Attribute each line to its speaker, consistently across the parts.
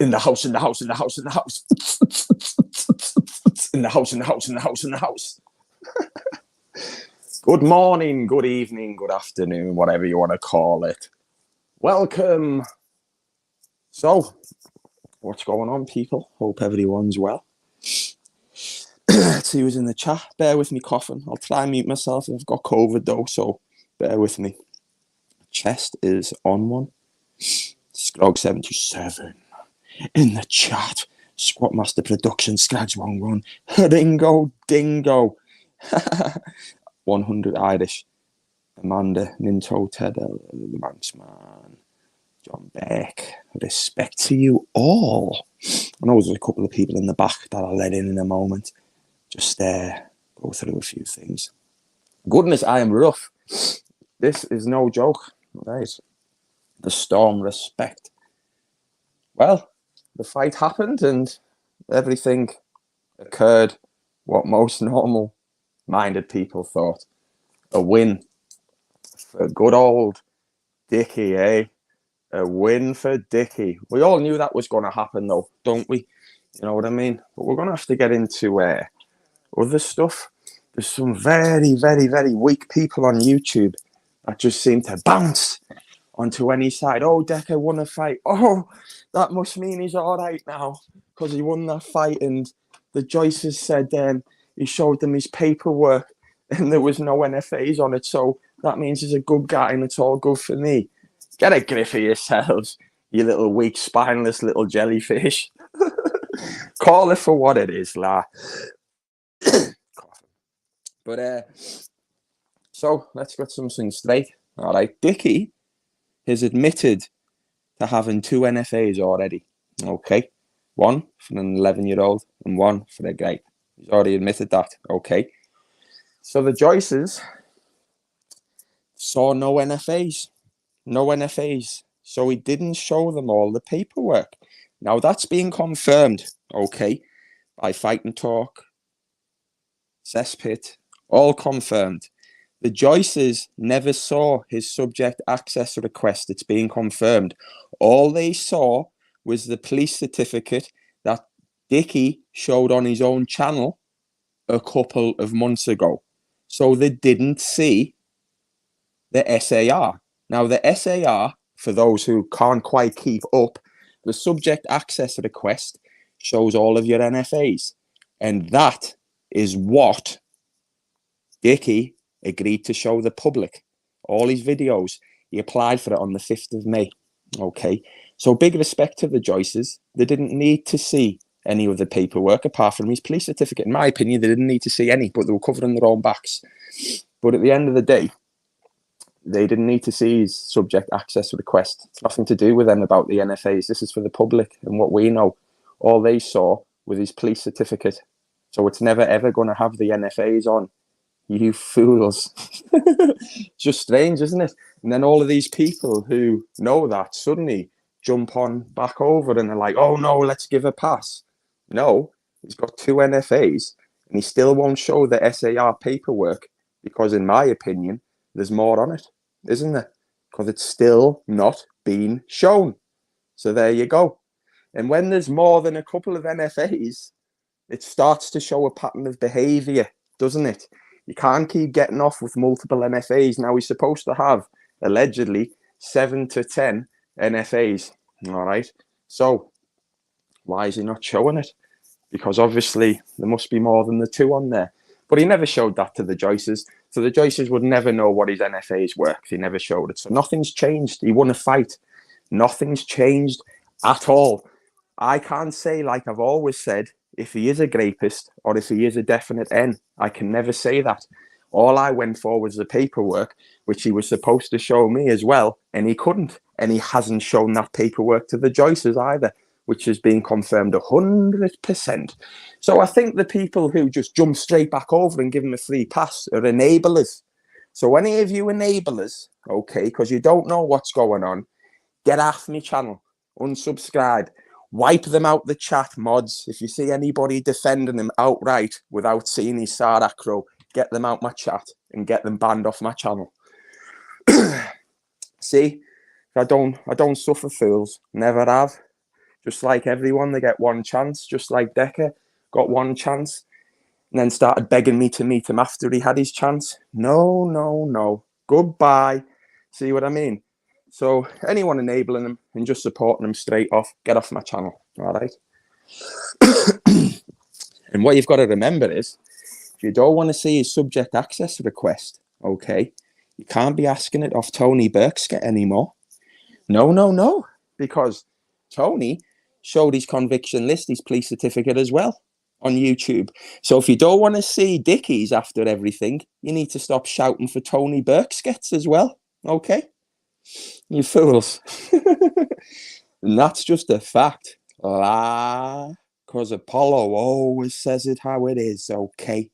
Speaker 1: In the house, in the house, in the house, in the house. In the house, in the house, in the house, in the house. Good morning, good evening, good afternoon, whatever you want to call it. Welcome. So, what's going on, people? Hope everyone's well. Let's see who's in the chat. Bear with me coughing. I'll try and mute myself. I've got COVID though, so bear with me. Chest is on one. Scrog77 in the chat. Squatmaster Production, Skags11. Ringo Dingo. 100 Irish. Amanda, Ninto, Ted, the Manxman, John Beck. Respect to you all. I know there's a couple of people in the back that I'll let in a moment. Just go through a few things. Goodness, I am rough. This is no joke. Right. The storm respect. Well, the fight happened and everything occurred what most normal-minded people thought. A win for good old Dickie, eh? A win for Dickie. We all knew that was going to happen, though, don't we? You know what I mean? But we're going to have to get into other stuff. There's some very, very, very weak people on YouTube that just seem to bounce onto any side. Oh, Decker won a fight. Oh, that must mean he's all right now because he won that fight. And the Joyces said he showed them his paperwork and there was no NFAs on it. So that means he's a good guy and it's all good for me. Get a grip of yourselves, you little weak, spineless little jellyfish. Call it for what it is, la. But, so let's get something straight. All right, Dickie has admitted to having 2 NFAs already. Okay. One for an 11-year-old and one for a guy. He's already admitted that. Okay. So the Joyces saw no NFAs. No NFAs. So he didn't show them all the paperwork. Now that's being confirmed, okay, by Fight and Talk, Cesspit, all confirmed. The Joyces never saw his subject access request. It's being confirmed. All they saw was the police certificate that Dickie showed on his own channel a couple of months ago. So they didn't see the SAR. Now, the SAR, for those who can't quite keep up, the subject access request shows all of your NFAs. And that is what Dickie agreed to show the public. All his videos. He applied for it on the 5th of May. Okay. So big respect to the Joyces. They didn't need to see any of the paperwork apart from his police certificate. In my opinion, they didn't need to see any, but they were covering their own backs. But at the end of the day, they didn't need to see his subject access request. It's nothing to do with them about the NFAs. This is for the public and what we know. All they saw was his police certificate. So it's never, ever going to have the NFAs on. You fools. Just strange, isn't it? And then all of these people who know that suddenly jump on back over and they're like, oh no, let's give a pass. No, he's got 2 NFAs and he still won't show the SAR paperwork because, in my opinion, there's more on it, isn't there? Because it's still not been shown. So there you go. And when there's more than a couple of NFAs, it starts to show a pattern of behavior, doesn't it? You can't keep getting off with multiple NFAs. Now, he's supposed to have, allegedly, 7 to 10 NFAs. All right. So why is he not showing it? Because obviously there must be more than the 2 on there. But he never showed that to the Joyces. So the Joyces would never know what his NFAs were because he never showed it. So nothing's changed. He won a fight. Nothing's changed at all. I can't say, like I've always said, if he is a grapist or if he is a definite N. I can never say that. All I went for was the paperwork, which he was supposed to show me as well, and he couldn't. And he hasn't shown that paperwork to the Joyces either, which has been confirmed 100%. So I think the people who just jump straight back over and give him a free pass are enablers. So any of you enablers, okay, because you don't know what's going on, get off my channel, unsubscribe, wipe them out the chat, mods. If you see anybody defending him outright without seeing his SAR acro, get them out my chat and get them banned off my channel. See, I don't suffer fools, never have. Just like everyone, they get one chance. Just like Decker got one chance and then started begging me to meet him after he had his chance. No, no, no. Goodbye. See what I mean? So anyone enabling him and just supporting him straight off, get off my channel. All right. And what you've got to remember is, if you don't want to see his subject access request, okay, you can't be asking it off Tony Berkskett anymore. No, no, no. Because Tony showed his conviction list, his police certificate as well on YouTube. So if you don't want to see Dickies after everything, you need to stop shouting for Tony Berkskett as well. Okay? You fools. And that's just a fact. Because Apollo always says it how it is, okay?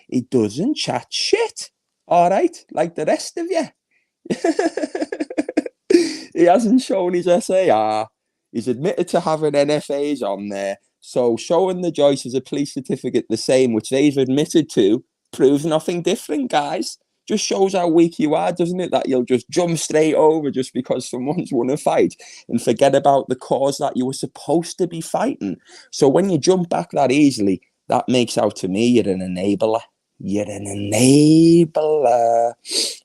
Speaker 1: He doesn't chat shit. All right? Like the rest of you. He hasn't shown his SAR. He's admitted to having NFAs on there. So showing the Joyces a police certificate the same, which they've admitted to, proves nothing different, guys. Just shows how weak you are, doesn't it? That you'll just jump straight over just because someone's won a fight and forget about the cause that you were supposed to be fighting. So when you jump back that easily, that makes out to me you're an enabler. You're an enabler.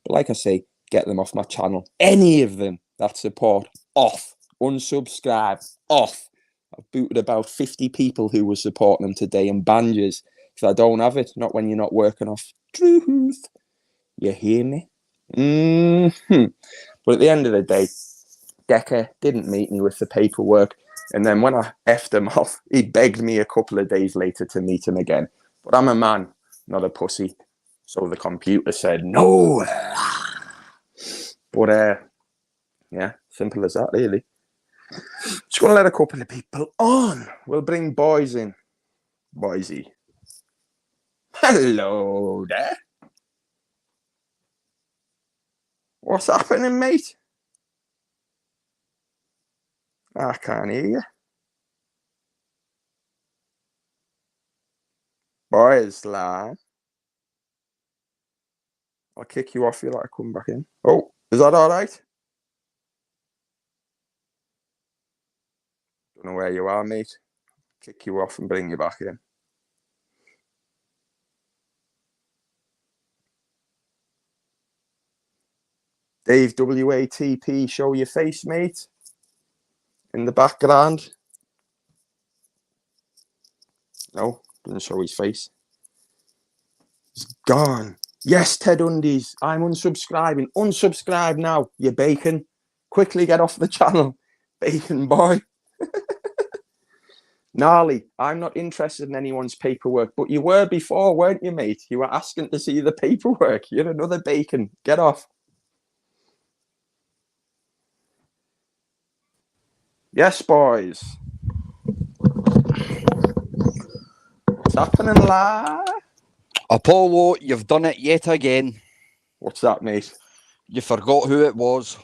Speaker 1: But like I say, get them off my channel. Any of them that support, off. Unsubscribe, off. I've booted about 50 people who were supporting them today in banjers because I don't have it. Not when you're not working off truth. You hear me? But at the end of the day, Decker didn't meet me with the paperwork. And then when I effed him off, he begged me a couple of days later to meet him again. But I'm a man, not a pussy. So the computer said no. But yeah, simple as that, really. Just going to let a couple of people on. We'll bring boys in. Boysy. Hello there. What's happening, mate? I can't hear you. Boys, lad. I'll kick you off. You like to come back in. Oh, is that all right? Don't know where you are, mate. Kick you off and bring you back in. Dave WATP, show your face, mate. In the background. No, doesn't show his face. He's gone. Yes, Ted Undies. I'm unsubscribing. Unsubscribe now, you bacon. Quickly get off the channel. Bacon boy. Gnarly, I'm not interested in anyone's paperwork, but you were before, weren't you, mate? You were asking to see the paperwork. You're another bacon. Get off. Yes, boys. What's happening, lad?
Speaker 2: Apollo, you've done it yet again.
Speaker 1: What's that, mate?
Speaker 2: You forgot who it was.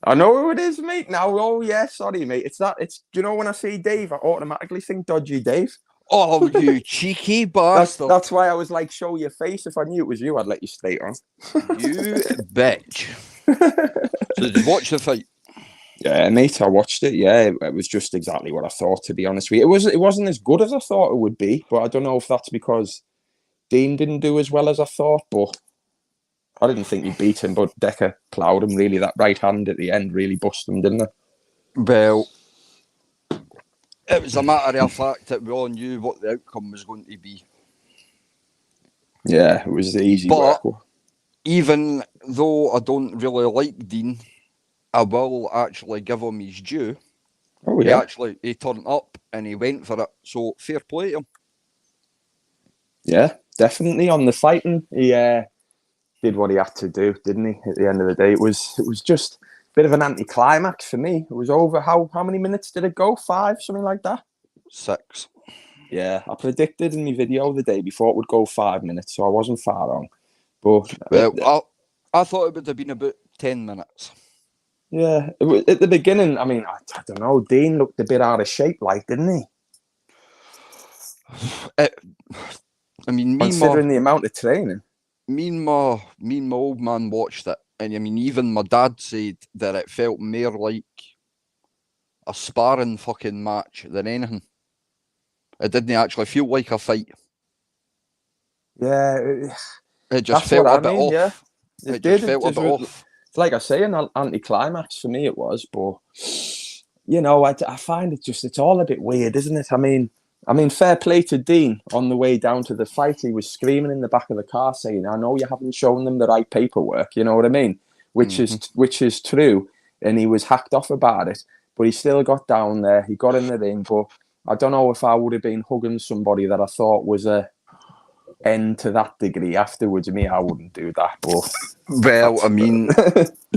Speaker 1: I know who it is, mate. Now, oh yeah, sorry, mate. It's that. It's, you know, when I see Dave, I automatically think Dodgy Dave.
Speaker 2: Oh, you cheeky bastard!
Speaker 1: That's why I was like, show your face. If I knew it was you, I'd let you straight on.
Speaker 2: You bitch. So did you watch the fight?
Speaker 1: Yeah, mate, I watched it. Yeah, it was just exactly what I thought. To be honest with you, it wasn't as good as I thought it would be. But I don't know if that's because Dean didn't do as well as I thought. But I didn't think he beat him. But Decker ploughed him really. That right hand at the end really busted him, didn't it?
Speaker 2: Well, it was a matter of fact that we all knew what the outcome was going to be.
Speaker 1: Yeah, it was the easy
Speaker 2: But
Speaker 1: work.
Speaker 2: even though I don't really like Dean, I will actually give him his due.
Speaker 1: Oh yeah.
Speaker 2: He turned up and he went for it. So fair play to him.
Speaker 1: Yeah, definitely on the fighting. He did what he had to do, didn't he? At the end of the day, it was just a bit of an anticlimax for me. It was over. How many minutes did it go? 5, something like that.
Speaker 2: 6.
Speaker 1: Yeah, I predicted in my video the day before it would go 5 minutes, so I wasn't far wrong. But
Speaker 2: well, I thought it would have been about 10 minutes.
Speaker 1: Yeah, at the beginning, I mean, I don't know. Dean looked a bit out of shape, like, didn't he? Considering the amount of training.
Speaker 2: Me and my old man watched it, and I mean, even my dad said that it felt more like a sparring fucking match than anything. It didn't actually feel like a fight.
Speaker 1: Yeah,
Speaker 2: It just
Speaker 1: that's
Speaker 2: felt
Speaker 1: what I
Speaker 2: a bit
Speaker 1: mean.
Speaker 2: off.
Speaker 1: Yeah,
Speaker 2: It just felt a bit off.
Speaker 1: It's like I say, an anticlimax for me. It was, but you know, I find it's all a bit weird, isn't it? I mean, fair play to Dean on the way down to the fight. He was screaming in the back of the car saying, "I know you haven't shown them the right paperwork." You know what I mean? Which is true, and he was hacked off about it. But he still got down there. He got in the ring, but I don't know if I would have been hugging somebody that I thought was a end to that degree afterwards. Me, I wouldn't do that. But
Speaker 2: well, I mean,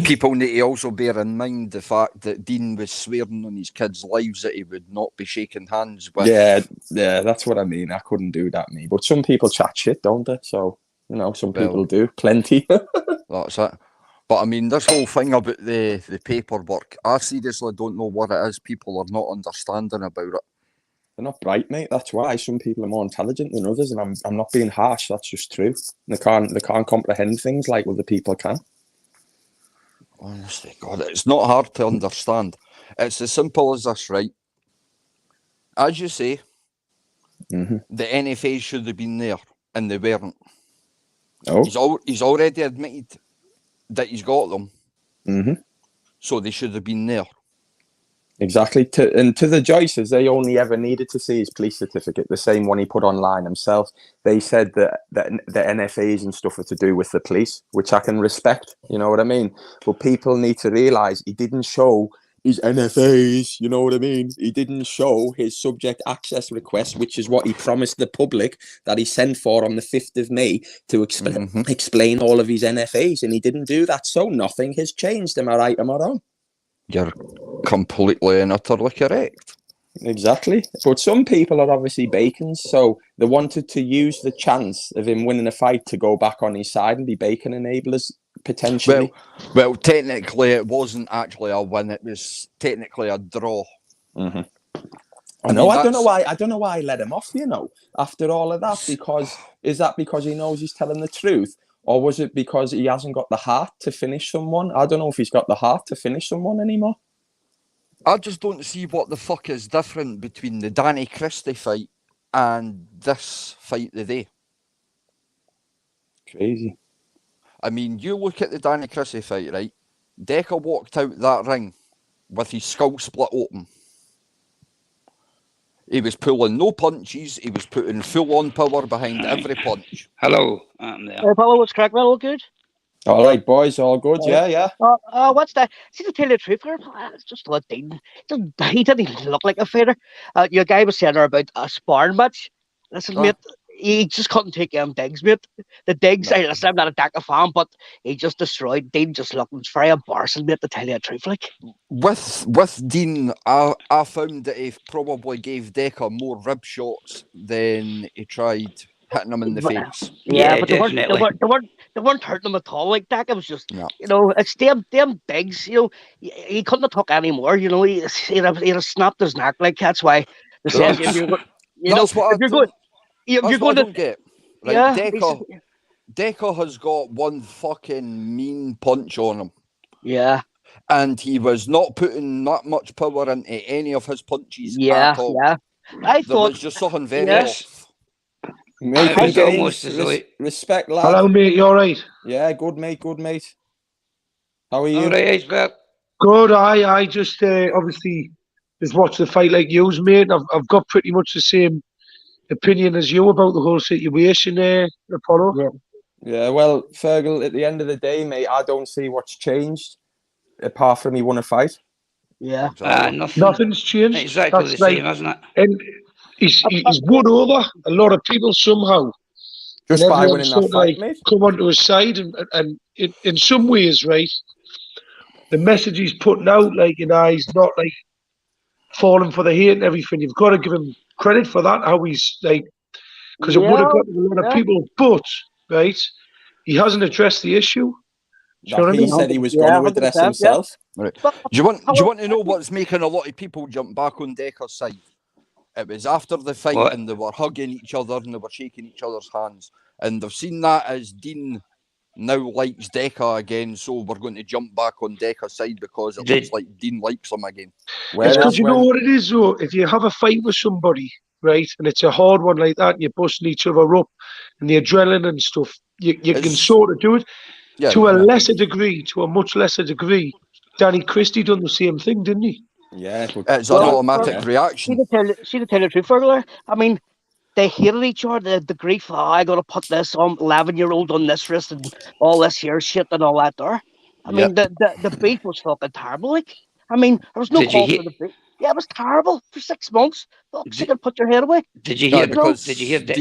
Speaker 2: people need to also bear in mind the fact that Dean was swearing on his kids' lives that he would not be shaking hands with.
Speaker 1: Yeah, that's what I mean. I couldn't do that, me. But some people chat shit, don't they? So, you know, some people do. Plenty.
Speaker 2: That's it. But I mean, this whole thing about the paperwork, I seriously don't know what it is people are not understanding about it.
Speaker 1: They're not bright, mate. That's why some people are more intelligent than others, and I'm not being harsh. That's just true. They can't comprehend things like other people can.
Speaker 2: Honestly, God, it's not hard to understand. It's as simple as this, right? As you say, the NFAs should have been there, and they weren't.
Speaker 1: Oh,
Speaker 2: he's already admitted that he's got them, so they should have been there.
Speaker 1: Exactly. To the Joyces, they only ever needed to see his police certificate, the same one he put online himself. They said that the NFAs and stuff are to do with the police, which I can respect. You know what I mean? But people need to realise he didn't show his NFAs. You know what I mean? He didn't show his subject access request, which is what he promised the public that he sent for on the 5th of May to explain all of his NFAs, and he didn't do that. So nothing has changed. Am I right? Am I wrong?
Speaker 2: You're completely and utterly correct.
Speaker 1: Exactly. But some people are obviously bacons, so they wanted to use the chance of him winning a fight to go back on his side and be bacon enablers, potentially.
Speaker 2: Well, technically it wasn't actually a win, it was technically a draw.
Speaker 1: I don't know why he let him off, you know, after all of that, because is that because he knows he's telling the truth? Or was it because he hasn't got the heart to finish someone? I don't know if he's got the heart to finish someone anymore.
Speaker 2: I just don't see what the fuck is different between the Danny Christie fight and this fight today.
Speaker 1: Crazy.
Speaker 2: I mean, you look at the Danny Christie fight, right? Decker walked out that ring with his skull split open. He was pulling no punches. He was putting full-on power behind every punch.
Speaker 3: Hello, I'm there.
Speaker 4: Hey, Paolo, what's crack? Well, all good?
Speaker 1: All right, boys, all good. Yeah.
Speaker 4: What's that? See, to tell you the truth, it's just what Dean. He didn't even look like a fighter. Your guy was saying there about a sparring match. Listen, mate, he just couldn't take digs, mate. The digs, listen, I'm not a Daka fan, but he just destroyed Dean. Just looking very embarrassing, mate, to tell you the truth. Like
Speaker 2: with Dean, I found that he probably gave Decker more rib shots than he tried hitting him in the face.
Speaker 4: Yeah, but
Speaker 3: definitely.
Speaker 4: they weren't hurting him at all. Like that, it was just, you know, it's them digs. You know, he couldn't have took any more. You know, he'd have snapped his neck. Like that's why they said if you're going, you're going to
Speaker 2: get. Right,
Speaker 4: yeah,
Speaker 2: Decker has got one fucking mean punch on him.
Speaker 4: Yeah.
Speaker 2: And he was not putting that much power into any of his punches at all.
Speaker 4: Yeah. I thought
Speaker 2: there was just something very off.
Speaker 1: Mate,
Speaker 3: I was almost as though
Speaker 1: respect, lad.
Speaker 5: Hello, mate. You all right?
Speaker 1: Yeah, good, mate. Good, mate. How are you?
Speaker 3: All right, Iceberg.
Speaker 5: Good. I just obviously just watched the fight like you, mate. I've got pretty much the same opinion as you about the whole situation there, Apollo.
Speaker 1: Yeah, well, Fergal, at the end of the day, mate, I don't see what's changed apart from he won a fight.
Speaker 4: Yeah.
Speaker 5: Nothing's changed.
Speaker 3: Exactly the same, isn't it?
Speaker 5: And he's won over a lot of people somehow.
Speaker 1: Just by winning that fight, mate.
Speaker 5: Come onto his side, and in some ways, right, the message he's putting out, like, you know, he's not like falling for the hate and everything. You've got to give him credit for that. How he's like, because it would have got a lot of people, but right, he hasn't addressed the issue.
Speaker 1: He said he was going to address himself.
Speaker 2: Right. Do you want to know what's making a lot of people jump back on Decker's side? It was after the fight and they were hugging each other and they were shaking each other's hands. And they've seen that as Dean now likes Decca again, so we're going to jump back on Decca's side because it looks like Dean likes him again.
Speaker 5: It's
Speaker 1: Whereas
Speaker 5: because you know
Speaker 1: when
Speaker 5: what it is, though. If you have a fight with somebody, right, and it's a hard one like that, and you're busting each other up, and the adrenaline and stuff, you can
Speaker 2: It's-
Speaker 5: sort of do it.
Speaker 2: Yeah,
Speaker 5: To a
Speaker 2: yeah.
Speaker 5: lesser degree, to a much lesser degree, Danny Christie done the same thing, didn't he?
Speaker 1: yeah, but
Speaker 2: It's an
Speaker 4: Well,
Speaker 2: automatic
Speaker 1: yeah.
Speaker 4: see
Speaker 2: reaction.
Speaker 4: the tell the truth, Fergal. I mean, they hated each other. The grief. Oh, I gotta put this on 11-year-old on this wrist and all this here shit and all that there. I mean, the beef was fucking terrible. Like, I mean, there was no
Speaker 3: Did you
Speaker 4: call
Speaker 3: hear-
Speaker 4: for the beef. Yeah, it was terrible for 6 months. Fuck's
Speaker 3: Did-
Speaker 4: sake, put your head away.
Speaker 3: Did you
Speaker 2: Yeah,
Speaker 3: hear?
Speaker 2: because
Speaker 3: Did you hear that?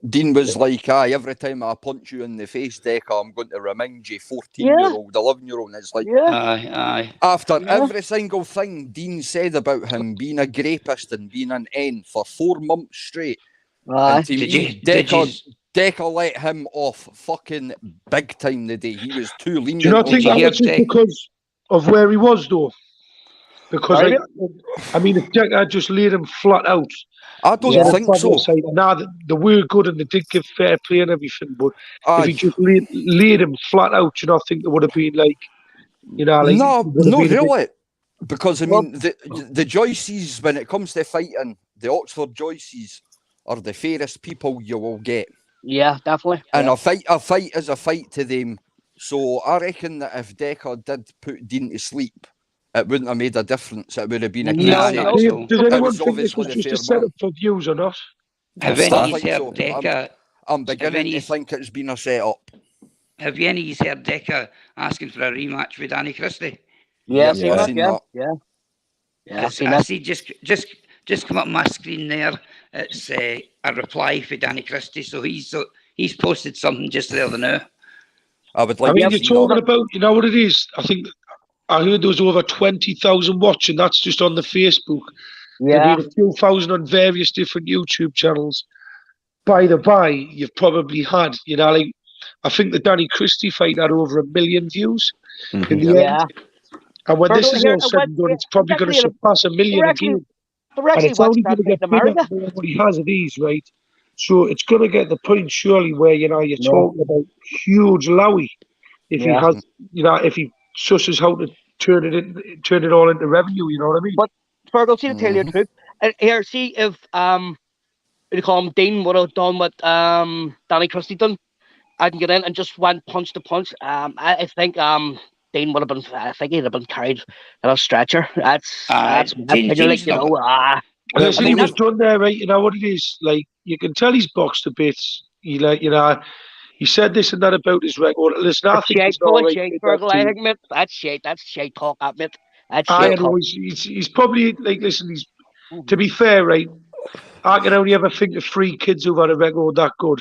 Speaker 2: Dean was like, every time I punch you in the face, Decca, I'm going to remind you 14-year-old, 11-year-old. And it's like,
Speaker 4: Yeah,
Speaker 3: Aye.
Speaker 2: after
Speaker 4: Yeah.
Speaker 2: every single thing Dean said about him being a rapist and being an N for 4 months straight,
Speaker 4: aye.
Speaker 2: and to
Speaker 3: Did
Speaker 2: me,
Speaker 3: you? Did you?
Speaker 2: Decca let him off fucking big time the day. He was too lenient.
Speaker 5: Do you not
Speaker 2: on
Speaker 5: think
Speaker 3: you
Speaker 2: that.
Speaker 5: that
Speaker 3: hear
Speaker 5: was just
Speaker 3: Dick?
Speaker 5: because of where he was, though? Because,
Speaker 4: Sorry,
Speaker 5: like, I mean, if Decker just laid him flat out,
Speaker 2: I don't
Speaker 4: Yeah.
Speaker 2: think so.
Speaker 5: Now they were good and they did give fair play and everything, but if
Speaker 2: Aye.
Speaker 5: he just laid him flat out, you know, I think there would have been like, you know, like
Speaker 2: No,
Speaker 5: it would have
Speaker 2: no,
Speaker 5: been a bit-
Speaker 2: really. Because I
Speaker 4: Well-
Speaker 2: mean, the Joyces, when it comes to fighting, the Oxford Joyces are the fairest people you will get,
Speaker 4: Yeah, definitely.
Speaker 2: and
Speaker 4: Yeah.
Speaker 2: a fight is a fight to them. So I reckon that if Decca did put Dean to sleep, it wouldn't have made a difference. It would have been a case
Speaker 3: No,
Speaker 2: that
Speaker 3: no.
Speaker 5: Does
Speaker 2: it
Speaker 5: anyone
Speaker 2: was
Speaker 5: think this
Speaker 2: obviously
Speaker 5: was
Speaker 2: the
Speaker 5: just
Speaker 2: fair
Speaker 5: a setup
Speaker 2: man.
Speaker 5: for views or not?
Speaker 3: Have
Speaker 2: I
Speaker 3: any
Speaker 2: think
Speaker 3: heard
Speaker 2: so.
Speaker 3: Decca?
Speaker 2: I'm beginning to
Speaker 3: he's-
Speaker 2: think it's been a setup.
Speaker 3: Have any heard Decca asking for a rematch with Danny Christie?
Speaker 4: Yeah,
Speaker 2: Yes,
Speaker 4: seen
Speaker 2: I've
Speaker 4: that.
Speaker 2: seen
Speaker 4: Yeah,
Speaker 2: that.
Speaker 4: yeah. Yeah,
Speaker 3: Because
Speaker 4: seen
Speaker 3: I
Speaker 4: that.
Speaker 3: see just come up my screen there. It's a reply for Danny Christie. So he's posted something just the other now.
Speaker 2: I would
Speaker 5: I
Speaker 2: like
Speaker 5: mean,
Speaker 2: to
Speaker 5: you're
Speaker 2: see
Speaker 5: talking
Speaker 2: that.
Speaker 5: about, you know what it is? I think I heard there was over 20,000 watching. That's just on the Facebook.
Speaker 4: Yeah,
Speaker 5: There'll be a few thousand on various different YouTube channels. By the by, you've probably had, you know, like I think the Danny Christie fight had over 1 million views in the
Speaker 4: yeah.
Speaker 5: end. And when this
Speaker 4: Fergal,
Speaker 5: is
Speaker 4: here,
Speaker 5: all said and done, it's probably going to
Speaker 4: actually,
Speaker 5: surpass 1 million
Speaker 4: we're actually,
Speaker 5: again.
Speaker 4: we're
Speaker 5: And
Speaker 4: actually
Speaker 5: it's
Speaker 4: watching
Speaker 5: only
Speaker 4: that
Speaker 5: going to
Speaker 4: fight
Speaker 5: get
Speaker 4: in
Speaker 5: bigger
Speaker 4: America.
Speaker 5: the more he has of these, right? So it's going to get the point, surely, where, you know, you're
Speaker 4: Yeah.
Speaker 5: talking about huge Lowy if he
Speaker 4: Yeah.
Speaker 5: has, you know, if he susses how to turn it all into revenue, you know what I mean?
Speaker 4: But Fergal, see to tell you the truth. Here, see if what do you call him, Dean would have done what Danny Christie done. I can get in and just went punch to punch. I think Dean would have been. I think he'd have been carried in a stretcher. That's my opinion. Like,
Speaker 3: Dean's
Speaker 4: you know,
Speaker 5: Listen,
Speaker 4: I
Speaker 5: he
Speaker 4: mean,
Speaker 5: was done there, right? You know what it is? Like, you can tell he's boxed to bits. He, like, you know, he said this and that about his record. Listen, I
Speaker 4: that's
Speaker 5: think
Speaker 4: shite,
Speaker 5: he's
Speaker 4: full
Speaker 5: all
Speaker 4: of
Speaker 5: right.
Speaker 4: shite,
Speaker 5: with that
Speaker 4: Fergal. I
Speaker 5: too.
Speaker 4: think, mate, that's shite. That's shite talk, mate. That's
Speaker 5: I
Speaker 4: shite
Speaker 5: know
Speaker 4: talk.
Speaker 5: he's probably like, listen, he's to be fair, right? I can only ever think of 3 kids who've had a record that good.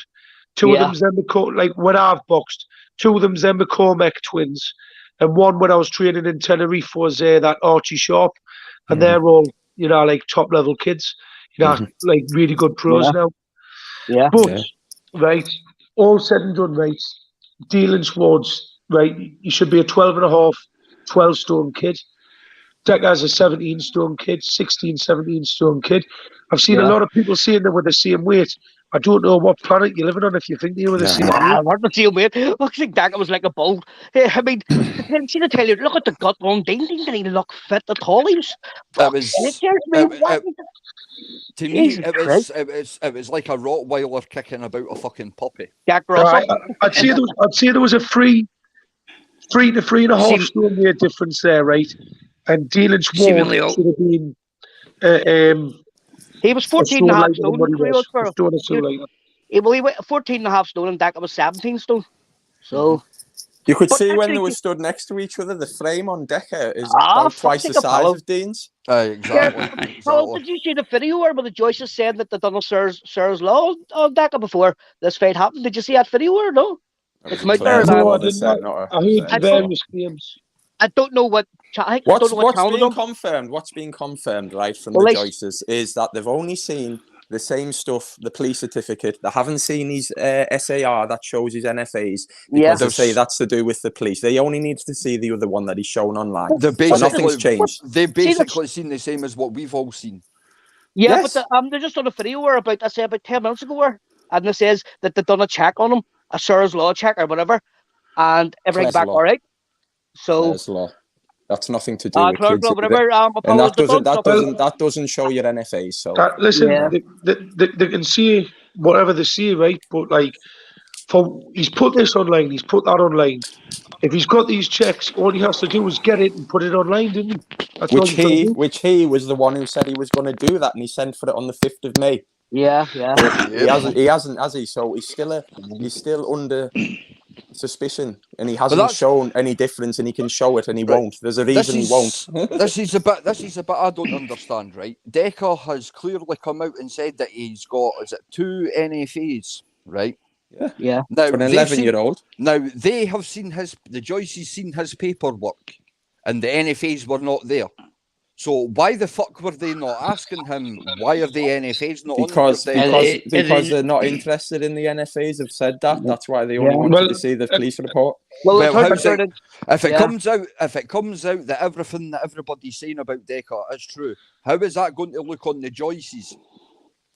Speaker 5: 2 of
Speaker 4: Yeah.
Speaker 5: them's them like when I've boxed. 2 of them's them McCormack twins, and one when I was training in Tenerife was that Archie Sharp, and they're all, you know, like top level kids, you know, like really good pros
Speaker 4: Yeah.
Speaker 5: now.
Speaker 4: Yeah.
Speaker 5: But right, all said and done, right, dealing towards right, you should be a 12 and a half, 12 stone kid. Decker's a 17 stone kid, 16, 17 stone kid. I've seen a
Speaker 4: Yeah.
Speaker 5: lot of people saying they're with the same weight. I don't know what planet you're living on if you think you're with the same weight.
Speaker 4: What the deal, mate? Looks like that was like a bull. I mean, to tell you, look at the gut on Dean. Dean didn't even look fit at all. He was.
Speaker 2: To me,
Speaker 4: Jesus Christ.
Speaker 2: it was like a Rottweiler kicking about a fucking puppy.
Speaker 4: Jack Russell.
Speaker 5: Right, I'd say there was a 3 to 3.5
Speaker 3: Seem-
Speaker 5: stone weight difference there, right? And Dylan's
Speaker 3: Seemingly
Speaker 5: ward
Speaker 3: all-
Speaker 5: should have been
Speaker 4: He was
Speaker 5: a
Speaker 4: 14
Speaker 5: stone
Speaker 4: and a half
Speaker 5: lighter than
Speaker 4: stone.
Speaker 5: what he
Speaker 4: He
Speaker 5: was.
Speaker 4: was
Speaker 5: A stone or so lighter.
Speaker 4: Well, he went 14 and a half stone, and Daka was 17 stone. So,
Speaker 1: You could
Speaker 4: But
Speaker 1: see when
Speaker 4: actually,
Speaker 1: they were stood next to each other, the frame on Decker is
Speaker 4: Ah,
Speaker 1: about twice
Speaker 4: fuck,
Speaker 1: the
Speaker 4: take a
Speaker 1: size
Speaker 4: pillow.
Speaker 1: of Dean's.
Speaker 2: Exactly.
Speaker 4: Paul, did you see the video where the Joyces said that they done a Sirs Law on Daka before this fight happened? Did you see that video or no?
Speaker 1: It
Speaker 4: Come out
Speaker 1: clear
Speaker 4: there,
Speaker 1: as
Speaker 5: No,
Speaker 1: what
Speaker 5: I
Speaker 1: they
Speaker 5: didn't.
Speaker 1: said, not a-
Speaker 5: I heard
Speaker 1: said.
Speaker 5: various claims.
Speaker 4: I don't know what. I don't know what
Speaker 1: What's
Speaker 4: channel
Speaker 1: been
Speaker 4: them.
Speaker 1: confirmed? What's been confirmed, right, from
Speaker 4: Well,
Speaker 1: the
Speaker 4: they-
Speaker 1: Joyces is that they've only seen the same stuff, the police certificate. They haven't seen his SAR that shows his NFAs
Speaker 4: Yeah.
Speaker 1: because they say that's to do with the police. They only need to see the other one that he's shown online.
Speaker 2: They
Speaker 1: So nothing's
Speaker 2: basically
Speaker 1: changed.
Speaker 2: they've basically seen the same as what we've all seen.
Speaker 4: Yeah,
Speaker 1: Yes.
Speaker 4: but they're just on a video where about 10 minutes ago, and it says that they've done a check on him, a Sirs Law check or whatever, and everything
Speaker 1: Claire's
Speaker 4: back
Speaker 1: law.
Speaker 4: all right. So,
Speaker 1: Claire's law. That's nothing to do with
Speaker 4: Claire's
Speaker 1: kids
Speaker 4: law,
Speaker 1: either.
Speaker 4: whatever.
Speaker 1: And
Speaker 4: Apollo
Speaker 1: that doesn't
Speaker 4: stuff.
Speaker 1: that doesn't show your NFAs. So
Speaker 5: Listen,
Speaker 4: Yeah.
Speaker 5: they can say whatever they say, right? But like, he's put this online, he's put that online. If he's got these checks, all he has to do is get it and put it online, didn't he? That's all
Speaker 1: which
Speaker 5: he's got to do.
Speaker 1: he was the one who said he was going to do that, and he sent for it on the 5th of May.
Speaker 4: Yeah.
Speaker 1: But he hasn't, has he? So he's still under suspicion, and he hasn't shown any difference, and he can show it, and he won't. There's a reason he won't.
Speaker 2: This is a bit I don't understand, right? Decker has clearly come out and said that he's got 2 NFAs, right?
Speaker 4: Yeah.
Speaker 2: Now
Speaker 1: For an 11-year-old.
Speaker 2: Now they have seen the Joyces seen his paperwork, and the NFAs were not there. So why the fuck were they not asking him? Why are the NFAs not
Speaker 1: because
Speaker 2: on there?
Speaker 1: because they're not interested in the NFAs. Have said that. That's why they only wanted to see the police report.
Speaker 4: Well,
Speaker 2: if it comes out that everything that everybody's saying about Decker is true, how is that going to look on the Joyces?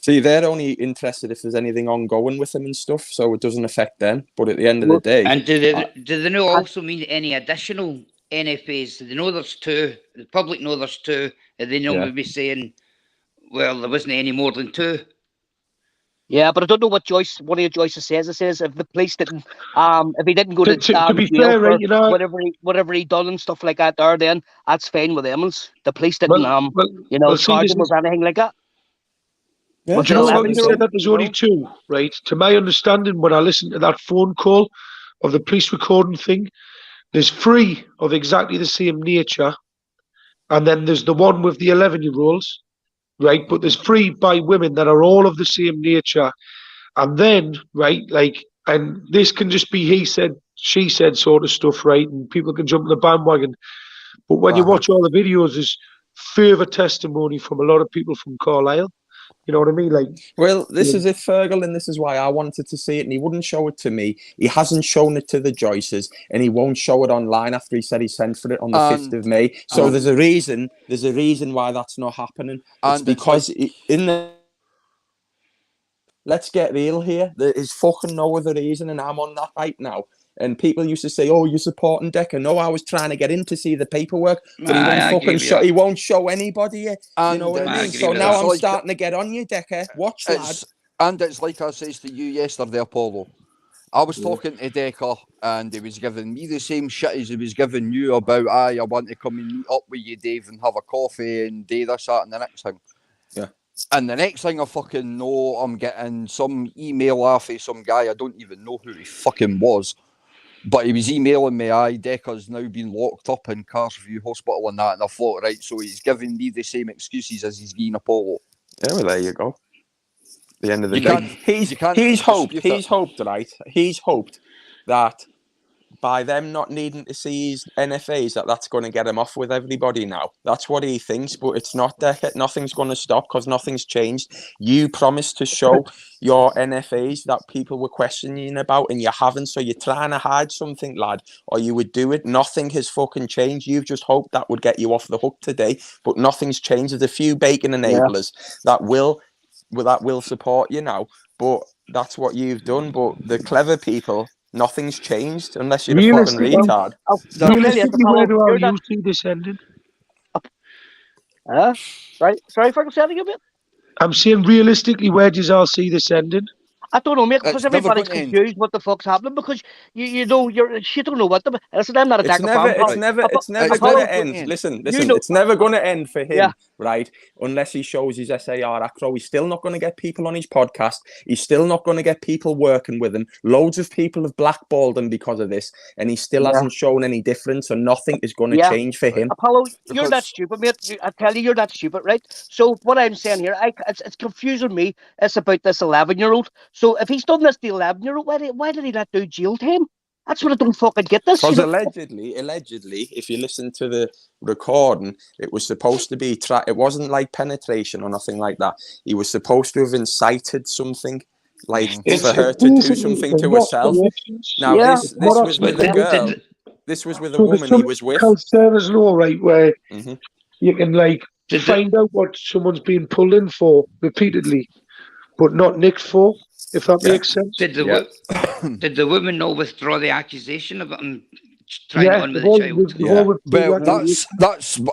Speaker 1: See, they're only interested if there's anything ongoing with them and stuff, so it doesn't affect them. But at the end of the day,
Speaker 3: and do they know also mean any additional NFAs? They know there's 2. The public know there's 2. And they know maybe saying, well, there wasn't any more than 2.
Speaker 4: Yeah, but I don't know what one of Joyce's says. It says if the police didn't, if he didn't go to
Speaker 5: be
Speaker 4: jail
Speaker 5: fair,
Speaker 4: for
Speaker 5: right, you know,
Speaker 4: whatever he done and stuff like that, then that's fine with them. The police didn't, charge him with anything like that.
Speaker 5: Yeah. Do you know how you said that there's only 2, right? To my understanding, when I listened to that phone call of the police recording thing, there's 3 of exactly the same nature, and then there's the one with the 11-year-olds, right? But there's 3 by women that are all of the same nature, and then, right, like, and this can just be he said, she said sort of stuff, right? And people can jump on the bandwagon. But when you watch all the videos, there's further testimony from a lot of people from Carlisle. You know what I mean? Like,
Speaker 1: well, this is it, Fergal, and this is why I wanted to see it, and he wouldn't show it to me. He hasn't shown it to the Joyces, and he won't show it online after he said he sent for it on the 5th of May. So there's a reason. There's a reason why that's not happening. It's because let's get real here. There is fucking no other reason, and I'm on that right now. And people used to say, "Oh, you're supporting Decker." No, I was trying to get in to see the paperwork, but he won't show anybody. You know what I mean? So now I'm starting to get on you, Decker. Watch, lad.
Speaker 2: And it's like I says to you yesterday, Apollo. I was talking to Decker, and he was giving me the same shit as he was giving you about, I want to come and meet up with you, Dave, and have a coffee and do this, that, and the next thing.
Speaker 1: Yeah.
Speaker 2: And the next thing I fucking know, I'm getting some email off of some guy. I don't even know who he fucking was. But he was emailing me, Decker's now been locked up in Carsview Hospital and that. And I thought, right, so he's giving me the same excuses as he's giving Apollo.
Speaker 1: Yeah, well, there you go. At the end of the day, he's hoped that by them not needing to see his NFAs, that's going to get him off with everybody now. That's what he thinks, but it's not, Decker. Nothing's going to stop because nothing's changed. You promised to show your NFAs that people were questioning about, and you haven't, so you're trying to hide something, lad, or you would do it. Nothing has fucking changed. You've just hoped that would get you off the hook today, but nothing's changed. There's a few bacon enablers that will support you now, but that's what you've done. But the clever people, nothing's changed unless you're a fucking retard.
Speaker 5: Realistically, where do you see this ending?
Speaker 4: Sorry for saying a bit.
Speaker 5: I'm saying realistically, where does all see this ending?
Speaker 4: I don't know, mate, because everybody's confused what the fuck's happening, because you don't know what the... Listen, I'm not a
Speaker 1: It's never going to end. Listen, it's never going to end for him, right? Unless he shows his SAR acro. He's still not going to get people on his podcast. He's still not going to get people working with him. Loads of people have blackballed him because of this, and he still hasn't shown any difference, and nothing is going to change for him.
Speaker 4: Apollo, you're not stupid, mate. I tell you, you're not stupid, right? So what I'm saying here, it's confusing me. It's about this 11-year-old. So if he's done this to the 11-year-old, why did he not do jail time? That's what I don't fucking get this.
Speaker 1: Because allegedly, if you listen to the recording, it was supposed to be it wasn't like penetration or nothing like that. He was supposed to have incited something, like for her to do something to herself. Now this was with a girl. This was with a woman he was with.
Speaker 5: Sarah's law, right, where you can find out what someone's being pulled in for repeatedly, but not nicked for. if that makes sense.
Speaker 3: Did the woman not withdraw the accusation about him trying
Speaker 5: Yeah,
Speaker 3: on with
Speaker 5: they've all,
Speaker 3: the child?
Speaker 5: they've all withdrawn
Speaker 2: Well,
Speaker 5: the accusation.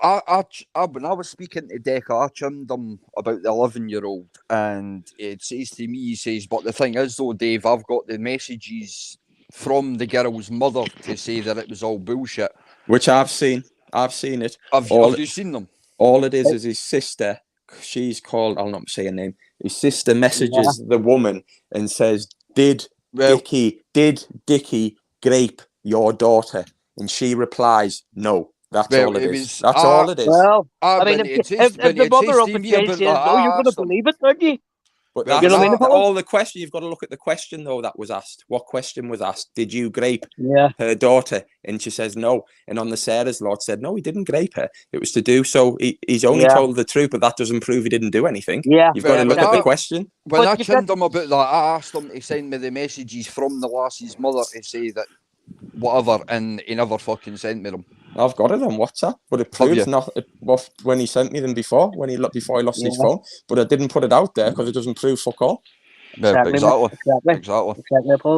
Speaker 2: when I was speaking to Decca, I chimmed him about the 11-year-old, and it says to me, he says, but the thing is though, Dave, I've got the messages from the girl's mother to say that it was all bullshit.
Speaker 1: Which I've seen. I've seen it.
Speaker 2: Have you seen them?
Speaker 1: All it is his sister. She's called. I'll not say her name. His sister messages the woman and says, "Did Dickie grape your daughter?" And she replies, "No." That's all it is. That's all it is.
Speaker 4: Well, I mean, if the mother of the child says no, you're going to believe it, aren't you?
Speaker 1: But
Speaker 2: Well,
Speaker 1: that's
Speaker 4: you know what I mean?
Speaker 1: all the question. You've got to look at the question, though, that was asked. What question was asked? Did you grape her daughter? And she says no. And on the Sarah's Lord said, no, he didn't grape her. It was to do so. He's only told the truth, but that doesn't prove he didn't do anything.
Speaker 4: Yeah.
Speaker 1: You've got to look at the question.
Speaker 2: When I chimmed him about that, I asked him to send me the messages from the lassie's mother to say that whatever, and he never fucking sent me them.
Speaker 1: I've got it on WhatsApp, but it proves not when he sent me them before he lost his phone. But I didn't put it out there because it doesn't prove fuck all.
Speaker 2: Exactly,
Speaker 4: Paul.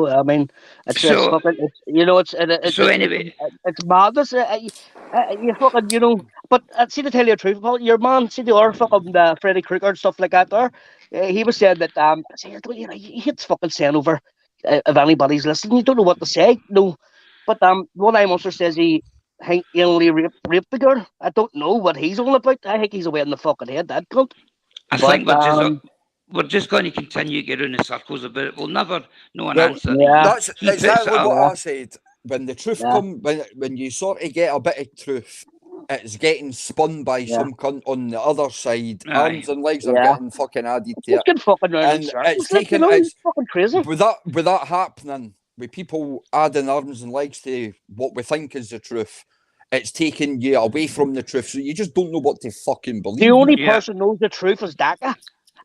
Speaker 4: I mean, it's fucking. It's madness. You fucking, But see, to tell you the truth, Paul, your man, see the other fucking Freddy Krueger and stuff like that. There, he was saying that he hates fucking saying over if anybody's listening. You don't know what to say. No, but one I Monster says he only raped the girl. I don't know what he's all about. I think he's away in the fucking head. That cunt.
Speaker 3: I think we're just going to continue getting in circles about it. We'll never know an answer.
Speaker 4: Yeah.
Speaker 2: That's exactly what I said. When the truth comes, when you sort of get a bit of truth, it's getting spun by some cunt on the other side. Arms and legs are getting fucking added to it.
Speaker 4: It's fucking round in circles.
Speaker 2: It's taking
Speaker 4: it's fucking crazy.
Speaker 2: With that happening, with people adding arms and legs to what we think is the truth, it's taking you away from the truth, so you just don't know what to fucking believe.
Speaker 4: The only person knows the truth is Daka.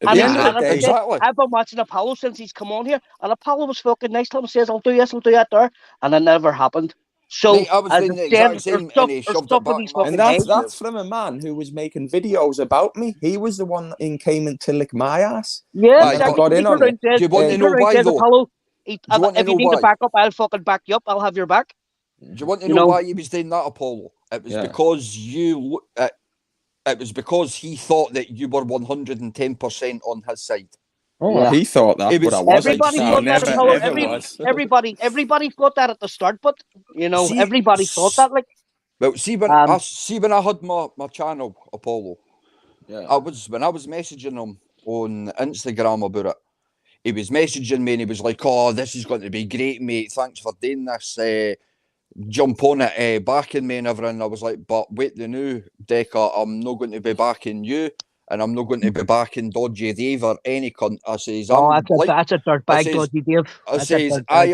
Speaker 2: Exactly.
Speaker 4: I've been watching Apollo since he's come on here, and Apollo was fucking nice to him, says, I'll do this, I'll do that there, and it never happened. So,
Speaker 2: mate, I was doing the exact same, and he shoved it back.
Speaker 1: And that's from a man who was making videos about me. He was the one that came in to lick my ass.
Speaker 4: Yeah,
Speaker 1: I got in on it.
Speaker 2: Do you want to know why, though?
Speaker 4: Apollo, if you need to back up, I'll fucking back you up. I'll have your back.
Speaker 2: Do you want to know why he was doing that, Apollo? It was because it was because he thought that you were 110% on his side.
Speaker 1: Oh, he thought that, but I wasn't.
Speaker 4: Everybody thought that at the start, but everybody thought that. Like,
Speaker 2: well, when I had my channel, Apollo, when I was messaging him on Instagram about it, he was messaging me and he was like, "Oh, this is going to be great, mate. Thanks for doing this. Jump on it, backing me and everything." I was like, "But wait, the new Decca, I'm not going to be backing you, and I'm not going to be backing Dodgy Dave or any cunt." I says,
Speaker 4: that's a dirtbag, Dodgy Dave.
Speaker 2: I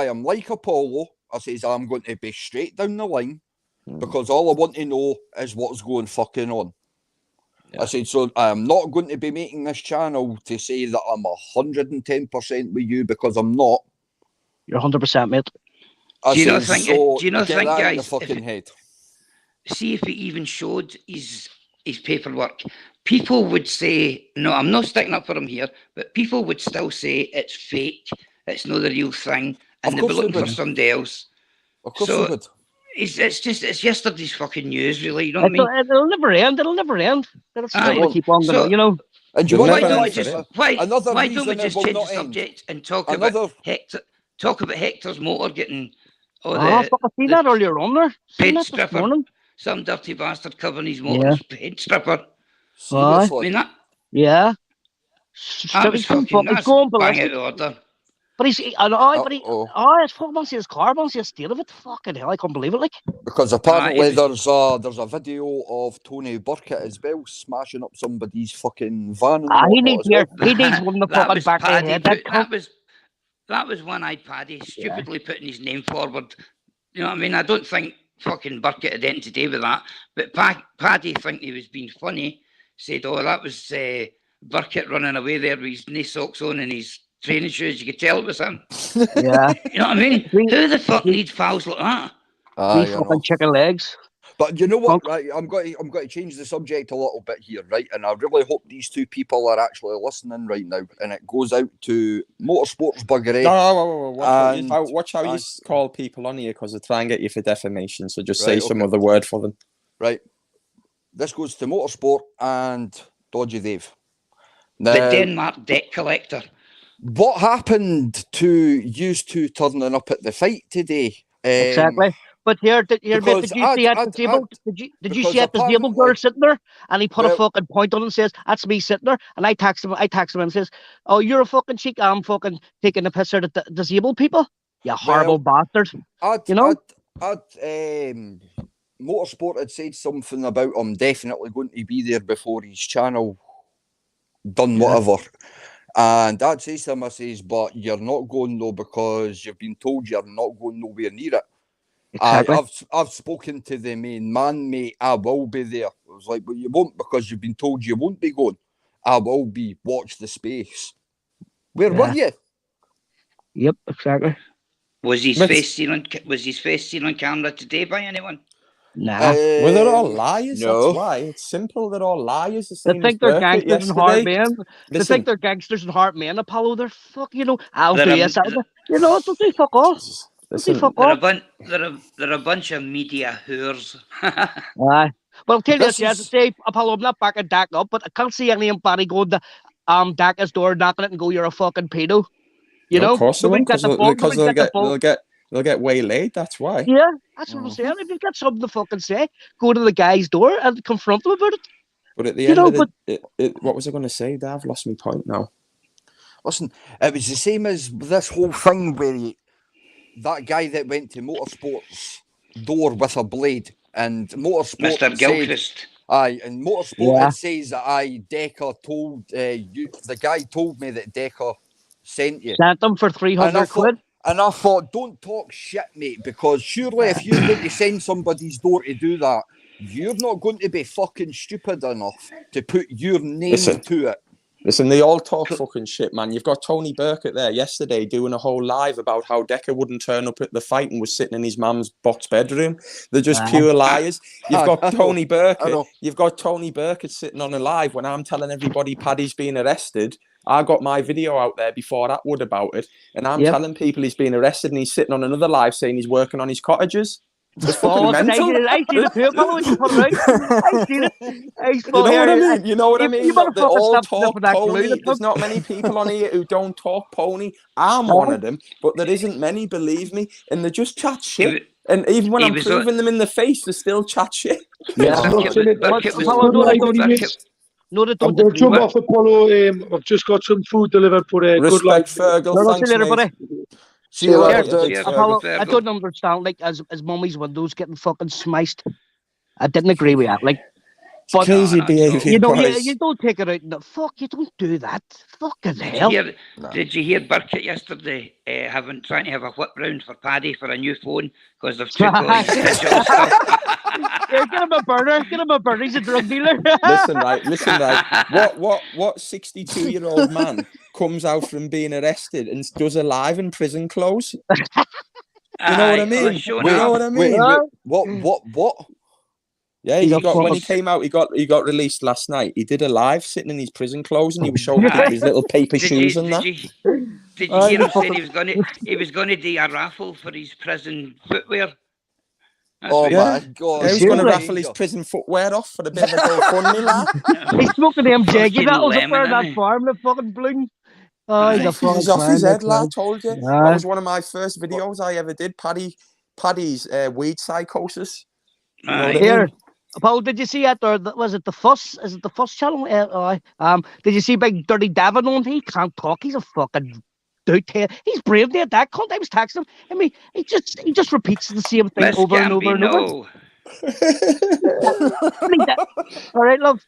Speaker 2: am like Apollo. I says, I'm going to be straight down the line because all I want to know is what's going fucking on. Yeah. I said, so I am not going to be making this channel to say that I'm 110% with you, because I'm not.
Speaker 4: You're 100%, mate.
Speaker 3: Do you not think, guys,
Speaker 2: fucking head.
Speaker 3: See if he even showed his paperwork, people would say, no, I'm not sticking up for him here, but people would still say it's fake, it's not the real thing, and they'll be looking for somebody else.
Speaker 2: Of course they would.
Speaker 3: It's yesterday's fucking news, really. You know what I mean?
Speaker 4: It'll never end. It'll still keep on going, you know.
Speaker 2: And
Speaker 3: why don't we just change the subject and talk about Hector's motor getting
Speaker 4: I see that earlier on there.
Speaker 3: Paid stripper. Some dirty bastard covering his motor. Paid stripper.
Speaker 2: Seriously?
Speaker 3: I mean that.
Speaker 4: Yeah.
Speaker 3: That was fucking, that's bang out of order.
Speaker 4: But it's fuck, once his car, once his state of it, fucking hell, I can't believe it, like.
Speaker 2: Because apparently there's a video of Tony Burkett as well smashing up somebody's fucking van.
Speaker 4: He needs one of the fucking back of the head.
Speaker 3: That was one-eyed Paddy stupidly putting his name forward. You know what I mean? I don't think fucking Burkett had anything to do with that, but Paddy, think he was being funny, said, "Oh, that was Burkett running away there with his knee socks on and his training shoes. You could tell it was him."
Speaker 4: Yeah.
Speaker 3: You know what I mean? Who the fuck needs fouls like that?
Speaker 4: Three fucking chicken legs.
Speaker 2: But you know what, right? I'm going to change the subject a little bit here, right? And I really hope these two people are actually listening right now. And it goes out to Motorsports Buggery.
Speaker 1: Watch how you call people on here, because they try and get you for defamation. So just say some
Speaker 2: okay.
Speaker 1: other word for them.
Speaker 2: Right. This goes to Motorsport and Dodgy Dave.
Speaker 3: The Denmark debt collector.
Speaker 2: What happened to you two turning up at the fight today?
Speaker 4: Exactly. But here, did you see that disabled? Did you see that disabled girl sitting there? And he put a fucking point on it and says, "That's me sitting there." And I text him and says, "Oh, you're a fucking cheek. I'm fucking taking the piss out of disabled people. You horrible bastard."
Speaker 2: Motorsport had said something about him definitely going to be there before his channel done whatever. And I'd say to him, I says, but you're not going though, because you've been told you're not going nowhere near it.
Speaker 4: Exactly.
Speaker 2: I've spoken to the main man, mate. I will be there. I was like, but you won't, because you've been told you won't be going. I will be. Watch the space. Where were you?
Speaker 4: Yep, exactly.
Speaker 3: Was his face seen on camera today by anyone?
Speaker 4: Nah.
Speaker 1: Well, they're all liars.
Speaker 2: No.
Speaker 1: That's why. It's simple. They're all liars.
Speaker 4: They think they're gangsters and hard men. They think they're gangsters and hard men. Apollo, they're fuck. I'll do this. Don't do fuck off.
Speaker 3: They're a bunch of media whores.
Speaker 4: Well, I'll tell you this, say, Apollo, I'm not backing Dak up, but I can't see anybody going to Dak's door, knocking it and go, "You're a fucking pedo."
Speaker 1: Of course they won't, because they'll get waylaid. That's why.
Speaker 4: Yeah, that's what I'm saying. If you've got something to fucking say, go to the guy's door and confront them about it.
Speaker 1: But at the end of it, what was I going to say, Dave? I've lost my point now.
Speaker 2: Listen, it was the same as this whole thing where that guy that went to Motorsport's door with a blade, and Motorsport
Speaker 3: Mr. Gilchrist.
Speaker 2: And Motorsport says that Decker told you. The guy told me that Decker sent you.
Speaker 4: Sent them for 300 quid.
Speaker 2: And I thought, don't talk shit, mate, because surely if you're going to send somebody's door to do that, you're not going to be fucking stupid enough to put your name to it.
Speaker 1: Listen, they all talk fucking shit, man. You've got Tony Burkett there yesterday doing a whole live about how Decker wouldn't turn up at the fight and was sitting in his mum's box bedroom. They're just pure liars. You've got Tony Burkett. You've got Tony Burkett sitting on a live when I'm telling everybody Paddy's being arrested. I got my video out there before that would about it, and I'm telling people he's been arrested, and he's sitting on another live saying he's working on his cottages. It's fucking mental.
Speaker 4: I seen it too, Apollo, when you put it out. I seen it.
Speaker 1: You know what I mean? You know what I mean? They all talk pony. There's not many people on here who don't talk pony. I'm one of them, but there isn't many, believe me, and they just chat shit. And even when I'm proving them in the face, they still chat shit.
Speaker 5: Yeah, I'm going to jump off, Apollo. I've just got some food delivered, but good luck.
Speaker 1: Fergal. Thanks,
Speaker 4: everybody.
Speaker 2: See you later,
Speaker 4: Apollo, I don't understand, like, as mummy's windows getting fucking smashed. I didn't agree with that, like.
Speaker 1: But crazy behaviour.
Speaker 4: You don't take it out in the fuck. You don't do that. Fucking hell.
Speaker 3: Did you hear Burkett yesterday trying to have a whip round for Paddy for a new phone because they've took all his digital stuff?
Speaker 4: Yeah, get him a burner. He's a drug dealer.
Speaker 1: Listen, right. What 62-year-old man comes out from being arrested and does a live in prison clothes? You know what I mean? You know what I mean?
Speaker 2: What?
Speaker 1: Yeah, when he came out, he got released last night. He did a live sitting in his prison clothes, and he was showing people his little paper shoes and that.
Speaker 3: Did you hear him say he was going to do a raffle for his prison footwear?
Speaker 2: My God!
Speaker 1: Yeah, he was going to raffle his prison footwear off for a bit of a GoFundMe, lad.
Speaker 4: He's smoking them jaggy battles up there in that farm, the fucking bling. Oh, he's
Speaker 1: off his head, lad. I told you. That was one of my first videos I ever did. Paddy's weed psychosis. You know what I mean?
Speaker 4: Paul, did you see that, or was it the Fuss? Is it the Fuss channel? Did you see Big Dirty Davin on? He can't talk. He's a fucking dude. He's brave there. That cunt. I was texting him. I mean, he just repeats the same thing over and over and over. All right, love.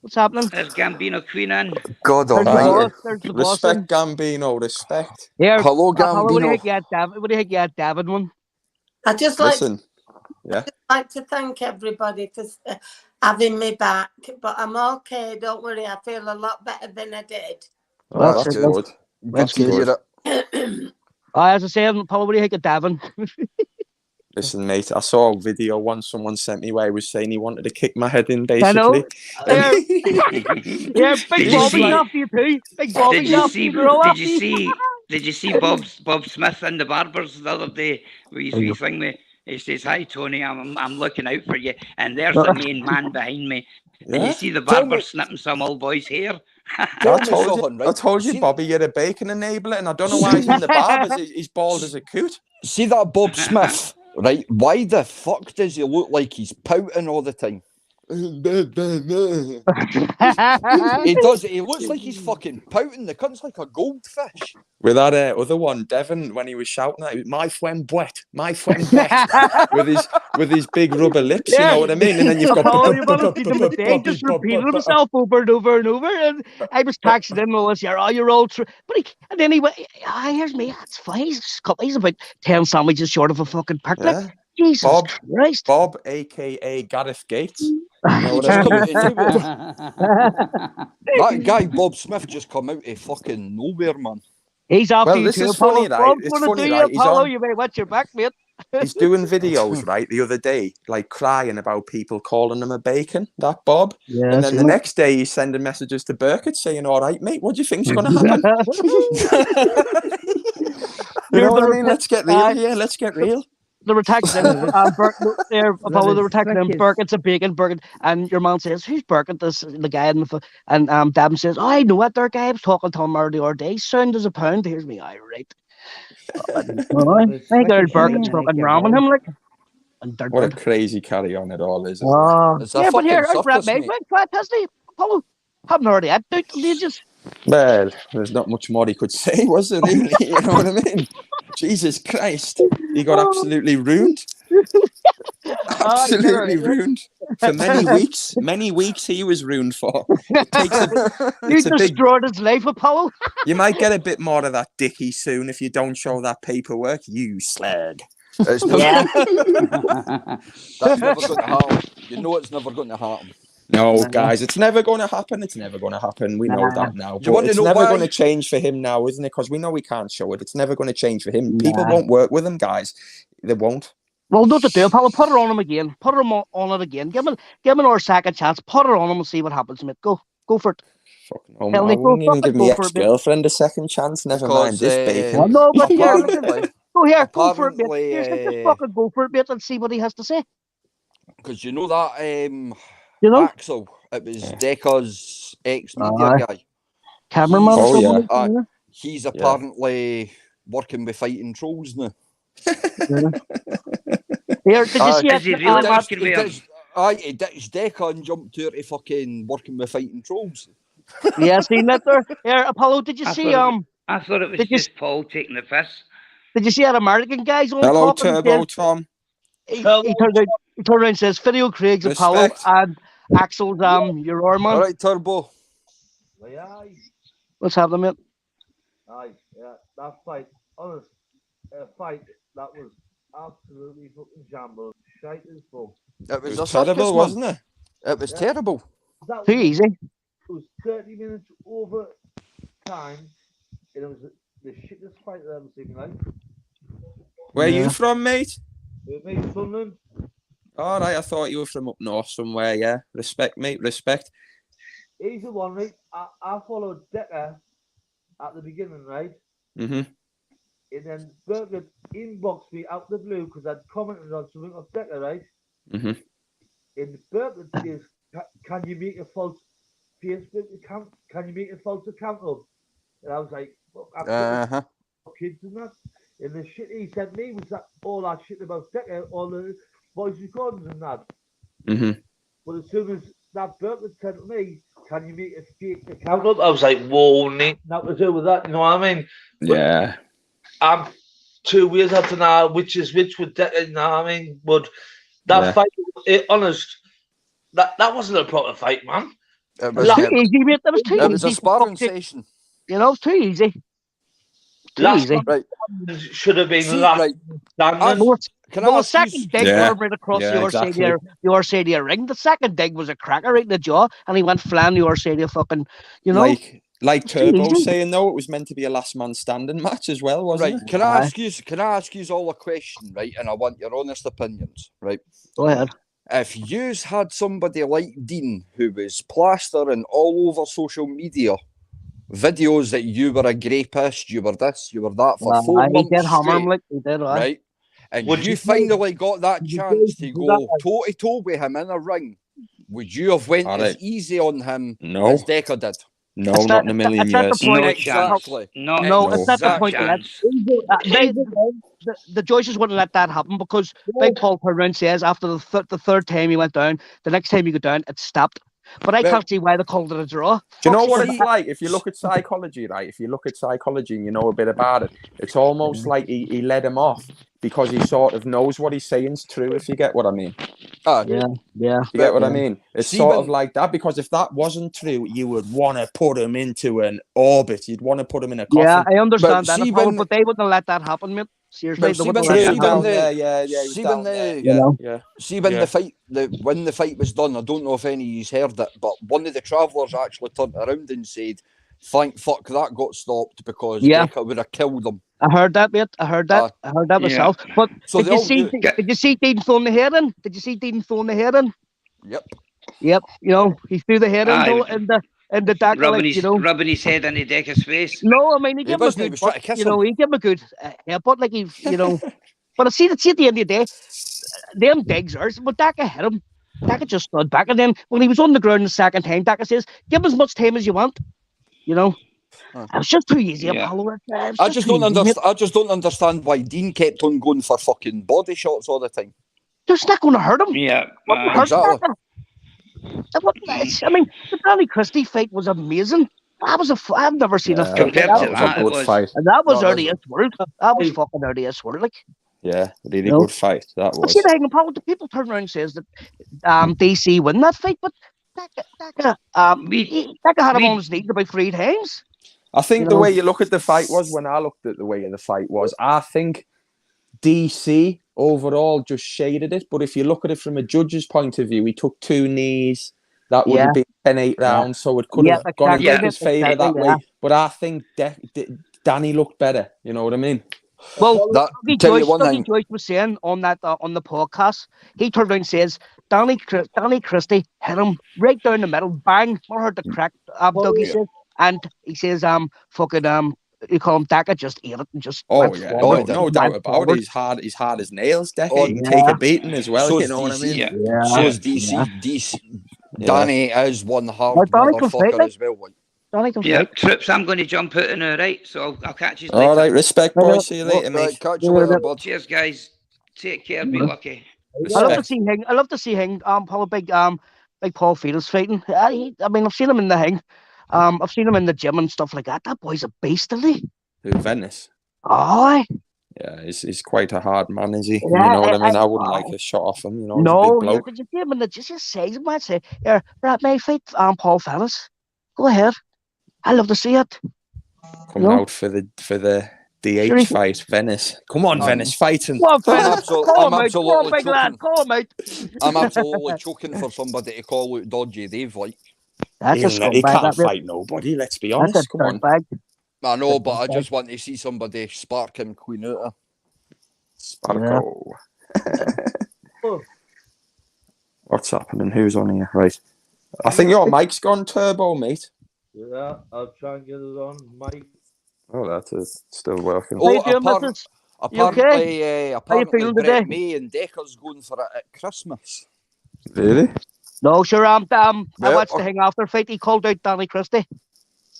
Speaker 4: What's happening?
Speaker 3: There's Gambino Queen in.
Speaker 2: God almighty.
Speaker 1: Respect, Gambino. Respect.
Speaker 4: Here,
Speaker 2: hello, Gambino.
Speaker 4: What do you think you had, Davin one?
Speaker 6: I just like.
Speaker 1: Listen. Yeah.
Speaker 6: I'd like to thank everybody for having me back, but I'm okay. Don't worry, I feel a lot better than I did.
Speaker 1: Oh, that's good.
Speaker 2: That's good.
Speaker 4: As I say, Paul, what do you think of Davin?
Speaker 1: Listen, mate, I saw a video once someone sent me where he was saying he wanted to kick my head in,
Speaker 4: I know.
Speaker 1: basically.
Speaker 4: Yeah, Big
Speaker 3: Did you
Speaker 4: Bobby's
Speaker 3: see-
Speaker 4: after you too. Big Bobby's after you. They're all after you.
Speaker 3: Did you see Bob Smith in the Barbers the other day with his wee thing with? He says, "Hi Tony, I'm looking out for you," and there's the main man behind me. And you
Speaker 1: Yeah.
Speaker 3: see the
Speaker 2: Tell
Speaker 3: barber
Speaker 2: me-
Speaker 3: snipping some old boy's hair.
Speaker 2: Tell
Speaker 1: I
Speaker 2: me
Speaker 1: told you,
Speaker 2: something,
Speaker 1: I
Speaker 2: right?
Speaker 1: told you,
Speaker 2: See-
Speaker 1: Bobby, you're a bacon enabler, and I don't know why he's in the barbers. He's bald as a coot.
Speaker 2: See that Bob Smith, right? Why the fuck does he look like he's pouting all the time? He does. He looks like he's fucking pouting. The cunt's like a goldfish.
Speaker 1: With that other one, Devon, when he was shouting that, my friend Brett, with his big rubber lips, you know what I mean? And then you've got
Speaker 4: Paul, you want to see him today, just repeated himself over and over and over. And I was taxing him all this year, oh, you're all true. But and then he went, here's me, that's fine. He's about 10 sandwiches short of a fucking prick.
Speaker 1: Yeah.
Speaker 4: Like, Jesus Christ.
Speaker 1: Bob, aka Gareth Gates. You know what
Speaker 2: Just
Speaker 1: I
Speaker 2: come
Speaker 1: mean?
Speaker 2: out of nowhere. That guy Bob Smith just come out of fucking nowhere, man.
Speaker 4: He's after
Speaker 1: Well,
Speaker 4: you
Speaker 1: this
Speaker 4: too,
Speaker 1: is
Speaker 4: Apollo.
Speaker 1: funny, right?
Speaker 4: Bob's
Speaker 1: It's
Speaker 4: gonna
Speaker 1: funny,
Speaker 4: do
Speaker 1: right?
Speaker 4: you,
Speaker 1: He's
Speaker 4: Apollo.
Speaker 1: on-
Speaker 4: You may watch your back, mate.
Speaker 1: He's doing videos, right, the other day, like crying about people calling him a bacon, that Bob.
Speaker 4: Yeah,
Speaker 1: And then the next day he's sending messages to Burkett saying, all right, mate, what do you think's going to happen? You know what I mean? Let's get real here. Let's get real.
Speaker 4: They were texting Apollo, they were texting him, Burkett's a bacon, Burkett. And your man says, who's Burkett? This the guy in the and Dabin says, oh, I know what their guy. I was talking to him the other day. Sound as a pound. Here's me, I right. I think Burkett's fucking ramming him like. And
Speaker 1: What a crazy carry on it all is.
Speaker 2: It's a
Speaker 4: yeah, but
Speaker 2: fucking
Speaker 4: here,
Speaker 2: circus,
Speaker 4: mate.
Speaker 2: mate.
Speaker 4: Right, Tesla, Apollo. Haven't already had out in ages.
Speaker 1: Well, there's not much more he could say, was there, really? You know what I mean? Jesus Christ. He got absolutely ruined. Absolutely ruined. For many weeks. Many weeks he was ruined for.
Speaker 4: You destroyed his life, Apollo.
Speaker 1: You might get a bit more of that dicky soon if you don't show that paperwork, you slag.
Speaker 2: It's never, that's never going to happen. You know it's never going to happen.
Speaker 1: No, guys, it's never going to happen. It's never going to happen. We know that now.
Speaker 2: You want to
Speaker 1: it's
Speaker 2: know
Speaker 1: never
Speaker 2: why?
Speaker 1: going to change for him now, isn't it? Because we know we can't show it. It's never going to change for him. People won't work with him, guys. They won't.
Speaker 4: Well, not to do, Apollo. Put her on him again. Put her on it again. Give him another second chance. Put her on him and see what happens, mate. Go for it.
Speaker 1: Fucking hell, I wouldn't even give my ex-girlfriend a second chance. Never mind this bacon.
Speaker 4: Well, no, but here,
Speaker 2: Apparently,
Speaker 4: go here. Go for it, mate. Just fucking go for it, mate, and see what he has to say.
Speaker 2: because you know that
Speaker 4: You know,
Speaker 2: Axel, it was Decca's ex-media guy.
Speaker 4: cameraman.
Speaker 1: Oh,
Speaker 4: or
Speaker 1: yeah.
Speaker 4: something,
Speaker 2: He's apparently working with fighting trolls now.
Speaker 4: Here, did you see
Speaker 3: Is he
Speaker 4: it?
Speaker 3: really working with him?
Speaker 2: He ditched Decca and jumped to her to fucking working with fighting trolls.
Speaker 4: Yeah, seen that there. Here, Apollo, did you see
Speaker 3: I thought it was
Speaker 4: Did you
Speaker 3: just Paul taking the piss.
Speaker 4: Did you see that American guy's on
Speaker 1: Hello,
Speaker 4: talking?
Speaker 1: Turbo Tom.
Speaker 4: He turned around and says, Video Craig's Apollo
Speaker 1: Respect.
Speaker 4: and Axel's your Orman.
Speaker 2: All right, Turbo.
Speaker 4: What's happening, mate?
Speaker 7: Aye, yeah, that fight, honest, fight that was absolutely fucking shambles, shite as fuck.
Speaker 2: It was,
Speaker 1: It
Speaker 2: a
Speaker 1: was terrible,
Speaker 2: circus,
Speaker 1: wasn't
Speaker 2: man. It was terrible.
Speaker 7: That
Speaker 4: Too
Speaker 7: was,
Speaker 4: easy.
Speaker 7: it was 30 minutes over time, and it was the shittest fight I've ever seen in my life.
Speaker 1: Where are you from, mate?
Speaker 7: It made Sunderland.
Speaker 1: All right, I thought you were from up north somewhere, yeah. Respect, mate, respect.
Speaker 7: He's the one, right? I followed Decker at the beginning, right?
Speaker 1: Mm-hmm.
Speaker 7: And then Burkett inboxed me out the blue because I'd commented on something of Decker, right?
Speaker 1: Mm-hmm.
Speaker 7: And Burkett says, can you make a false Facebook account? Can you make a false account up? And I was like, look, I've got kids and that. And the shit he sent me was that all that shit about Decker, all the voice recordings and that.
Speaker 1: Mm-hmm.
Speaker 7: But as soon as that Burkett said to me, can you make a fake account up? I was like, whoa, Nick, nothing to do with that, you know what I mean?
Speaker 1: Yeah.
Speaker 7: I'm 2 years after now, which is which with Decker, you know what I mean? But that fight, honest, that wasn't a proper fight, man.
Speaker 2: It was,
Speaker 4: Too easy, mate. That was too easy.
Speaker 2: it was a sparring session.
Speaker 4: You know, it's too easy.
Speaker 7: Last
Speaker 4: easy.
Speaker 2: Right.
Speaker 7: should have been
Speaker 2: See,
Speaker 7: last.
Speaker 2: right.
Speaker 7: Standing.
Speaker 2: Can I
Speaker 4: Well, the
Speaker 2: ask
Speaker 4: second
Speaker 2: you?
Speaker 4: dig
Speaker 1: Yeah.
Speaker 4: right across
Speaker 1: Yeah,
Speaker 4: the
Speaker 1: exactly.
Speaker 4: your side of your ring. The second dig was a cracker right in the jaw, and he went flying the other side of fucking, you know.
Speaker 1: Like, Like
Speaker 4: It's too
Speaker 1: Turbo
Speaker 4: easy.
Speaker 1: saying though, it was meant to be a last man standing match as well, wasn't
Speaker 2: Right,
Speaker 1: it?
Speaker 2: can I ask you all a question, right? And I want your honest opinions, right?
Speaker 4: Go ahead.
Speaker 2: If you had somebody like Dean who was plastering all over social media videos that you were a rapist, you were this, you were that for 4
Speaker 4: He
Speaker 2: months
Speaker 4: did hammer him
Speaker 2: straight,
Speaker 4: like he did,
Speaker 2: right? And
Speaker 7: Would
Speaker 2: you
Speaker 7: you
Speaker 2: finally got that
Speaker 7: would you
Speaker 2: chance to
Speaker 7: do
Speaker 2: go
Speaker 7: that?
Speaker 2: toe to toe with him in a ring, would you have went
Speaker 1: All
Speaker 2: as
Speaker 1: right.
Speaker 2: easy on him
Speaker 1: No.
Speaker 2: as Decker did?
Speaker 1: No,
Speaker 4: It's
Speaker 1: not
Speaker 4: not-
Speaker 1: in a million
Speaker 4: it's not the
Speaker 1: years.
Speaker 4: point.
Speaker 3: No
Speaker 2: Exactly.
Speaker 3: chance. Not
Speaker 4: No,
Speaker 1: it's
Speaker 4: not the
Speaker 3: exact
Speaker 4: point yet.
Speaker 3: chance.
Speaker 4: The judges wouldn't let that happen because Big Paul turned around and says after the third time he went down, the next time he got down, it stopped. But I
Speaker 2: Well-
Speaker 4: can't see why they called it a draw.
Speaker 1: Do you know
Speaker 2: Fuck,
Speaker 1: what
Speaker 2: see-
Speaker 1: it's like? If you look at psychology, right? If you look at psychology and you know a bit about it, it's almost like he let him off because he sort of knows what he's saying's true, if you get what I mean.
Speaker 4: Yeah.
Speaker 1: You get what I
Speaker 4: Yeah.
Speaker 1: mean? It's
Speaker 2: See,
Speaker 1: sort
Speaker 2: when-
Speaker 1: of like that, because if that wasn't true, you would want to put him into an orbit. You'd want to put him in a
Speaker 4: Yeah,
Speaker 1: coffin.
Speaker 4: I understand
Speaker 2: But
Speaker 4: that,
Speaker 2: see,
Speaker 4: Apollo,
Speaker 2: when-
Speaker 4: but they wouldn't let that happen, mate. Seriously,
Speaker 2: Well,
Speaker 4: they
Speaker 2: see,
Speaker 4: wouldn't
Speaker 2: when-
Speaker 4: let
Speaker 2: see,
Speaker 4: that
Speaker 2: when
Speaker 4: happen.
Speaker 2: the-
Speaker 1: he was
Speaker 2: see, when
Speaker 1: down there.
Speaker 2: the-
Speaker 4: You know?
Speaker 1: Yeah.
Speaker 2: See, when
Speaker 1: Yeah.
Speaker 2: when the fight was done, I don't know if any of you's heard it, but one of the travellers actually turned around and said, "Thank fuck that got stopped because
Speaker 4: Yeah.
Speaker 2: Decker would have killed him."
Speaker 4: I heard that, mate. I heard that. I heard that
Speaker 3: Yeah.
Speaker 4: myself. But
Speaker 2: So
Speaker 4: did
Speaker 2: they
Speaker 4: you
Speaker 2: all
Speaker 4: see?
Speaker 2: knew-
Speaker 4: Did you see Dean throwing the head in? Did you see Dean throwing the head in?
Speaker 2: Yep.
Speaker 4: Yep. You know, he threw the head in
Speaker 3: Aye.
Speaker 4: in the Decker,
Speaker 3: Rubbing
Speaker 4: like,
Speaker 3: his
Speaker 4: you know.
Speaker 3: rubbing his head into Decker's face.
Speaker 4: No, I mean he
Speaker 2: He
Speaker 4: gave him a
Speaker 2: wasn't, he
Speaker 4: good,
Speaker 2: was trying to
Speaker 4: butt,
Speaker 2: kiss
Speaker 4: you know,
Speaker 2: him.
Speaker 4: he gave him a good headbutt, like he, you know. But see, at the end of the day, them digs are. But Decker hit him. Decker just stood back, and then when he was on the ground the second time, Decker says, "Give him as much time as you want." You know, it was just too easy,
Speaker 3: Yeah.
Speaker 4: Apollo. It was
Speaker 2: I
Speaker 4: just
Speaker 2: just
Speaker 4: too
Speaker 2: don't
Speaker 4: easy, mate.
Speaker 2: understand. I just don't understand why Dean kept on going for fucking body shots all the time.
Speaker 4: It's not going to hurt him.
Speaker 3: Yeah.
Speaker 4: Wouldn't
Speaker 3: aye.
Speaker 4: hurt
Speaker 2: Exactly.
Speaker 4: Decker. I mean, the Danny Christie fight was amazing. I've never seen a
Speaker 1: Yeah,
Speaker 4: fight
Speaker 3: Compared
Speaker 4: like
Speaker 3: to
Speaker 1: that was
Speaker 3: that,
Speaker 1: a
Speaker 3: it
Speaker 1: good
Speaker 3: was.
Speaker 1: fight.
Speaker 4: and that was
Speaker 2: No, it
Speaker 4: early
Speaker 2: wasn't.
Speaker 4: as world. That was fucking early as world. Like,
Speaker 1: Yeah, really
Speaker 4: No.
Speaker 1: good fight. That
Speaker 4: but see
Speaker 1: was.
Speaker 4: the thing, Apollo, the people turn around and says that DC win that fight, but Decker had him
Speaker 3: we-
Speaker 4: on his knees about 3 times.
Speaker 1: I think
Speaker 4: You
Speaker 1: the
Speaker 4: know.
Speaker 1: way you look at the fight was, when I looked at the way the fight was, I think DC overall just shaded it. But if you look at it from a judge's point of view, he took 2 knees. That would have been 10-8 rounds, so it could have gone
Speaker 4: exactly,
Speaker 1: against his favour that
Speaker 4: exactly,
Speaker 1: way. But I think Danny looked better. You know what I mean?
Speaker 4: Well,
Speaker 2: That
Speaker 4: Dougie
Speaker 2: tell you one thing.
Speaker 4: Joyce was saying on that on the podcast, he turned around and says, Danny Christie hit him right down the middle, bang, I heard the crack, Dougie
Speaker 2: yeah.
Speaker 4: says, and he says, fucking, you call him Daka, just ate it and just
Speaker 1: Oh
Speaker 4: went
Speaker 1: yeah,
Speaker 4: forward,
Speaker 1: no
Speaker 4: went
Speaker 1: doubt about
Speaker 4: forward.
Speaker 1: it. He's hard as nails. Decker,
Speaker 2: Oh,
Speaker 1: he can take a beating as well.
Speaker 2: So
Speaker 1: You
Speaker 2: is
Speaker 1: know what I mean?
Speaker 2: DC.
Speaker 3: Yeah.
Speaker 2: So
Speaker 3: Yeah.
Speaker 2: is DC. Danny is one hard
Speaker 4: Well, Danny can fight,
Speaker 2: motherfucker
Speaker 4: like.
Speaker 2: as well. Like.
Speaker 4: Danny can
Speaker 3: Yeah,
Speaker 4: fight.
Speaker 3: Trips, I'm going to jump out now, right? So I'll catch you
Speaker 1: All
Speaker 3: later.
Speaker 1: right, respect,
Speaker 4: Right,
Speaker 1: boys. See you later,
Speaker 2: Right,
Speaker 1: mate.
Speaker 2: catch you later, bud.
Speaker 3: Cheers, guys. Take care. Be
Speaker 4: Yeah.
Speaker 3: lucky.
Speaker 4: I love to
Speaker 1: Respect.
Speaker 4: see him. I love to see him. Probably big Paul Fields fighting. I mean, I've seen him in the ring. I've seen him in the gym and stuff like that. That boy's a beast, isn't he?
Speaker 1: Who, Venice?
Speaker 4: Oh,
Speaker 1: Yeah, he's quite a hard man, is he?
Speaker 4: Yeah,
Speaker 1: You know what I mean? I
Speaker 4: I-
Speaker 1: wouldn't like a shot off him. You know, he's a
Speaker 4: no,
Speaker 1: big
Speaker 4: yeah,
Speaker 1: bloke.
Speaker 4: did you see him in the just say he might say, "Here, Brad, may I fight Paul Fellas? Go ahead. I love to see it."
Speaker 1: Coming
Speaker 4: No.
Speaker 1: out for the DH
Speaker 4: Sure.
Speaker 1: fight, Venice. Come on, Venice, fighting.
Speaker 4: Go on,
Speaker 2: I'm
Speaker 4: Fellas.
Speaker 2: absolutely-
Speaker 4: Call
Speaker 2: I'm
Speaker 4: him out. Go on,
Speaker 2: absolutely
Speaker 4: big lad.
Speaker 2: choking.
Speaker 4: Call him out.
Speaker 2: I'm absolutely choking for somebody to call out Dodgy Dave. Like,
Speaker 4: That's a
Speaker 1: He
Speaker 4: scumbag.
Speaker 1: can't
Speaker 4: That
Speaker 1: fight nobody. Let's be
Speaker 4: That's a
Speaker 1: honest. Come on,
Speaker 4: dirtbag.
Speaker 2: I know, but I just want to see somebody spark him clean out.
Speaker 1: Sparko.
Speaker 7: Oh.
Speaker 1: What's happening? Who's on here? Right. I think your mic's gone turbo, mate.
Speaker 7: Yeah, I'll try and get it on, Mike.
Speaker 1: Oh, that's still working.
Speaker 4: How you
Speaker 2: Oh,
Speaker 4: doing,
Speaker 2: apparently,
Speaker 4: missus? You okay?
Speaker 2: apparently, apparently
Speaker 4: feeling
Speaker 2: Brett
Speaker 4: today?
Speaker 2: May and Decker's going for it at Christmas.
Speaker 1: Really?
Speaker 4: No, sure. I
Speaker 2: Well,
Speaker 4: watched the thing after fight. He called out Danny Christie.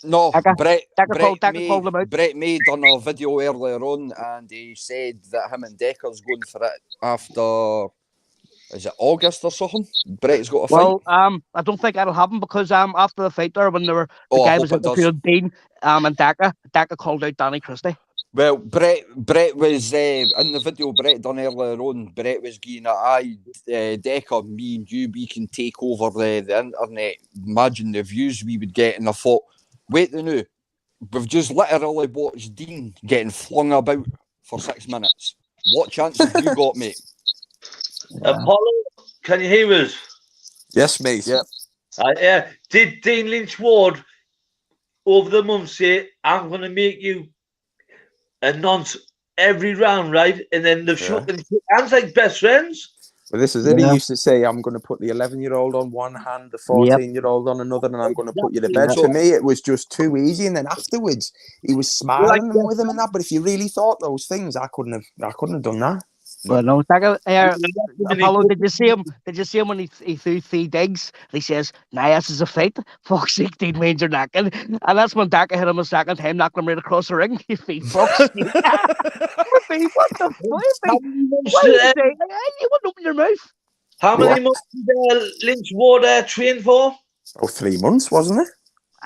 Speaker 2: No,
Speaker 4: Decker-
Speaker 2: Brett
Speaker 4: called him out.
Speaker 2: Brett May done a video earlier on, and he said that him and Decker's going for it after, is it August or something? Brett's got a fight.
Speaker 4: Well, I don't think that'll happen because after the fight there, when the
Speaker 2: I
Speaker 4: guy
Speaker 2: hope
Speaker 4: was
Speaker 2: it does.
Speaker 4: interviewing Dean and Daka called out Danny Christie.
Speaker 2: Well, Brett was in the video Brett done earlier on. Brett was going, Decker, me and you, we can take over the internet. Imagine the views we would get. And I thought, wait a minute, we've just literally watched Dean getting flung about for 6 minutes. What chance have you got, mate?
Speaker 7: Apollo, can you hear us?
Speaker 1: Yes, mate.
Speaker 2: Yep.
Speaker 7: Yeah. Did Dean Lynch Ward over the months say, I'm going to make you a nonce every round, right? And then they've shook hands like best friends.
Speaker 1: Well, this is it. He used to say, I'm going to put the 11-year-old on one hand, the 14-year-old on another, and I'm going to put you to bed.
Speaker 2: So-
Speaker 1: For me, it was just too easy. And then afterwards, he was smiling with him and that. But if you really thought those things, I couldn't have done that.
Speaker 4: Well, no, Apollo, did you see him? Did you see him when he threw 3 digs? He says, "Nah, this is a fight. Fuck's sake, Dean means you're knocking." And that's when Daka hit him a second time, knocked him right across the ring. You feet fuck's sake. What the fuck? Why you say? You wouldn't open your mouth.
Speaker 7: How many months did Lynch Ward train for?
Speaker 1: Oh, 3 months, wasn't it?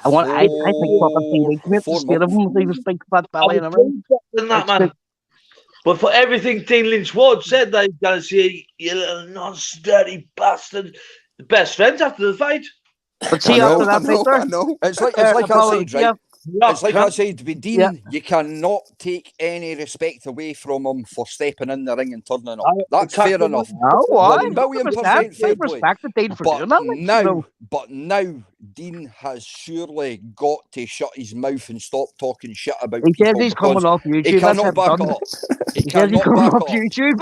Speaker 4: I think fucking 3 weeks, mate. The state of him, he was big fat belly and everything.
Speaker 7: That, man. But for everything Dean Lynch Ward said, that he's going to say, you little nonce, dirty bastard. The best friends after the fight.
Speaker 4: But see, after that fight,
Speaker 1: I know.
Speaker 2: It's like I said, right? It's like I said, with Dean,
Speaker 4: Yeah.
Speaker 2: you cannot take any respect away from him for stepping in the ring and turning up. That's fair enough.
Speaker 4: Oh, what?
Speaker 2: 1,000,000% fair play.
Speaker 4: Respect the Dean for doing that.
Speaker 2: But now, Dean has surely got to shut his mouth and stop talking shit about
Speaker 4: He
Speaker 2: people.
Speaker 4: says he's coming off YouTube.
Speaker 2: He cannot back up.
Speaker 4: He says he's coming off YouTube.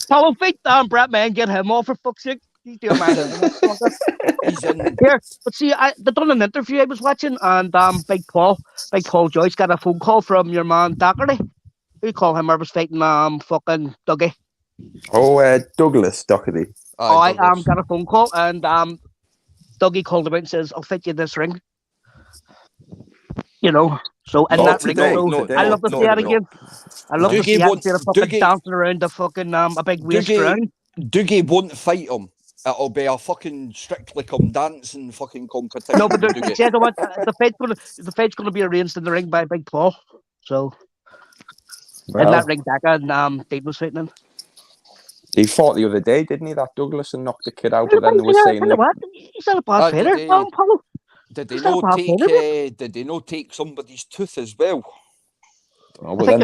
Speaker 4: Follow feet down, Brett, man. Get him off for fuck's sake. He's doing man.
Speaker 2: He's in.
Speaker 4: Here, but see, they done an interview I was watching, and Big Paul Joyce got a phone call from your man Doherty. Who called him? I was fighting fucking Dougie.
Speaker 1: Oh, Douglas Doherty.
Speaker 4: I got a phone call, and Dougie called him out and says, "I'll fight you in this ring." You know, so in that ring, I love to see that again. I love to see that fucking dancing around the fucking a big waist ground.
Speaker 2: Dougie won't fight him. It'll be a fucking Strictly Come Dancing fucking competition.
Speaker 4: No, but the fight's gonna be arranged in the ring by Big Paul. So in that ring, Daka and Dean was fighting him.
Speaker 1: He fought the other day, didn't he? That Douglas, and knocked the kid out. But then they were saying that
Speaker 4: he's not a bad fighter. Paulo.
Speaker 2: Did they not take somebody's tooth as well?
Speaker 1: Oh, well, I
Speaker 4: think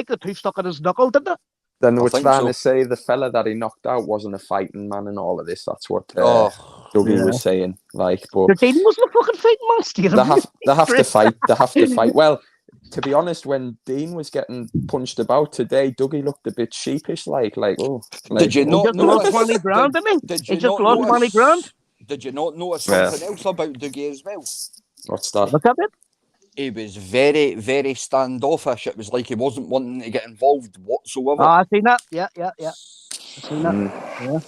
Speaker 4: the tooth stuck in his knuckle, didn't it?
Speaker 1: Then they were trying to say the fella that he knocked out wasn't a fighting man and all of this. That's what Dougie was saying. Like, but
Speaker 4: Dean wasn't a fucking fighting monster.
Speaker 1: They have to fight. They have to fight. Well, to be honest, when Dean was getting punched about today, Dougie looked a bit sheepish.
Speaker 2: Did you not
Speaker 4: notice 20 grand, didn't he? He just lost 20 grand.
Speaker 2: Did you not notice something else about Dougie as well?
Speaker 1: What's that?
Speaker 4: What's that?
Speaker 2: He was very, very standoffish. It was like he wasn't wanting to get involved whatsoever.
Speaker 4: I've seen that. Yeah. I've seen that. Yeah.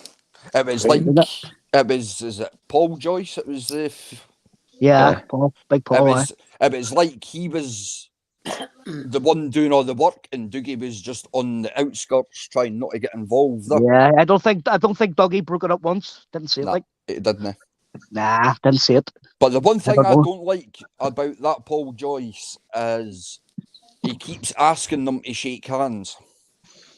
Speaker 2: It was is it Paul Joyce? It was
Speaker 4: Paul, Big Paul.
Speaker 2: It was like he was the one doing all the work, and Dougie was just on the outskirts trying not to get involved.
Speaker 4: Yeah, I don't think Dougie broke it up once. Didn't see it
Speaker 2: it didn't.
Speaker 4: Nah, didn't see it.
Speaker 2: But the one thing I don't like about that Paul Joyce is he keeps asking them to shake hands.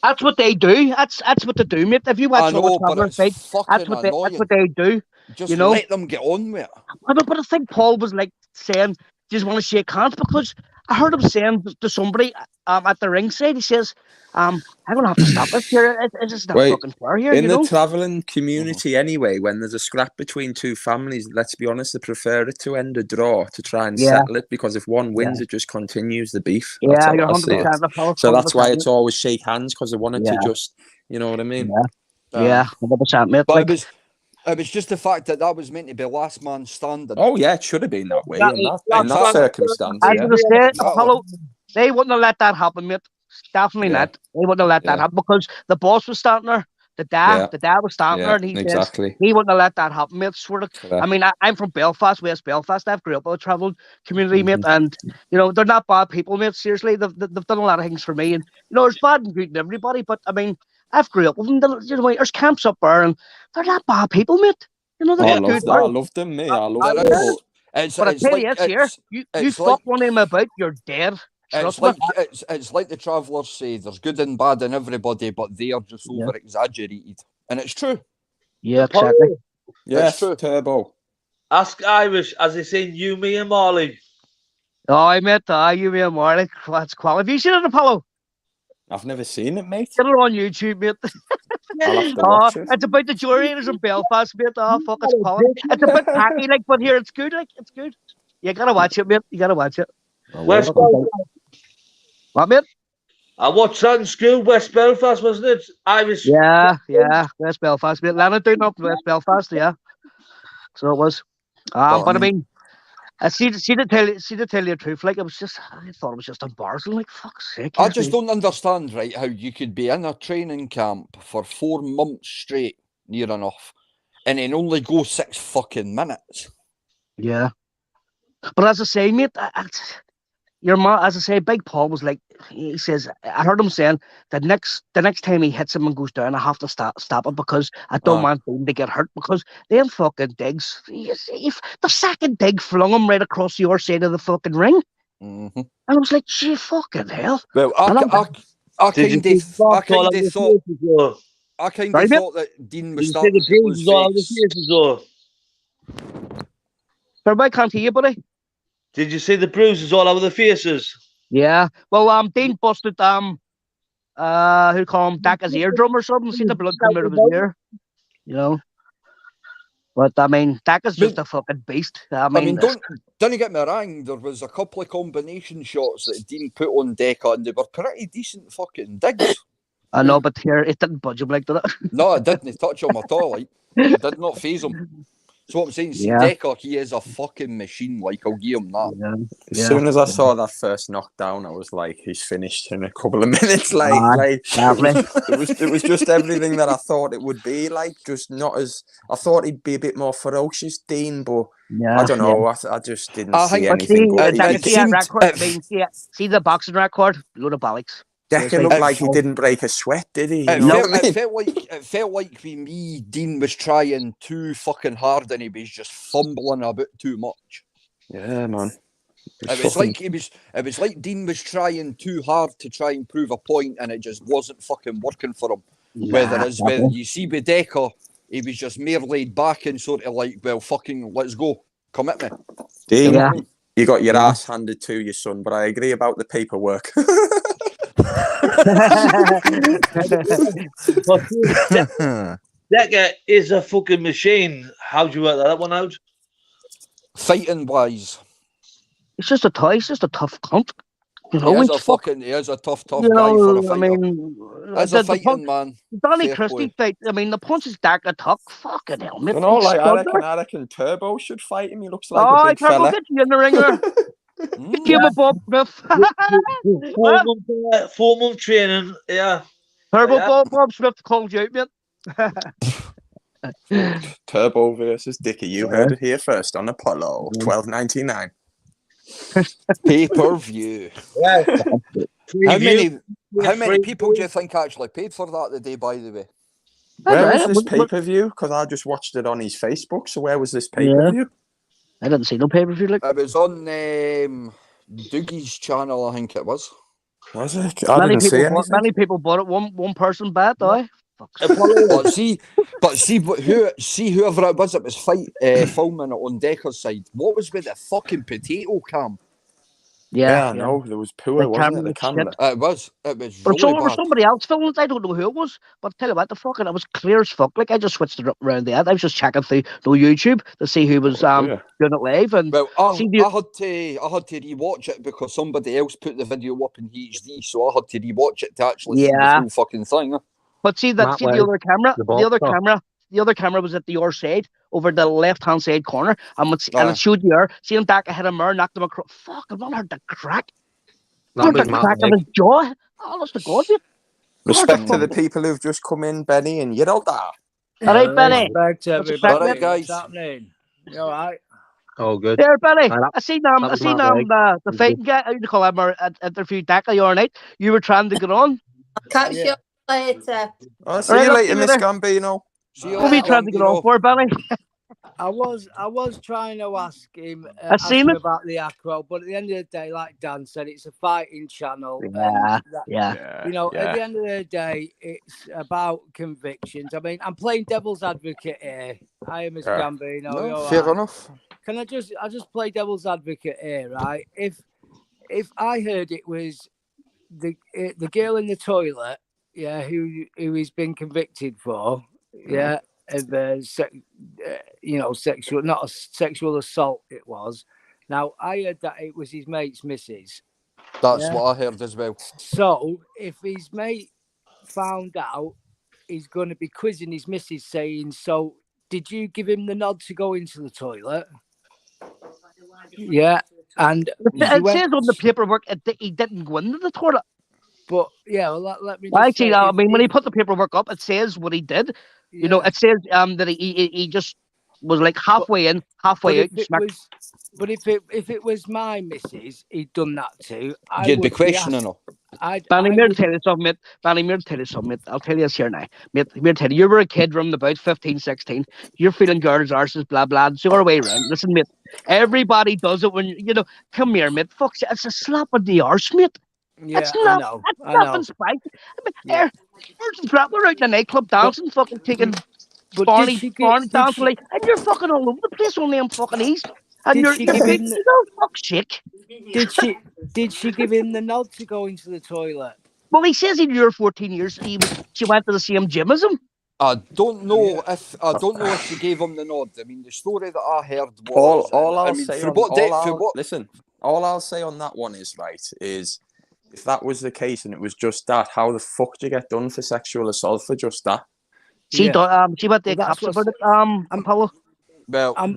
Speaker 4: That's what they do. That's what they do, mate. If you watch all the travelers fight, that's what they do.
Speaker 2: Just let them get on with it.
Speaker 4: But I think Paul was like saying, "Just want to shake hands," because I heard him saying to somebody at the ringside, he says, "I'm gonna have to stop this here. It's just not fucking fair here."
Speaker 1: In the travelling community, anyway, when there's a scrap between two families, let's be honest, they prefer it to end a draw to try and settle it, because if one wins, it just continues the beef.
Speaker 4: Yeah, you're 100%.
Speaker 1: So that's why it's always shake hands, because they want it to just, you know what I mean?
Speaker 4: Yeah, 100%, mate.
Speaker 2: But it was just the fact that was meant to be last man standing.
Speaker 1: Oh yeah, it should have been that way in that circumstance.
Speaker 4: I was going to say, Apollo, they wouldn't have let that happen, mate. Definitely not. They wouldn't have let that happen, because the boss was standing there, the dad was standing there, and he says he wouldn't have let that happen, mate. I mean, I'm from Belfast, West Belfast. I've grew up in a travelled community, mate, and you know they're not bad people, mate. Seriously, they've done a lot of things for me, and you know it's bad and good and everybody, but I mean, I've grew up with them. You know, there's camps up there, and they're not bad people, mate. You know, they're good.
Speaker 1: I love them, mate. I love them.
Speaker 4: But I tell you, here, you fuck one of them about, you're dead.
Speaker 2: It's like the travellers say, there's good and bad in everybody, but they are just over exaggerated, and it's true.
Speaker 4: Yeah, exactly.
Speaker 1: Yeah, it's true. Turbo.
Speaker 7: Ask Irish, as they say, you, me, and Marley.
Speaker 4: Oh, I met you, me, and Marley. That's quality. Have you seen it, Apollo?
Speaker 1: I've never seen it, mate.
Speaker 4: Get it on YouTube, mate.
Speaker 1: I'll have to watch it.
Speaker 4: It's about the jury in Belfast, mate. Oh, fuck, it's quality. It's a bit tacky, but here it's good, it's good. You gotta watch it, mate. You gotta watch it.
Speaker 7: West
Speaker 4: Fucking
Speaker 7: Belfast.
Speaker 4: thing. What, mate?
Speaker 7: I watched that in school. West Belfast, wasn't it? Irish.
Speaker 4: Yeah. West Belfast, mate. Leonard doing up West Belfast, yeah. So it was. But I mean, see to tell you the truth, like I thought it was just embarrassing. Like fuck's sake.
Speaker 2: I just don't understand, right, how you could be in a training camp for 4 months straight, near enough, and then only go 6 fucking minutes.
Speaker 4: Yeah. But as I say, mate, your mom, as I say, Big Paul was like, he says, I heard him saying that the next time he hits him and goes down, I have to stop it because I don't want him to get hurt because them fucking digs, the second dig flung him right across the other side of the fucking ring.
Speaker 2: Mm-hmm.
Speaker 4: And I was like, gee, fucking hell.
Speaker 2: Well, I kind of thought that Dean was starting to lose face.
Speaker 4: Everybody can't hear you, buddy.
Speaker 7: Did you see the bruises all over the faces?
Speaker 4: Yeah. Well, Dean busted who call him Daka's eardrum or something. See the blood coming out of his ear. You know. But I mean, Daka's just a fucking beast. I mean,
Speaker 2: don't get me wrong. There was a couple of combination shots that Dean put on Daka, and they were pretty decent fucking digs.
Speaker 4: I know, but here it didn't budge him like that.
Speaker 2: No, it didn't touch him at all. Like, it did not phase him. So what I'm saying, see, Daka, he is a fucking machine. Like, I'll give him that.
Speaker 1: Yeah. As soon as I saw that first knockdown, I was like, he's finished in a couple of minutes. It was just everything that I thought it would be. Like, just not as I thought he'd be a bit more ferocious, Dean. But I don't know. I just didn't see anything good.
Speaker 4: See the boxing record, load of bollocks.
Speaker 1: Daka looked like he didn't break a sweat, did he?
Speaker 2: It felt like with me, Dean was trying too fucking hard and he was just fumbling a bit too much.
Speaker 1: Yeah, man.
Speaker 2: It was like Dean was trying too hard to try and prove a point and it just wasn't fucking working for him. Whereas you see with Daka, he was just more laid back and sort of like, well, fucking let's go. Come at me.
Speaker 1: Dean, you got your ass handed to you, son, but I agree about the paperwork.
Speaker 7: Daka is a fucking machine. How'd you work that one out?
Speaker 2: Fighting wise,
Speaker 4: it's just a tough cunt. You know,
Speaker 2: he is a tough guy for a fighter. I mean, as a fighting man.
Speaker 4: Donny Christie fight. I mean, the punches Daka took. Fucking hell, man.
Speaker 1: You know, like I reckon Turbo should fight him. He looks like a big fella.
Speaker 4: Get you in the ringer. Give a Bob Smith.
Speaker 7: 4 month training, yeah.
Speaker 4: Turbo Bob Smith called you out, mate.
Speaker 1: Turbo versus Dickie. You heard it here first on Apollo. $12.99.
Speaker 2: Pay-per-view. Yeah. How many people do you think actually paid for that today, by the way?
Speaker 1: Where was this pay-per-view? Because I just watched it on his Facebook. So where was this pay-per-view?
Speaker 4: I didn't see no pay-per-view. Like
Speaker 2: it was on Doogie's channel, I think it was.
Speaker 1: Was it? I didn't see anything.
Speaker 4: Many people bought it. One person bet,
Speaker 2: But whoever it was filming it on Daka's side. What was with the fucking potato cam?
Speaker 1: Yeah, I know. There was poor, wasn't it? The camera.
Speaker 2: It was really
Speaker 4: bad. Somebody else filmed it. I don't know who it was. But I'll tell you what, it was clear as fuck. Like, I just switched it around the ad. I was just checking through YouTube to see who was doing it live. And
Speaker 2: well, I had to rewatch it because somebody else put the video up in HD, so I had to rewatch it to actually see the full fucking thing.
Speaker 4: But the other camera was at the other side, over the left-hand side corner, and it showed you her. Seeing Daka hit him there, knocked him across. Fuck, I've not heard the crack. Not the crack of his jaw. Honest to God, mate.
Speaker 1: Respect to the people who've just come in, Benny, and you're all there.
Speaker 4: All right, Benny.
Speaker 8: Respect to everybody.
Speaker 2: All right, guys.
Speaker 8: What's happening? You all right?
Speaker 5: Oh, good.
Speaker 4: There, Benny. I seen the fighting guy. How do you call him? Interviewed Daka the other night. You were trying to get on.
Speaker 6: I'll catch you later.
Speaker 1: I'll see you later, Miss Gambino.
Speaker 4: What are you trying to get on for, Benny?
Speaker 8: I was trying to ask him, about the acro, but at the end of the day, like Dan said, it's a fighting channel.
Speaker 4: Yeah.
Speaker 8: You know, at the end of the day, it's about convictions. I mean, I'm playing devil's advocate here. I am Miss Gambino.
Speaker 2: No, fair enough.
Speaker 8: Can I just play devil's advocate here, right? If I heard it was the girl in the toilet, who he's been convicted for, of sexual, not a sexual assault, it was, Now, I heard that it was his mate's missus.
Speaker 2: That's
Speaker 8: Yeah.
Speaker 2: what I heard as well.
Speaker 8: So, if his mate found out, he's going to be quizzing his missus, saying, "So, did you give him the nod to go into the toilet?" Yeah, and
Speaker 4: It says on the paperwork he didn't go into the toilet.
Speaker 8: But yeah, well, let me just
Speaker 4: Actually,
Speaker 8: say,
Speaker 4: I mean, when he put the paperwork up, it says what he did.
Speaker 8: yeah.
Speaker 4: You know, it says that he just was like halfway in, halfway out.
Speaker 8: But if it was my missus, he'd done that too.
Speaker 2: You'd be questioning her.
Speaker 4: Banny, me tell you something, mate. Banny, me tell you something, mate. I'll tell you this here now. Mate, me tell you were a kid from about 15, 16. You're feeling girls' arses, blah, blah, and so are way around. Listen, mate, everybody does it when, you know, come here, mate. Fuck, it's a slap on the arse, mate.
Speaker 8: Yeah,
Speaker 4: it's not,
Speaker 8: I know.
Speaker 4: It's
Speaker 8: I know.
Speaker 4: nothing spiked. I mean, we're out in the nightclub dancing, fucking taking Barney dancing, like, and you're fucking all over the place on them fucking east. And you're big, you know, fuck's sake.
Speaker 8: Did she give him the nod to go into the toilet?
Speaker 4: Well, he says in your 14 years she went to the same gym as him.
Speaker 2: I don't know if she gave him the nod. I mean, the story that I heard was
Speaker 1: all I'll say on that one is is if that was the case and it was just that, how the fuck do you get done for sexual assault for just that?
Speaker 4: She went to cops about it, Apollo.
Speaker 2: Well,
Speaker 8: I'm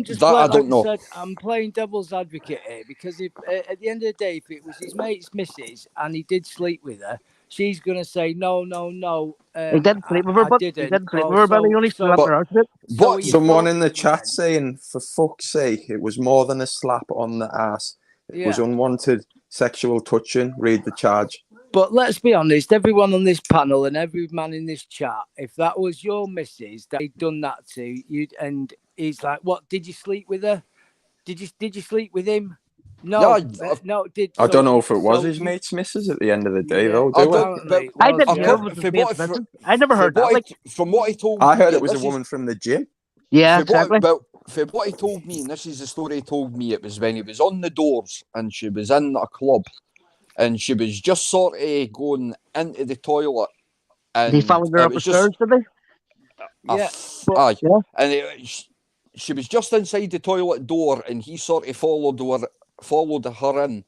Speaker 8: just
Speaker 2: that,
Speaker 8: playing,
Speaker 2: I don't know.
Speaker 8: said, I'm playing devil's advocate here because if at the end of the day, if it was his mate's missus and he did sleep with her, she's gonna say no.
Speaker 4: He didn't sleep with her, but he didn't sleep with her, but he only slapped her out.
Speaker 1: But someone in the chat saying, for fuck's sake, it was more than a slap on the ass. It was unwanted sexual touching. Read the charge.
Speaker 8: But let's be honest, everyone on this panel and every man in this chat, if that was your missus that he'd done that to, and he's like, "What? Did you sleep with her? Did you sleep with him?" No, no.
Speaker 1: I don't know if it was his mate's missus at the end of the day, though.
Speaker 4: I didn't hear it was his mate's missus. I never heard that.
Speaker 2: From what he told me,
Speaker 1: I heard it was a woman from the gym.
Speaker 4: Yeah, exactly.
Speaker 2: For what he told me, and this is the story he told me, it was when he was on the doors and she was in a club. And she was just sort of going into the toilet. And
Speaker 4: he followed her up the stairs, did he?
Speaker 8: Yeah.
Speaker 2: And she was just inside the toilet door, and he sort of followed her in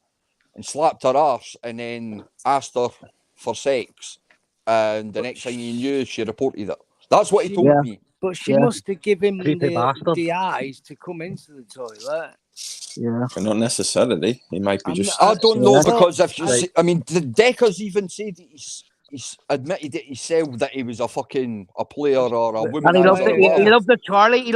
Speaker 2: and slapped her arse, and then asked her for sex. And the next thing he knew, she reported it. That's what he told me.
Speaker 8: But she must have given him the eyes to come into the toilet.
Speaker 4: Yeah,
Speaker 1: but not necessarily. He might be just.
Speaker 2: I don't know because if you see, I mean, the Deckers even said he's admitted it himself that he was a player or a woman.
Speaker 4: And he loves the Charlie, and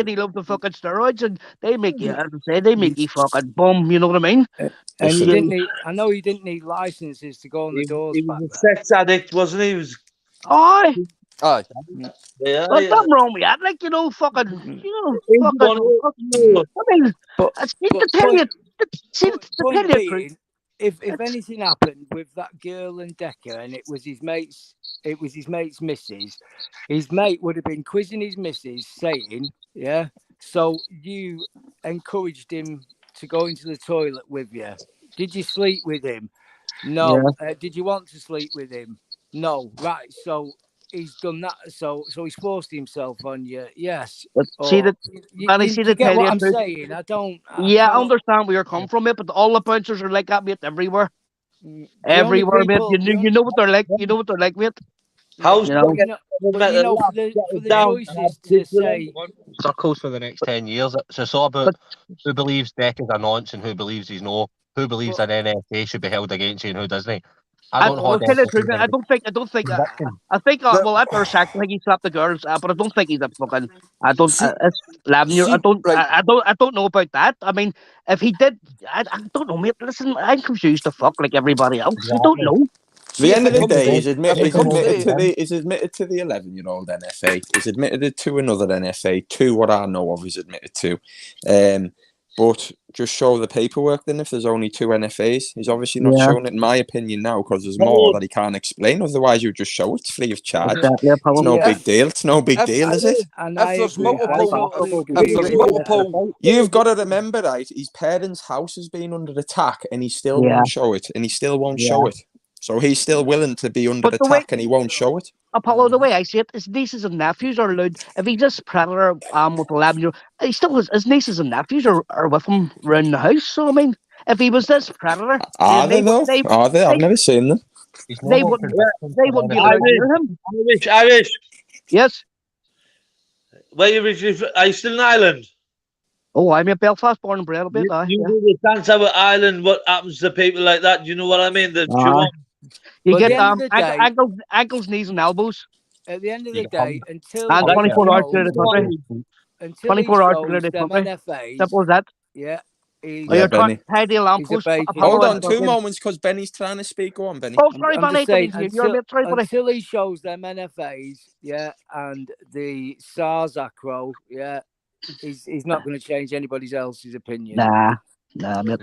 Speaker 4: he loves the fucking steroids, and they make you, as I say, they make you fucking bum. You know what I mean?
Speaker 8: And he didn't need. I know he didn't need licenses to go on the doors.
Speaker 7: He was a sex addict, wasn't he? He was.
Speaker 4: Aye.
Speaker 7: Yeah.
Speaker 4: There's nothing wrong with that. Like, fucking. I mean, to tell you the truth.
Speaker 8: If anything happened with that girl and Decker, and it was his mate's missus, his mate would have been quizzing his missus, saying, "Yeah, so you encouraged him to go into the toilet with you? Did you sleep with him? No.
Speaker 4: Yeah.
Speaker 8: Did you want to sleep with him? No. Right. So he's done that. So he's forced himself on you. Yes.
Speaker 4: But
Speaker 8: you get what I'm saying? I
Speaker 4: understand where you're coming from, mate. But all the bouncers are like that, mate, everywhere. Everywhere, mate. You know what they're like. You know what they're like, mate.
Speaker 7: How's
Speaker 8: for the choices to say
Speaker 9: circles for the next 10 years. It's all about who believes Deck is a nonce and who believes he's no. Who believes an NSA should be held against you and who doesn't. I don't think. I think. Well, at first, I think he slapped the girls, but I don't think he's a fucking. I don't. It's 11 years. I don't know about that. I mean, if he did, I don't know, mate. Listen, I'm confused to fuck like everybody else. I don't know.
Speaker 1: At the end of the day, he's admitted to the 11-year-old NFA. He's admitted to another NFA. Two, what I know of, he's admitted to. But just show the paperwork then if there's only two NFAs. He's obviously not showing it, in my opinion, now because there's more that he can't explain. Otherwise, you just show it. It's free of charge. It's no big deal. It's no big deal, is it?
Speaker 2: If there's multiple...
Speaker 1: You've got to remember, right, his parents' house has been under attack and he still won't show it. And he still won't show it. So he's still willing to be under
Speaker 4: But the way-
Speaker 1: attack, and he won't show it.
Speaker 4: Apollo, the way I see it, his nieces and nephews are allowed. If he's this predator with 11-year-old, he still his nieces and nephews are with him around the house. So I mean, if he was this predator,
Speaker 1: Are they though? Are they? I've never seen them.
Speaker 4: They wouldn't be allowed near him.
Speaker 7: Irish.
Speaker 4: Yes.
Speaker 7: Where you originally? Are you still in Ireland?
Speaker 4: Oh, I'm a Belfast born and bred a bit.
Speaker 7: You do the dance out of Ireland. What happens to people like that? Do you know what I mean?
Speaker 4: You
Speaker 8: But
Speaker 4: get
Speaker 8: at the end of the day-
Speaker 4: ankles, knees, and elbows.
Speaker 8: At the end of the day, until
Speaker 4: And 24 hours clear the country.
Speaker 8: until
Speaker 4: 24 hours
Speaker 8: he
Speaker 4: clear
Speaker 8: shows
Speaker 4: the
Speaker 8: them
Speaker 4: country.
Speaker 8: NFAs,
Speaker 4: Simple as that.
Speaker 8: yeah, he's,
Speaker 4: Or you're trying
Speaker 1: Benny.
Speaker 4: to tie the lamppost.
Speaker 1: Hold on 2 moments, because Benny's trying to speak. Go on, Benny.
Speaker 4: Oh, sorry,
Speaker 8: I'm
Speaker 4: Benny.
Speaker 8: just saying,
Speaker 4: Until
Speaker 8: he shows them NFAs, yeah, and the SARS acro, yeah, he's not going to change anybody else's opinion.
Speaker 4: Nah, mate.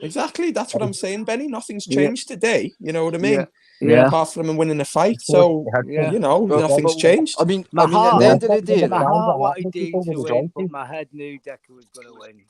Speaker 1: Exactly. That's what I'm saying, Benny. Nothing's changed today. You know what I mean?
Speaker 4: Yeah.
Speaker 1: Apart from him winning a fight, so you know, nothing's changed.
Speaker 2: I mean,
Speaker 8: My
Speaker 2: at
Speaker 8: heart,
Speaker 2: the end of the day,
Speaker 8: my
Speaker 2: right?
Speaker 8: heart wanted Dean to win, but my head knew Decker was going to win.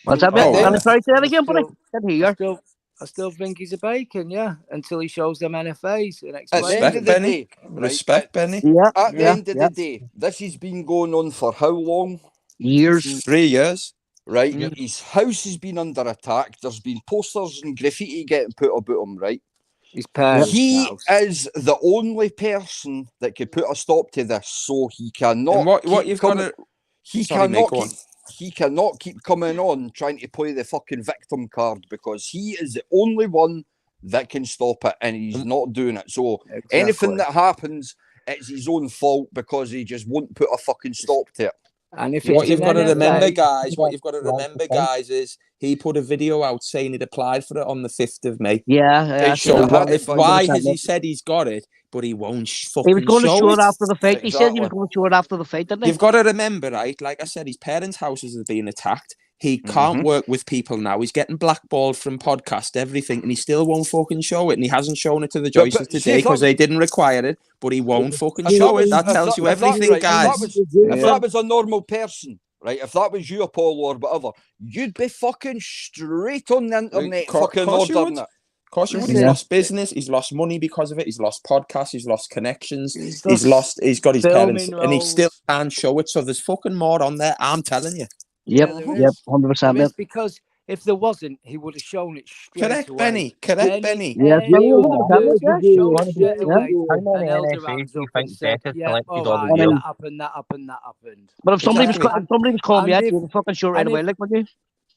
Speaker 4: What's that, mate?
Speaker 1: Oh,
Speaker 4: I'm sorry, say that again, buddy. Can hear you.
Speaker 8: I still think he's a bacon, yeah, until he shows them NFAs and
Speaker 2: At the
Speaker 8: explains
Speaker 2: end
Speaker 1: Respect,
Speaker 2: of the
Speaker 1: Benny.
Speaker 2: day, right,
Speaker 1: Respect, Benny.
Speaker 4: Yeah.
Speaker 2: at the end of the day, this has been going on for how long?
Speaker 4: Years.
Speaker 1: 3 years.
Speaker 2: Right? His house has been under attack. There's been posters and graffiti getting put about him, right?
Speaker 8: His parents'
Speaker 2: He
Speaker 8: house.
Speaker 2: is the only person that could put a stop to this, so he cannot.
Speaker 1: And what
Speaker 2: keep
Speaker 1: you've
Speaker 2: coming,
Speaker 1: got to...
Speaker 2: he
Speaker 1: Sorry, mate,
Speaker 2: cannot
Speaker 1: go
Speaker 2: keep.
Speaker 1: on.
Speaker 2: He cannot keep coming on trying to play the fucking victim card, because he is the only one that can stop it, and he's not doing it. So anything that happens, it's his own fault, because he just won't put a fucking stop to it.
Speaker 8: And if
Speaker 1: What
Speaker 8: it's
Speaker 1: you've got to
Speaker 8: an
Speaker 1: remember,
Speaker 8: NFA,
Speaker 1: guys, is he put a video out saying he'd applied for it on the 5th of May.
Speaker 4: Yeah.
Speaker 1: So why has he
Speaker 4: 100%.
Speaker 1: said he's got it, but he won't
Speaker 4: He
Speaker 1: fucking
Speaker 4: was going to
Speaker 1: show
Speaker 4: show
Speaker 1: it?
Speaker 4: it after the fight. He said he was
Speaker 2: Exactly.
Speaker 4: going to show it after the fight, didn't he?
Speaker 1: You've got to remember, right? Like I said, his parents' houses are being attacked. He can't work with people now. He's getting blackballed from podcast, everything, and he still won't fucking show it. And he hasn't shown it to the Joyces today because they didn't require it, but he won't fucking show it. That tells you everything, guys.
Speaker 2: If that was a normal person, right? If that was you, Apollo, or whatever, you'd be fucking straight on the internet fucking ordering it.
Speaker 1: Of course you would. He's lost business. He's lost money because of it. He's lost podcasts. He's lost connections. He's got his parents, and he still can't show it. So there's fucking more on there. I'm telling you.
Speaker 4: Yep, 100%.
Speaker 8: Because if there wasn't, he would have shown it straight
Speaker 1: Correct,
Speaker 8: away.
Speaker 1: Benny. Correct, Benny.
Speaker 4: Yes,
Speaker 8: That happened.
Speaker 4: But if somebody was calling me out, you would fucking show right away, like, would you?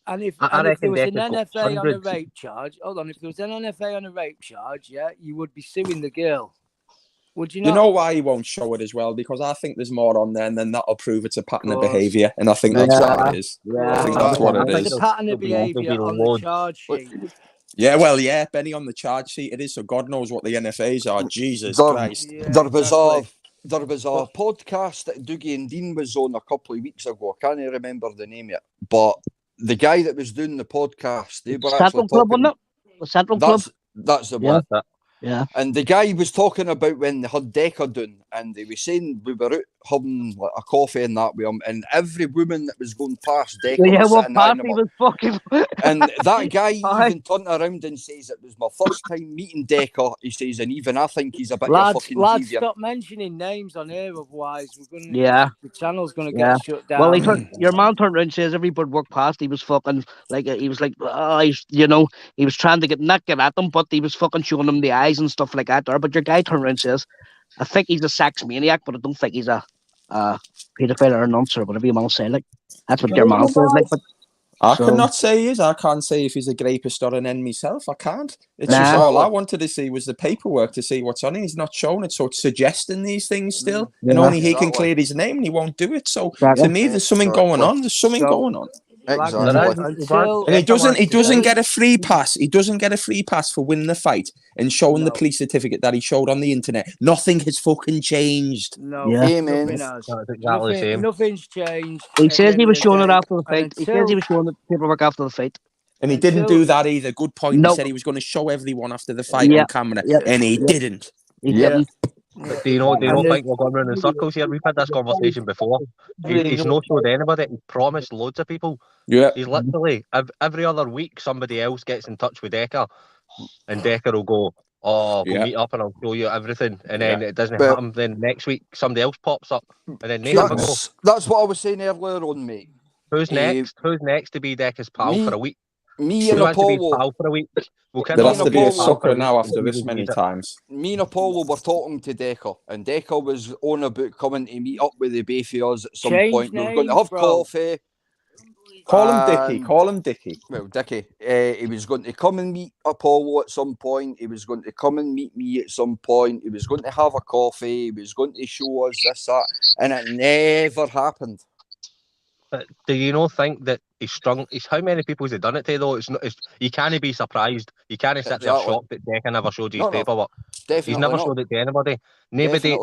Speaker 8: And if
Speaker 9: I
Speaker 8: there
Speaker 9: reckon
Speaker 8: was an
Speaker 9: Decker's got
Speaker 8: NFA on a
Speaker 9: hundreds.
Speaker 8: rape charge, hold on, if there was an NFA on a rape charge, yeah, you would be suing the girl. Would you not?
Speaker 1: You know why he won't show it as well? Because I think there's more on there, and then that'll prove it's a pattern of behaviour. And I think that's what it is. I think that's what it
Speaker 8: It's
Speaker 1: is.
Speaker 8: a pattern of behaviour on the charge sheet.
Speaker 1: Yeah, well, yeah, Benny, on the charge sheet it is, so God knows what the NFAs are. Jesus Christ.
Speaker 2: There was a podcast that Dougie and Dean was on a couple of weeks ago. I can't remember the name yet, but the guy that was doing the podcast, they were actually talking.
Speaker 4: The Central Club.
Speaker 2: That's the one.
Speaker 4: Yeah.
Speaker 2: And the guy was talking about when they had Decker doing, and they were saying we were out having like a coffee and that with him, and every woman that was going past Decker was sitting
Speaker 4: past
Speaker 2: him
Speaker 4: he
Speaker 2: up.
Speaker 4: was fucking.
Speaker 2: And that guy even turned around and says it was my first time meeting Decker. He says, and even I think he's a bit of a fucking
Speaker 8: lads,
Speaker 2: deviant.
Speaker 8: stop mentioning names on here, otherwise we're gonna.
Speaker 4: Yeah.
Speaker 8: The channel's gonna get shut down.
Speaker 4: Well, your man turned around and says everybody walked past. He was fucking like he was like, he was trying to not get at them, but he was fucking showing them the eyes and stuff like that. But your guy turned around and says, I think he's a sex maniac, but I don't think he's a paedophile or a nonce or whatever you want to say. Like that's what your man says. Like, but
Speaker 1: I cannot say he is. I can't say if he's a rapist or an end myself. I can't. It's just all I wanted to see was the paperwork to see what's on it. He's not showing it, so it's suggesting these things still, and only he can clear his name, and he won't do it. So to me, there's something going on. There's something going on.
Speaker 2: Exactly.
Speaker 1: And he doesn't get a free pass. He doesn't get a free pass for winning the fight and showing the police certificate that he showed on the internet. Nothing has fucking changed.
Speaker 8: No, nothing's changed.
Speaker 4: He says he was showing it after the fight. He says he was showing the paperwork after the fight.
Speaker 1: And he didn't do that either. Good point. He said he was going to show everyone after the fight on camera, and he didn't.
Speaker 4: He didn't.
Speaker 9: Do you not think we're going round in circles here? We've had this conversation before. He's not showed anybody. He's promised loads of people.
Speaker 1: Yeah.
Speaker 9: He's literally every other week somebody else gets in touch with Decker, and Decker will go, we'll meet up and I'll show you everything, and then it doesn't
Speaker 2: Well,
Speaker 9: happen. Then next week somebody else pops up, and then they never go.
Speaker 2: That's what I was saying earlier on, mate.
Speaker 9: Who's next? Who's next to be Decca's pal for a week?
Speaker 2: Me
Speaker 9: Who
Speaker 2: and
Speaker 9: wants to be his
Speaker 2: Apollo.
Speaker 9: pal for a week?
Speaker 1: There has to be a sucker now after this many times.
Speaker 2: Me and Apollo were talking to Decca, and Decca was on about coming to meet up with the both of us at some point. We were going to have coffee.
Speaker 1: Call him Dickie. Call him Dickie.
Speaker 2: Well, Dickie. He was going to come and meet Apollo at some point. He was going to come and meet me at some point. He was going to have a coffee. He was going to show us this, that, and it never happened.
Speaker 9: But do you not think that he's strung? How many people has he done it to, though? You can't be surprised. You can't sit there shocked that Decca never showed you his paperwork. He's never showed it to anybody. Nobody.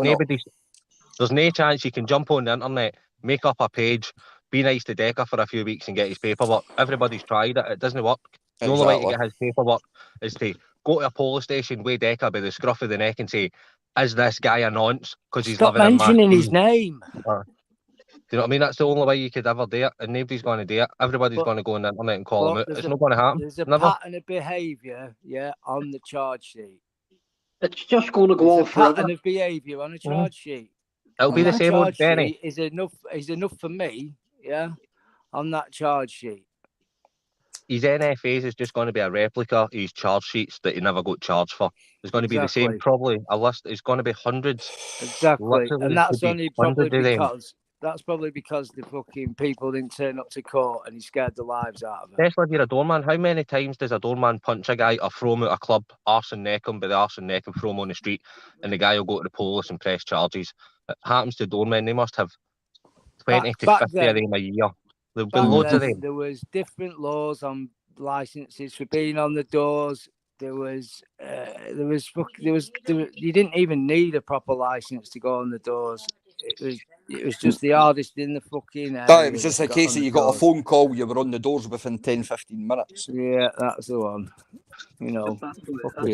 Speaker 9: There's no chance you can jump on the internet, make up a page, be nice to Decca for a few weeks and get his paperwork. Everybody's tried it. It doesn't work. The only way to get his paperwork is to go to a police station with Decca by the scruff of the neck and say, "Is this guy a nonce?" Because he's
Speaker 8: Stop
Speaker 9: living
Speaker 8: mentioning
Speaker 9: in
Speaker 8: his name.
Speaker 9: Do you know what I mean? That's the only way you could ever do it, and nobody's going to do it. Everybody's going to go on the internet and call him out. It's not going to happen.
Speaker 8: There's a pattern of behaviour, on the charge sheet.
Speaker 4: It's just going to go on forever.
Speaker 8: Pattern of behaviour on a charge sheet.
Speaker 9: It'll be the same old Benny.
Speaker 8: Is enough for me, on that charge sheet.
Speaker 9: His NFAs is just going to be a replica of his charge sheets that he never got charged for. It's going to be the same, probably a list. It's going to be hundreds.
Speaker 8: Exactly, and that's only probably because. That's probably because the fucking people didn't turn up to court and he scared the lives out of them.
Speaker 9: Especially when you're a doorman. How many times does a doorman punch a guy or throw him out of a club, arse and neck him by the arse and neck and throw him on the street, and the guy will go to the police and press charges? It happens to doormen. They must have 20 to 50 of them a year. There'll be loads of them.
Speaker 8: There was different laws on licenses for being on the doors. You didn't even need a proper license to go on the doors. It was just the hardest in the fucking area.
Speaker 2: It was just a case of you got a phone call, you were on the doors within 10-15 minutes.
Speaker 8: Yeah, that's the one.
Speaker 9: We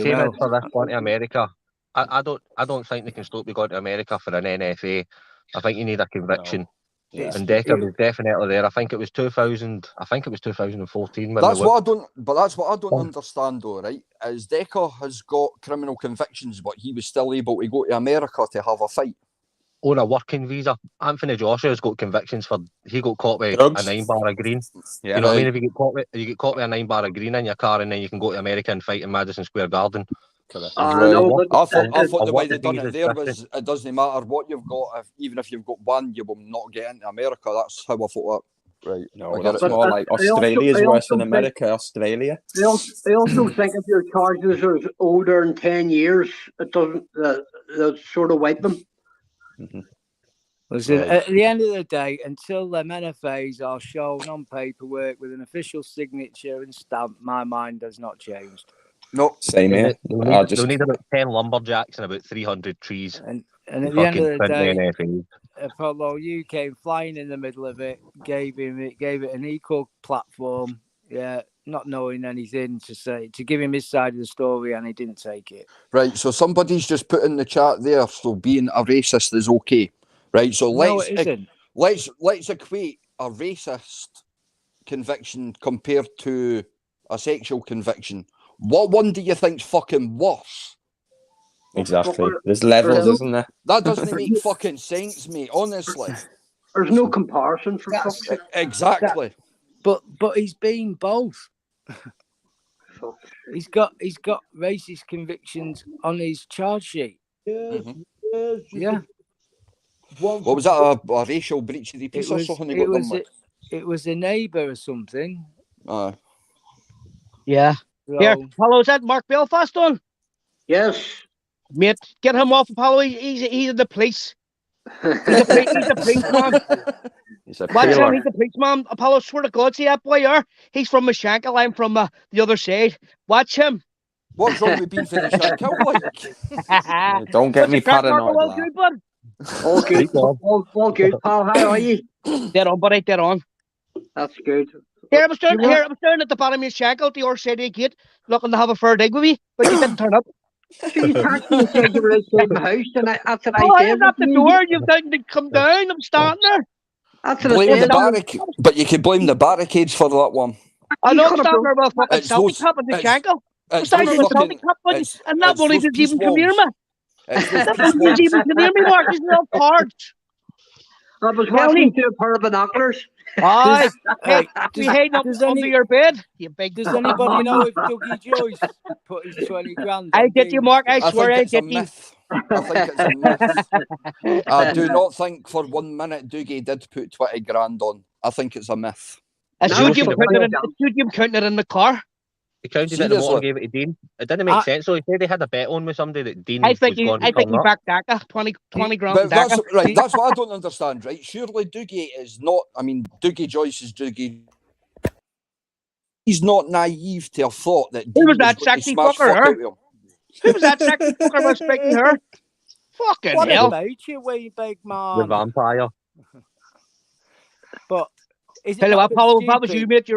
Speaker 9: came in for this one to America. I don't think they can stop you going to America for an NFA. I think you need a conviction. No. And Decca was definitely there. I think it was 2014.
Speaker 2: That's what I don't understand though, right? Is Decca has got criminal convictions, but he was still able to go to America to have a fight.
Speaker 9: On a working visa. Anthony Joshua's got convictions for he got caught with drugs. A 9-bar of green. Yeah, you know what I mean? If you get caught with a 9-bar of green in your car, and then you can go to America and fight in Madison Square Garden.
Speaker 2: I thought the way they done it there was it doesn't matter what you've got. Even if you've got one, you will not get into America. That's how I thought that. Right?
Speaker 1: No, that's more like Australia's worse than America. Australia.
Speaker 4: I also think if your charges are older than 10 years, it doesn't. They'll sort of wipe them.
Speaker 8: Mm-hmm. Listen, at the end of the day, until them NFAs are shown on paperwork with an official signature and stamp, my mind has not changed.
Speaker 2: No,
Speaker 1: same here.
Speaker 9: They'll need about 10 lumberjacks and about 300 trees.
Speaker 8: And at the end of the day, Apollo, you came flying in the middle of it, gave it an equal platform, not knowing anything to say, to give him his side of the story, and he didn't take it.
Speaker 2: Right, so somebody's just put in the chat there, so being a racist is okay. Right, so let's equate a racist conviction compared to a sexual conviction. What one do you think's fucking worse?
Speaker 1: Exactly. There's levels, isn't there?
Speaker 2: That doesn't make fucking sense, mate, honestly.
Speaker 4: There's no comparison for fuck's sake.
Speaker 2: Exactly.
Speaker 8: But he's been both. He's got racist convictions on his charge sheet. Yeah.
Speaker 2: What was that? A racial breach of the peace or something?
Speaker 8: It was a neighbour or something.
Speaker 4: Yeah. So... Here, Apollo, is that Mark Belfast on? Yes. Mate, get him off, Apollo. He's in the police. He's a policeman. He's a policeman. Apollo, swear to God, see that boy here? He's from Mashankill. I'm from the other side. Watch him.
Speaker 2: What's wrong with being from Mashankill?
Speaker 1: Don't get me paranoid.
Speaker 4: All good. All good, pal. How are you? Dead on, buddy. Dead on. That's good. Here, I was down at the bottom of Mashankill, the other side of the gate, looking to have a fair dig with me, but you didn't turn up.
Speaker 10: So you taxed me and said you were outside my house, and that's what I did.
Speaker 4: I was at the door. You didn't come down. I'm standing there.
Speaker 10: That's what I said.
Speaker 2: But you could blame the barricades for that one.
Speaker 4: I know I'm standing there with fucking selfie top of the Shankill.
Speaker 2: It's
Speaker 4: I
Speaker 2: with
Speaker 4: was
Speaker 2: fucking.
Speaker 4: talking cup buddy,
Speaker 2: It's,
Speaker 4: and that
Speaker 2: it's
Speaker 4: one he
Speaker 2: with
Speaker 4: didn't
Speaker 2: peace
Speaker 4: even come near
Speaker 2: walls.
Speaker 4: me.
Speaker 2: It's with
Speaker 4: That
Speaker 2: peace
Speaker 4: one didn't even
Speaker 2: walls.
Speaker 4: come near me, Mark. He's all cards.
Speaker 10: I was
Speaker 4: Tell
Speaker 10: watching
Speaker 4: me.
Speaker 10: through a pair of binoculars.
Speaker 4: Aye.
Speaker 8: Hey,
Speaker 4: We
Speaker 8: does,
Speaker 4: hide up
Speaker 8: does
Speaker 4: under
Speaker 8: any
Speaker 4: your bed. You big
Speaker 8: does
Speaker 4: fucking
Speaker 8: anybody know
Speaker 4: bastard.
Speaker 8: if Dougie Joyce put his 20 grand
Speaker 4: I
Speaker 8: on
Speaker 4: get you, Mark. I
Speaker 2: I
Speaker 4: swear
Speaker 2: think
Speaker 4: I
Speaker 2: it's a
Speaker 4: get you.
Speaker 2: myth. I think it's a myth. I do not think for 1 minute Dougie did put 20 grand on. I think it's a myth.
Speaker 4: I
Speaker 10: No,
Speaker 4: showed
Speaker 10: it's
Speaker 4: you
Speaker 10: not
Speaker 4: counting
Speaker 10: funny.
Speaker 4: it. I showed you counting it in the car.
Speaker 9: He counted it in the motor and
Speaker 2: Seriously.
Speaker 9: gave it to Dean. It didn't make sense. So he said he had a bet on with somebody that Dean
Speaker 4: I
Speaker 9: was
Speaker 4: think
Speaker 9: going to
Speaker 4: he
Speaker 9: turn up.
Speaker 4: backed Daka 20 grand
Speaker 2: But that's
Speaker 4: Daka.
Speaker 2: right. That's what I don't understand. Right? Surely Dougie is not. I mean, Dougie Joyce is Dougie. He's not naive to have thought that
Speaker 4: Who
Speaker 2: Dean
Speaker 4: was
Speaker 2: was
Speaker 4: that
Speaker 2: going to
Speaker 4: sexy
Speaker 2: smash
Speaker 4: fucker?
Speaker 2: fuck
Speaker 4: Her?
Speaker 2: out of him.
Speaker 4: Who was that sexy fucker was speaking to her? Fucking
Speaker 8: what
Speaker 4: hell.
Speaker 8: about you, wee big
Speaker 9: The
Speaker 8: man?
Speaker 9: vampire.
Speaker 8: But is it
Speaker 4: Tell you
Speaker 8: not a
Speaker 4: what,
Speaker 8: bit
Speaker 4: Paulo, if that was
Speaker 8: stupid?
Speaker 4: you, mate,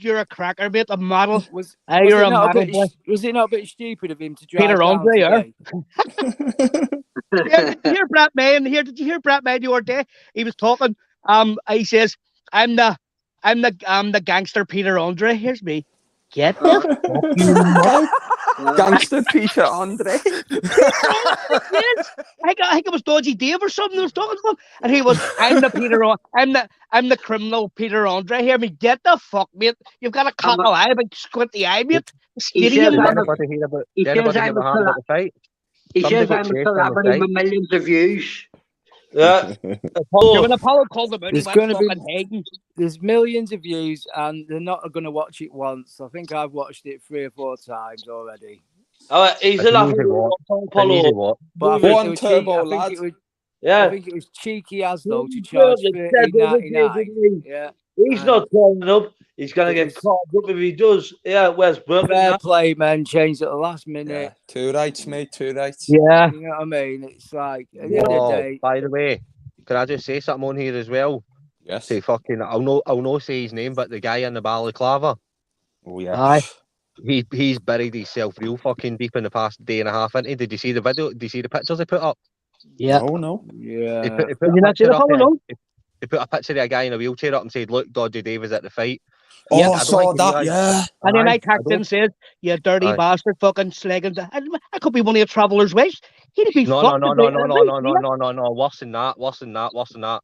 Speaker 4: you're a cracker, mate, a model.
Speaker 8: Was
Speaker 4: You're
Speaker 8: it
Speaker 4: a
Speaker 8: not a
Speaker 4: model
Speaker 8: bit?
Speaker 4: boy.
Speaker 8: Was it not a bit stupid of him to drive
Speaker 4: Peter
Speaker 8: down
Speaker 4: Andre, yeah.
Speaker 8: today?
Speaker 4: Yeah, did you hear Brett May? Did you hear Brett May the other day? He was talking. He says, "I'm the gangster Peter Andre." Here's me. Get this?
Speaker 1: Gangster Peter Andre.
Speaker 4: Yes. I think it was Dodgy Dave or something that was talking to him, and he was, "I'm the criminal Peter Andre." Hear me? Get the fuck, mate. You've got a cockle eye, but squinty eye, mate.
Speaker 10: He
Speaker 4: Skinny,
Speaker 10: says
Speaker 4: you
Speaker 10: I'm
Speaker 4: know.
Speaker 10: a-
Speaker 9: Anybody hear about?
Speaker 10: He
Speaker 9: Anybody
Speaker 10: says
Speaker 9: hear
Speaker 10: I'm a
Speaker 9: what happened at the fight?
Speaker 10: He
Speaker 9: Somebody
Speaker 10: says
Speaker 9: got
Speaker 10: I'm a
Speaker 9: chased on the
Speaker 10: celebrity
Speaker 9: side.
Speaker 10: with millions of views.
Speaker 7: Yeah.
Speaker 4: When Apollo called him out, he
Speaker 8: There's
Speaker 4: went
Speaker 8: going to be
Speaker 4: fucking hating.
Speaker 8: there's millions of views, and they're not going to watch it once. I think I've watched it 3 or 4 times already.
Speaker 7: He's
Speaker 9: It's
Speaker 7: a laugh
Speaker 9: easy walk. It's an
Speaker 7: Apollo.
Speaker 9: easy walk.
Speaker 8: But I
Speaker 1: Go
Speaker 8: think,
Speaker 1: on,
Speaker 8: they were
Speaker 1: Turbo
Speaker 8: I
Speaker 1: lad.
Speaker 8: think it was. I
Speaker 7: Yeah.
Speaker 8: think it was cheeky as though to
Speaker 7: He
Speaker 8: charge
Speaker 7: said the other day,
Speaker 8: $13.99.
Speaker 7: didn't he?
Speaker 8: Yeah,
Speaker 7: He's
Speaker 8: and
Speaker 7: not turning up. He's going to
Speaker 8: it
Speaker 7: get
Speaker 8: was
Speaker 7: caught up if he does. Yeah, West Brook.
Speaker 8: fair play, man. Changed at the last
Speaker 1: Yeah,
Speaker 8: minute.
Speaker 1: 2 rights, mate. 2 rights.
Speaker 4: Yeah.
Speaker 8: You know what I mean? It's like at the end of the
Speaker 9: Oh,
Speaker 8: day,
Speaker 9: by the way, can I just say something on here as well?
Speaker 1: Yes.
Speaker 9: Say fucking, I'll not say his name, but the guy in the balaclava,
Speaker 1: Oh yeah.
Speaker 4: Aye.
Speaker 9: he's buried himself real fucking deep in the past day and a half. Into, did you see the video? Did you see the pictures they put up?
Speaker 4: Yeah.
Speaker 1: No.
Speaker 8: yeah.
Speaker 9: He put
Speaker 4: Did
Speaker 9: a
Speaker 4: you not see
Speaker 9: picture
Speaker 4: the
Speaker 9: up.
Speaker 4: Apollo? No?
Speaker 9: He put a picture of a guy in a wheelchair up and said, "Look, Dodgy Dave is at the fight."
Speaker 1: Oh,
Speaker 4: Yeah.
Speaker 1: I saw
Speaker 9: he
Speaker 1: that.
Speaker 9: realised-
Speaker 1: Yeah.
Speaker 4: And then I
Speaker 9: Aye,
Speaker 4: texted him and said, "You dirty
Speaker 9: Aye.
Speaker 4: bastard, fucking slagging." I could be one of your traveller's wives. He'd be
Speaker 9: No,
Speaker 4: fucked.
Speaker 9: no, worse than that.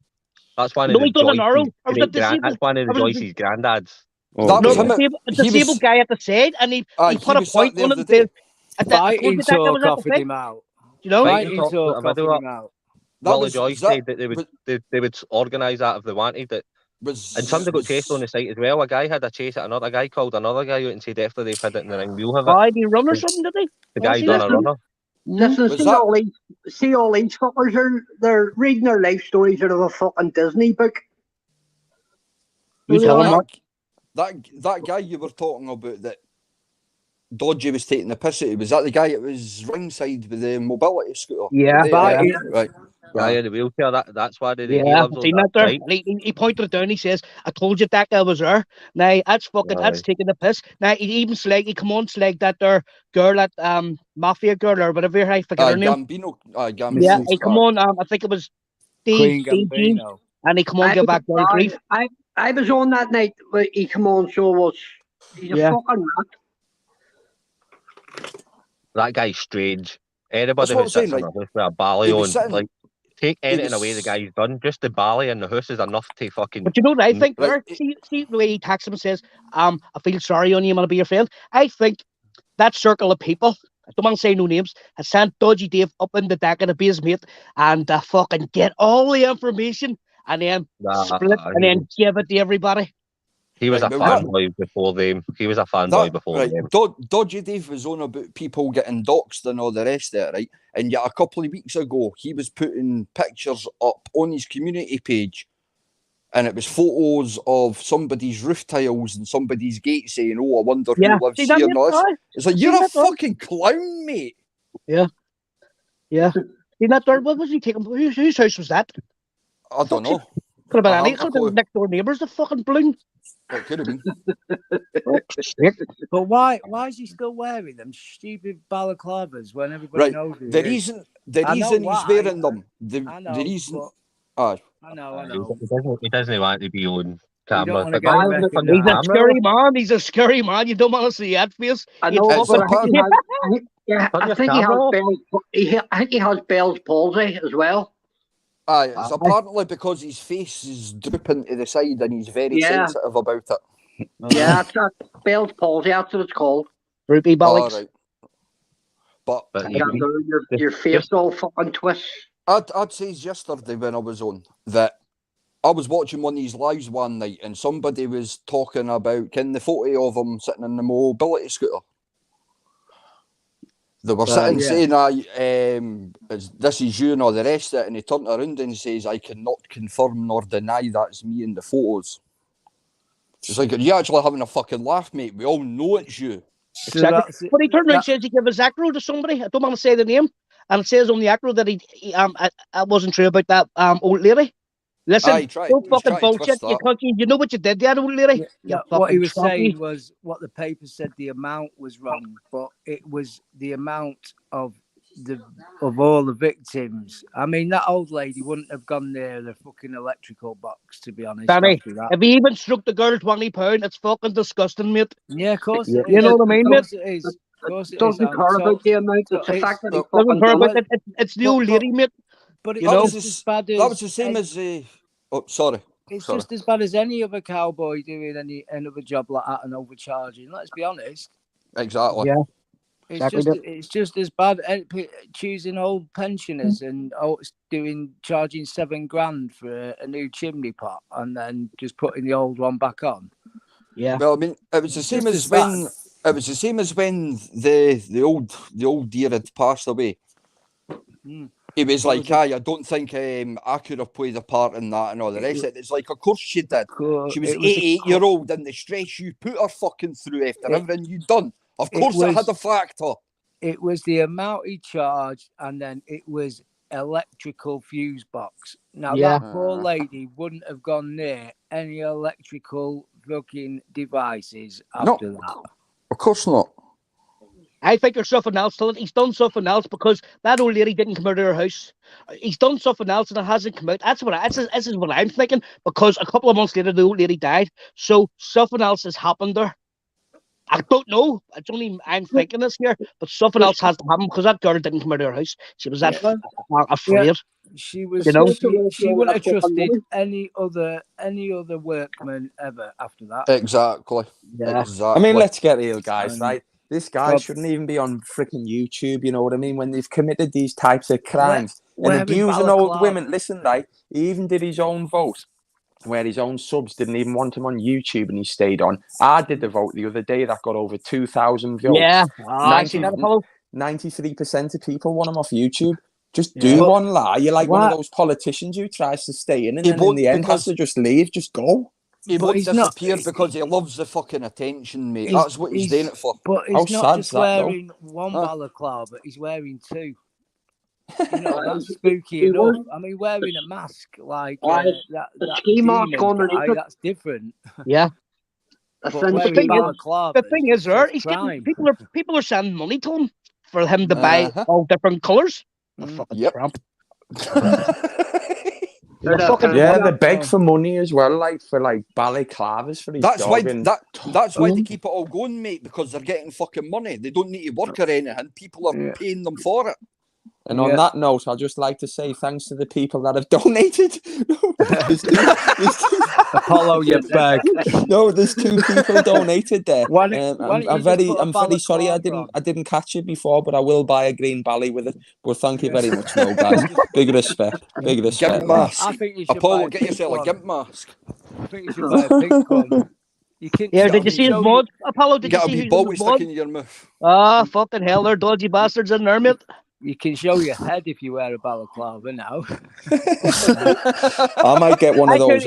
Speaker 9: That's one of
Speaker 4: No,
Speaker 9: the
Speaker 4: he done an
Speaker 9: Joyce's
Speaker 4: Earl. I was a
Speaker 9: great grand.
Speaker 4: disabled.
Speaker 9: That's one of
Speaker 4: I
Speaker 9: the
Speaker 4: was
Speaker 9: Joyce's granddads.
Speaker 1: Oh,
Speaker 2: That was
Speaker 1: yeah.
Speaker 2: him.
Speaker 4: a
Speaker 2: He
Speaker 4: disabled
Speaker 2: was.
Speaker 4: guy at the side, and he
Speaker 2: Aye,
Speaker 4: put
Speaker 2: he
Speaker 4: a
Speaker 2: was
Speaker 4: point
Speaker 2: sat there
Speaker 4: on it
Speaker 2: the
Speaker 4: and
Speaker 2: day.
Speaker 4: said, "I told
Speaker 8: Fighting
Speaker 4: you that guy
Speaker 8: talk
Speaker 4: was at the
Speaker 8: offered
Speaker 4: side."
Speaker 8: him out.
Speaker 4: You know?
Speaker 9: Fighting
Speaker 8: Fighting
Speaker 9: talk
Speaker 8: talk
Speaker 9: put a video
Speaker 8: offered
Speaker 9: up.
Speaker 8: him out.
Speaker 2: That
Speaker 9: Willie
Speaker 2: was
Speaker 9: Joyce
Speaker 2: that
Speaker 9: said that they would organise that if they wanted it.
Speaker 2: was.
Speaker 9: And somebody got chased on the site as well. A guy had a chase at another guy, called another guy out and said after they've had it in the ring, we'll have it.
Speaker 4: Why did he run or something? Did he?
Speaker 9: The
Speaker 4: Oh,
Speaker 9: guy
Speaker 4: see
Speaker 9: done
Speaker 4: that?
Speaker 9: a runner.
Speaker 10: Listen,
Speaker 2: Was
Speaker 10: see
Speaker 2: that-
Speaker 10: all these fuckers they're reading their life stories out of a fucking Disney book.
Speaker 4: You tell him
Speaker 2: that,
Speaker 4: what?
Speaker 2: that guy you were talking about that Dodgy was taking the piss out of, was that the guy that was ringside with the mobility scooter?
Speaker 4: Yeah,
Speaker 2: Right.
Speaker 9: Guy in the wheelchair. That's why he
Speaker 4: Yeah,
Speaker 9: lives on
Speaker 4: seen
Speaker 9: that
Speaker 4: that there?
Speaker 9: site.
Speaker 4: And he pointed it down. He says, "I told you that guy was there." Now that's fucking, that's
Speaker 9: Aye.
Speaker 4: taking the piss. Now he even he come on slag that there girl, that mafia girl or whatever, I forget her name.
Speaker 2: Gambino. Gambino.
Speaker 4: Yeah, he come on. I think it was
Speaker 8: Queen
Speaker 4: Steve Jean,
Speaker 8: Gambino.
Speaker 4: and he come on give back down grief.
Speaker 10: I was on that night where he come on, so was he's a
Speaker 4: Yeah.
Speaker 10: fucking rat.
Speaker 9: That guy's strange. Anybody
Speaker 2: That's what
Speaker 9: who
Speaker 2: I'm
Speaker 9: sits
Speaker 2: saying,
Speaker 9: in
Speaker 2: like,
Speaker 9: a house with a bally
Speaker 2: he
Speaker 9: on,
Speaker 2: was sitting-
Speaker 9: like, take anything
Speaker 2: was-
Speaker 9: away the guy's done. Just the bally in the house is enough to fucking.
Speaker 4: But you know what I think?
Speaker 2: Right.
Speaker 4: There, see the way he texts him and says, "I feel sorry on you. I'm gonna be your friend." I think that circle of people, I don't want to say no names, has sent Dodgy Dave up in the deck of the base, mate, and fucking get all the information and then split and then give it to everybody.
Speaker 9: He was
Speaker 2: Right,
Speaker 9: a
Speaker 2: well,
Speaker 9: fanboy before them. He was a fanboy before
Speaker 2: right.
Speaker 9: them.
Speaker 2: Dodgy Dave was on about people getting doxxed and all the rest of it, right? And yet a couple of weeks ago, he was putting pictures up on his community page, and it was photos of somebody's roof tiles and somebody's gate saying, "Oh, I wonder
Speaker 4: Yeah,
Speaker 2: who lives
Speaker 4: see that,
Speaker 2: here."
Speaker 4: mate?
Speaker 2: And all this.
Speaker 4: Aye.
Speaker 2: It's like,
Speaker 4: See
Speaker 2: you're a
Speaker 4: that, aye?
Speaker 2: fucking clown, mate.
Speaker 4: Yeah. See that there? What was he taking? Whose house was that?
Speaker 2: I don't know.
Speaker 4: Could have been
Speaker 2: I
Speaker 4: any.
Speaker 2: haven't a
Speaker 4: Could have been
Speaker 2: clue.
Speaker 4: next door neighbours. The fucking balloon.
Speaker 2: It could have been.
Speaker 8: But why is he still wearing them stupid balaclavas when everybody
Speaker 2: Right.
Speaker 8: knows who
Speaker 2: The
Speaker 8: he is?
Speaker 2: reason
Speaker 8: I know
Speaker 2: he's
Speaker 8: why.
Speaker 2: wearing them.
Speaker 8: I know,
Speaker 2: The reason.
Speaker 8: but
Speaker 2: Aye.
Speaker 8: I know.
Speaker 9: He doesn't want to be on camera.
Speaker 8: wanna
Speaker 9: But
Speaker 8: get
Speaker 9: why
Speaker 8: him
Speaker 9: would it be
Speaker 4: He's a
Speaker 8: recognised.
Speaker 4: scary man. He's a scary man. You don't want to see that face.
Speaker 10: I
Speaker 4: You'd
Speaker 10: know,
Speaker 2: It's
Speaker 10: but
Speaker 2: a
Speaker 10: I think he
Speaker 2: part-
Speaker 10: has.
Speaker 9: Turn
Speaker 10: I
Speaker 9: your
Speaker 10: think he has
Speaker 9: camera off.
Speaker 10: Bell's. I think he has Bell's palsy as well.
Speaker 2: Aye, it's apparently because his face is drooping to the side and he's very
Speaker 10: Yeah.
Speaker 2: sensitive about it.
Speaker 10: Yeah, that's Bell's palsy. That's what it's called.
Speaker 4: Droopy
Speaker 2: All
Speaker 4: bollocks.
Speaker 2: right. But
Speaker 9: But
Speaker 10: You got your face all fucking twists.
Speaker 2: I'd say yesterday when I was on that I was watching one of these lives one night and somebody was talking about the photo of him sitting in the mobility scooter. They were sitting saying, this is you and all the rest of it, and he turned around and he says, I cannot confirm nor deny that's me in the photos. It's like, are you actually having a fucking laugh, mate? We all know it's you.
Speaker 8: So
Speaker 4: Exactly.
Speaker 8: that's it.
Speaker 4: But he turned around and says he gave his acro to somebody. I don't want to say the name. And it says on the acro that I wasn't true about that old lady. Listen,
Speaker 2: Aye,
Speaker 4: don't
Speaker 2: he's
Speaker 4: fucking
Speaker 2: trying to
Speaker 4: bullshit.
Speaker 2: twist
Speaker 4: You
Speaker 2: that.
Speaker 4: can't. You know what you did there, old lady? You
Speaker 8: What he
Speaker 4: fucking
Speaker 8: was
Speaker 4: trunky.
Speaker 8: saying was what the paper said the amount was wrong, but it was the amount of all the victims. I mean, that old lady wouldn't have gone near the fucking electrical box, to be honest.
Speaker 4: Danny,
Speaker 8: After that,
Speaker 4: if he even struck the girl £20, it's fucking disgusting, mate.
Speaker 8: yeah, of course it is.
Speaker 4: You know what I mean,
Speaker 8: Of
Speaker 4: mate?
Speaker 8: course it is. Of course it is.
Speaker 10: Doesn't care about the amount. It's the fact that he
Speaker 4: Doesn't
Speaker 10: fucking
Speaker 4: care
Speaker 10: done
Speaker 4: about
Speaker 10: it.
Speaker 4: it. It's the old lady, mate.
Speaker 8: But it's
Speaker 4: You know?
Speaker 8: just as bad as
Speaker 2: That was the same as... oh, sorry.
Speaker 8: It's
Speaker 2: Sorry.
Speaker 8: just as bad as any other cowboy doing any other job like that and overcharging. Let's be honest.
Speaker 2: Exactly.
Speaker 4: Yeah.
Speaker 8: It's just as bad choosing old pensioners and charging $7,000 for a new chimney pot and then just putting the old one back on.
Speaker 4: Yeah.
Speaker 2: Well, I mean, it was the same as when the old dear had passed away. He was like, I don't think I could have played a part in that and all the rest of it. It's like, of course she did. She was 88-year-old, and the stress you put her fucking through after everything you'd done. Of course it had a factor.
Speaker 8: It was the amount he charged, and then it was electrical fuse box. Now, that poor lady wouldn't have gone near any electrical fucking devices after that.
Speaker 2: Of course not.
Speaker 4: I think there's something else to it. He's done something else because that old lady didn't come out of her house. He's done something else and it hasn't come out. This is what I'm thinking, because a couple of months later the old lady died. So something else has happened there. I don't know. It's only I'm thinking this here, but something else has to happen because that girl didn't come out of her house. She was that afraid.
Speaker 8: Yeah. She was.
Speaker 4: You know?
Speaker 8: She wouldn't have trusted any other workman ever after that.
Speaker 2: Exactly.
Speaker 4: Yeah.
Speaker 2: Exactly.
Speaker 1: I mean, let's get real, guys, right? This guy shouldn't even be on freaking YouTube, you know what I mean? When they've committed these types of crimes and abusing old women. Listen, right? He even did his own vote where his own subs didn't even want him on YouTube and he stayed on. I did the vote the other day that got over 2,000 votes.
Speaker 4: Yeah.
Speaker 1: 93% of people want him off YouTube. Just do one lie. You're like one of those politicians who tries to stay in and then in the end has to just leave, just go.
Speaker 2: He won't disappear because he loves the fucking attention, mate. That's what he's doing it for.
Speaker 8: But he's not just wearing one balaclava, he's wearing two. You know, that's spooky enough. I mean, wearing a mask like that
Speaker 10: ski mask
Speaker 8: guy, that's different.
Speaker 4: Yeah.
Speaker 8: But
Speaker 4: the thing is, people are sending money to him for him to buy all different colours. Fucking Trump.
Speaker 1: They beg for money as well, like for balaclavas for his
Speaker 2: that's
Speaker 1: dog.
Speaker 2: That's why they keep it all going, mate, because they're getting fucking money. They don't need to work or anything. People are paying them for it.
Speaker 1: And on that note, I'd just like to say thanks to the people that have donated.
Speaker 8: Apollo, you bag.
Speaker 1: No, there's 2 people donated there. I'm very sorry I didn't catch it before, but I will buy a green bally with it. But thank you very much, no guys. Big respect.
Speaker 2: Gimp mask.
Speaker 8: I think you should
Speaker 2: Apollo, get yourself a gimp mask.
Speaker 8: I think you should buy a pink one.
Speaker 4: Did you see his mod? Apollo, did you see his mod?
Speaker 2: Sticking in your mouth.
Speaker 4: Ah, fucking hell, they're dodgy bastards in there, mate.
Speaker 8: You can show your head if you wear a balaclava now.
Speaker 1: I might get one of those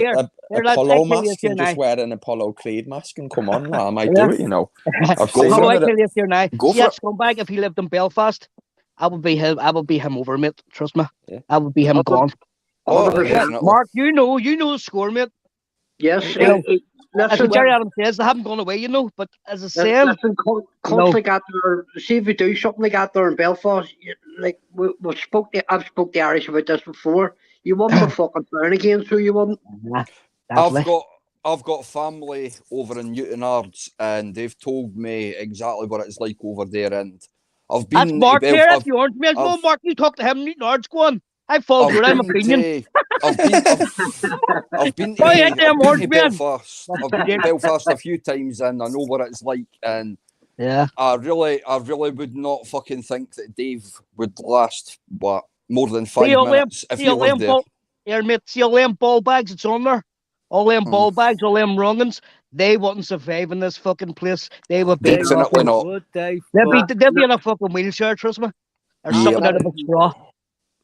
Speaker 1: Apollo masks and just wear an Apollo Creed mask and come on. I might do it, you know.
Speaker 4: Apollo, I tell you here now. See that scumbag, if he lived in Belfast, I would be him over, mate. Trust me. Yeah. I would be him gone. Mark, you know the score, mate.
Speaker 10: Yes.
Speaker 4: As Jerry Adams says, they haven't gone away, you know. But as I say,
Speaker 10: like that there, see if we do something like that there in Belfast, like I've spoke to Irish about this before. You wouldn't be fucking burn again, so you wouldn't.
Speaker 2: I've I've got family over in Newton Ards, and they've told me exactly what it's like over there. And I've been.
Speaker 4: That's Mark
Speaker 2: to
Speaker 4: here.
Speaker 2: Belf-
Speaker 4: If you aren't me, no, Mark, you talk to him. Newton Ards, go on. I followed your
Speaker 2: I've
Speaker 4: opinion.
Speaker 2: I've been
Speaker 4: Go ahead,
Speaker 2: to
Speaker 4: man.
Speaker 2: Belfast. I've been to Belfast a few times, and I know what it's like. And
Speaker 4: yeah,
Speaker 2: I really would not fucking think that Dave would last more than 5 minutes if you lived there.
Speaker 4: Here, mate, see all them ball bags that's on there? All them ball bags, all them wrongins, they wouldn't survive in this fucking place. They would be
Speaker 2: Definitely not.
Speaker 4: They'd be in a fucking wheelchair, trust me. Or something out of a straw.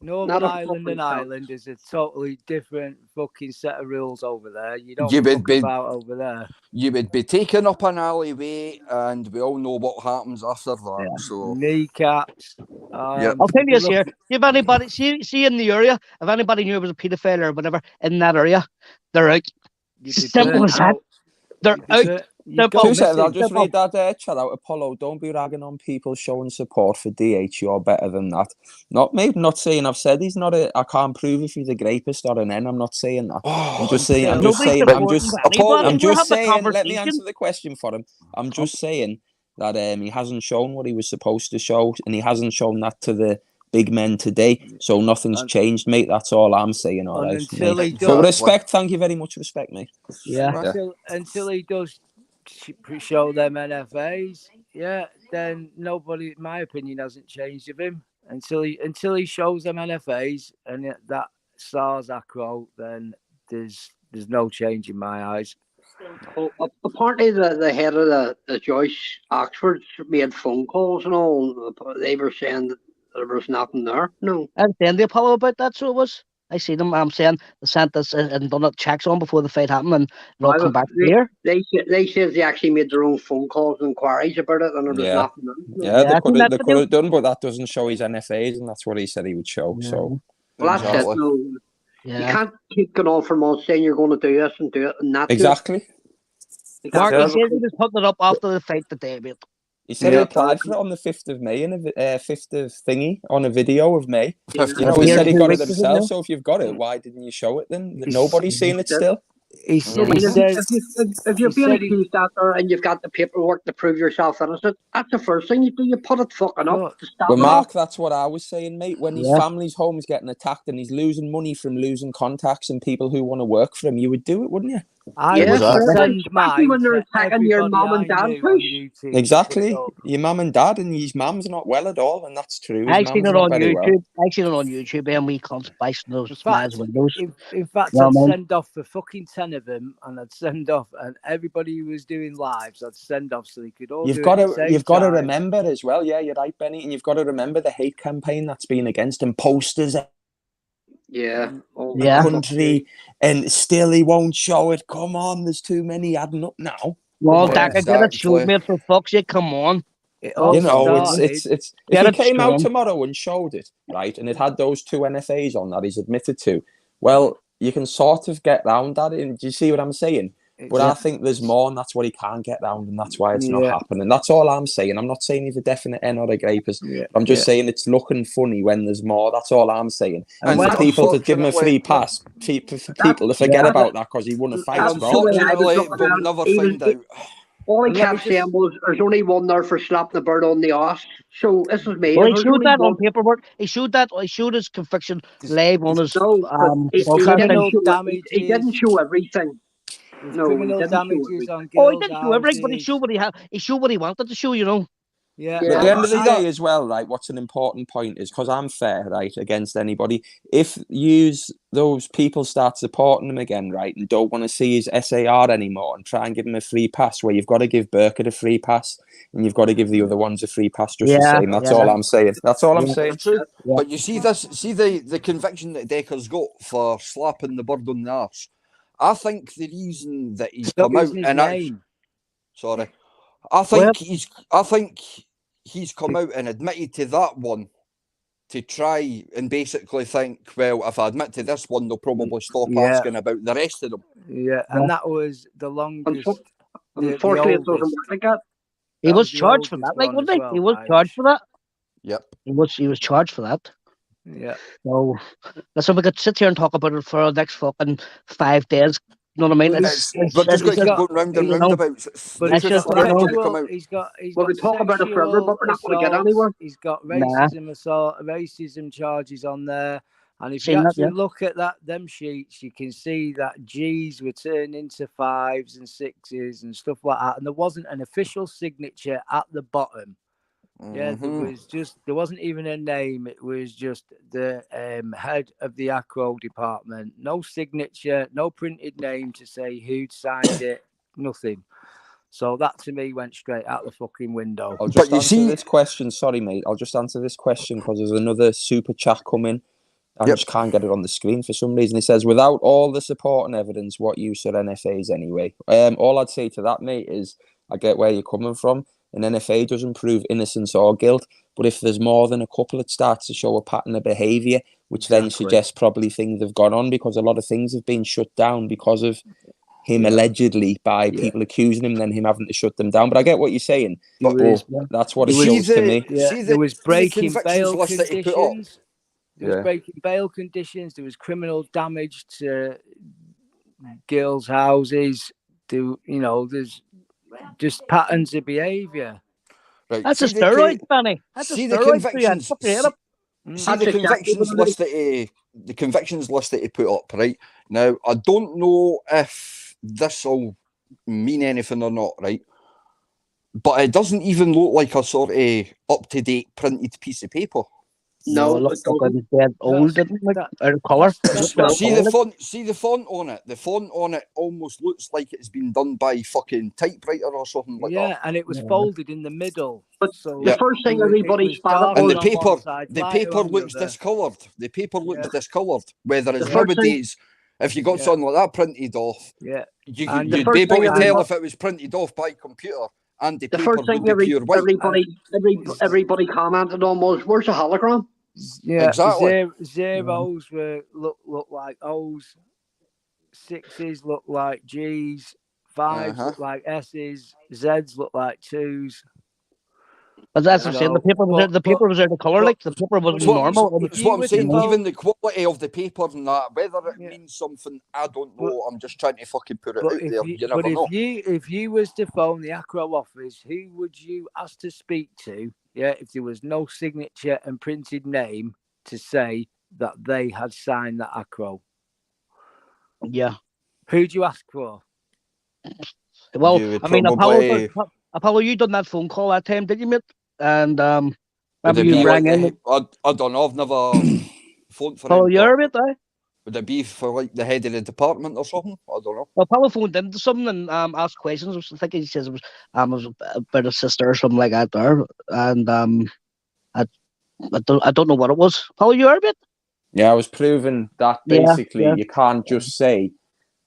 Speaker 8: Northern Ireland and Ireland is a totally different fucking set of rules over there. You don't talk about over there.
Speaker 2: You would be taken up an alleyway, and we all know what happens after that.
Speaker 8: Yeah.
Speaker 2: So
Speaker 8: kneecaps.
Speaker 2: Yep.
Speaker 4: I'll tell you this here. If anybody see in the area, if anybody knew it was a paedophile or whatever in that area, they're out. Simple as that. They're out.
Speaker 1: I'll just read that chat out. Apollo, don't be ragging on people showing support for DH. You're better than that. Not saying I've said he's not I can't prove if he's a rapist or an N. I'm not saying that. I'm just saying. Let me answer the question for him. I'm just saying that he hasn't shown what he was supposed to show, and he hasn't shown that to the big men today. So nothing's changed, mate. That's all I'm saying. All right. But respect. Thank you very much. Respect, mate.
Speaker 8: Yeah. Until he does show them NFAs, then nobody, in my opinion, hasn't changed of him. Until he shows them NFAs and that stars acro, then there's no change in my eyes.
Speaker 10: Well, apparently the head of the Joyce Oxford made phone calls and all. They were saying that there was nothing there. No.
Speaker 4: And then the Apollo about that, so it was. I see them. I'm saying they sent us and done checks on before the fight happened, and they'll come back here.
Speaker 10: They said they actually made their own phone calls and inquiries about it, and there was nothing.
Speaker 1: They could have done, but that doesn't show his NFAs, and that's what he said he would show. Yeah. So,
Speaker 10: well, that's it. No, you can't keep going on for months saying you're going to do this and do it, and not
Speaker 1: exactly.
Speaker 4: Mark, he said he was putting it up after the fight today, mate.
Speaker 1: He said he applied for it on the 5th of May in a 5th of thingy on a video of May. He said he got it himself. So if you've got it, why didn't you show it then? Nobody's seen it still.
Speaker 10: If you're being accused out there and you've got the paperwork to prove yourself innocent, that's the first thing you do. You put it fucking up.
Speaker 1: Well, Mark, that's what I was saying, mate. When his family's home's getting attacked and he's losing money from losing contacts and people who want to work for him, you would do it, wouldn't you?
Speaker 8: I would send mine
Speaker 10: when they're attacking your mum and dad's house.
Speaker 1: Exactly. Your mum and dad, and his mum's not well at all, and that's true.
Speaker 4: I've seen it on YouTube. I've seen it on YouTube, and we can't spice those windows.
Speaker 8: In fact, I'd send off for fucking 10 of them, and I'd send off, and everybody who was doing lives, I'd send off so they could all. You've got
Speaker 1: to remember as well. Yeah, you're right, Benny, and you've got to remember the hate campaign that's been against him. Posters. Country, and still he won't show it. Come on, there's too many adding up now.
Speaker 4: Well, Dak, get it showed me for fuck's sake. Come on.
Speaker 1: It's if he came out tomorrow and showed it, right, and it had those 2 NFAs on that he's admitted to, well, you can sort of get round that. And do you see what I'm saying? But I think there's more, and that's what he can't get round, and that's why it's not happening. That's all I'm saying. I'm not saying he's a definite N or a rapist. I'm just saying it's looking funny when there's more. That's all I'm saying. And for people to give him a free pass, for people to forget about that because he won a fight.
Speaker 2: Unfortunately, we'll never find out.
Speaker 10: All he kept saying was, "There's only one there for slapping the bird on the ass." So this is me.
Speaker 4: Well, he showed that on paperwork. He showed his conviction live on his.
Speaker 10: He didn't show everything. No,
Speaker 8: criminal damages on girls'
Speaker 4: he didn't show everything, but he showed what he had. He showed what he wanted to show,
Speaker 1: Yeah. But at the end of the day as well, right, what's an important point is, because I'm fair, right, against anybody, if those people start supporting him again, right, and don't want to see his SAR anymore and try and give him a free pass, where you've got to give Burkett a free pass and you've got to give the other ones a free pass just the same. That's all I'm saying. That's all I'm saying.
Speaker 2: True. Yeah. But you see the conviction that Decker's got for slapping the bird on the arse. I think the reason that he's come out and I think he's come out and admitted to that one to try and basically think, well, if I admit to this one, they'll probably stop asking about the rest of them.
Speaker 8: Yeah, and that was the longest.
Speaker 10: Unfortunately, it doesn't work like that.
Speaker 4: He was charged for that, like, wasn't he? He was charged for that.
Speaker 2: Yep.
Speaker 4: He was charged for that.
Speaker 8: Yeah.
Speaker 4: So we could sit here and talk about it for the next fucking 5 days. You know what I mean?
Speaker 8: Well,
Speaker 2: We're just going to
Speaker 8: he's
Speaker 2: keep
Speaker 8: got,
Speaker 2: going round and
Speaker 4: you know,
Speaker 2: roundabouts.
Speaker 8: but
Speaker 2: The
Speaker 8: he's
Speaker 2: truth's
Speaker 8: got
Speaker 2: never going to come
Speaker 8: sexual.
Speaker 2: out.
Speaker 8: He's got
Speaker 10: Well, we talk about it forever,
Speaker 8: sexual
Speaker 10: but we're not going to get
Speaker 8: assaults.
Speaker 10: anywhere.
Speaker 8: He's got
Speaker 4: Nah.
Speaker 8: racism assault, racism charges on there. And if
Speaker 4: Seen
Speaker 8: you
Speaker 4: that,
Speaker 8: actually
Speaker 4: yeah.
Speaker 8: look at them sheets, you can see that G's were turned into 5s and 6s and stuff like that. And there wasn't an official signature at the bottom. Yeah, there wasn't even a name. It was just the head of the acro department. No signature, no printed name to say who'd signed it. Nothing. So that to me went straight out the fucking window.
Speaker 1: I'll just answer this question. Sorry, mate. I'll just answer this question because there's another super chat coming. I just can't get it on the screen for some reason. It says, without all the support and evidence, what use are NFAs anyway? All I'd say to that, mate, is I get where you're coming from. An NFA doesn't prove innocence or guilt, but if there's more than a couple, it starts to show a pattern of behaviour, which then suggests probably things have gone on, because a lot of things have been shut down because of him allegedly, by people accusing him, then him having to shut them down. But I get what you're saying. But that's what it shows to me.
Speaker 8: There was breaking bail
Speaker 2: list that he put up.
Speaker 8: conditions. There was breaking bail conditions. There was criminal damage to girls' houses. There's just patterns of behaviour.
Speaker 2: Right.
Speaker 4: That's a steroid, Fanny. That's a steroid.
Speaker 2: See the convictions list the convictions list that he put up, right? Now, I don't know if this will mean anything or not, right? But it doesn't even look like a sort of up-to-date printed piece of paper.
Speaker 4: No, it looks like it's dead old, doesn't it? Out of colour.
Speaker 2: See the font on it. The font on it almost looks like it's been done by fucking typewriter or something like that.
Speaker 8: Yeah, and it was folded in the middle.
Speaker 10: But
Speaker 8: so
Speaker 10: the first thing everybody spotted,
Speaker 2: and the paper looks discoloured. The paper looks discoloured. Whether it's nowadays, if you got something like that printed off, you'd be able to tell if it was printed off by computer. And the
Speaker 10: first thing everybody commented on was, "Where's the hologram?"
Speaker 8: Yeah,
Speaker 2: exactly.
Speaker 8: Zeros look like O's, 6s look like G's, 5s look like S's, Z's look like 2s.
Speaker 4: But that's what I'm saying. The paper was out of colour, like the paper was normal.
Speaker 2: That's what I'm saying. Even the quality of the paper and that, whether it means something, I don't know. I'm just trying to fucking put it out there. You never know.
Speaker 8: If you was to phone the acro office, who would you ask to speak to? Yeah, if there was no signature and printed name to say that they had signed that acro.
Speaker 4: Yeah.
Speaker 8: Who'd you ask for?
Speaker 4: Well, I mean, Apollo, you done that phone call that time, did you, mate? And remember you rang in.
Speaker 2: I don't know. I've never phoned for
Speaker 4: Apollo, you're a bit,
Speaker 2: Would it be for like the head of the department or something? I don't know.
Speaker 4: Well, Apollo phoned into something and asked questions. I think he says it was about a sister or something like that there. And I don't know what it was. Apollo, you are a bit?
Speaker 1: Yeah, I was proving that basically you can't just say.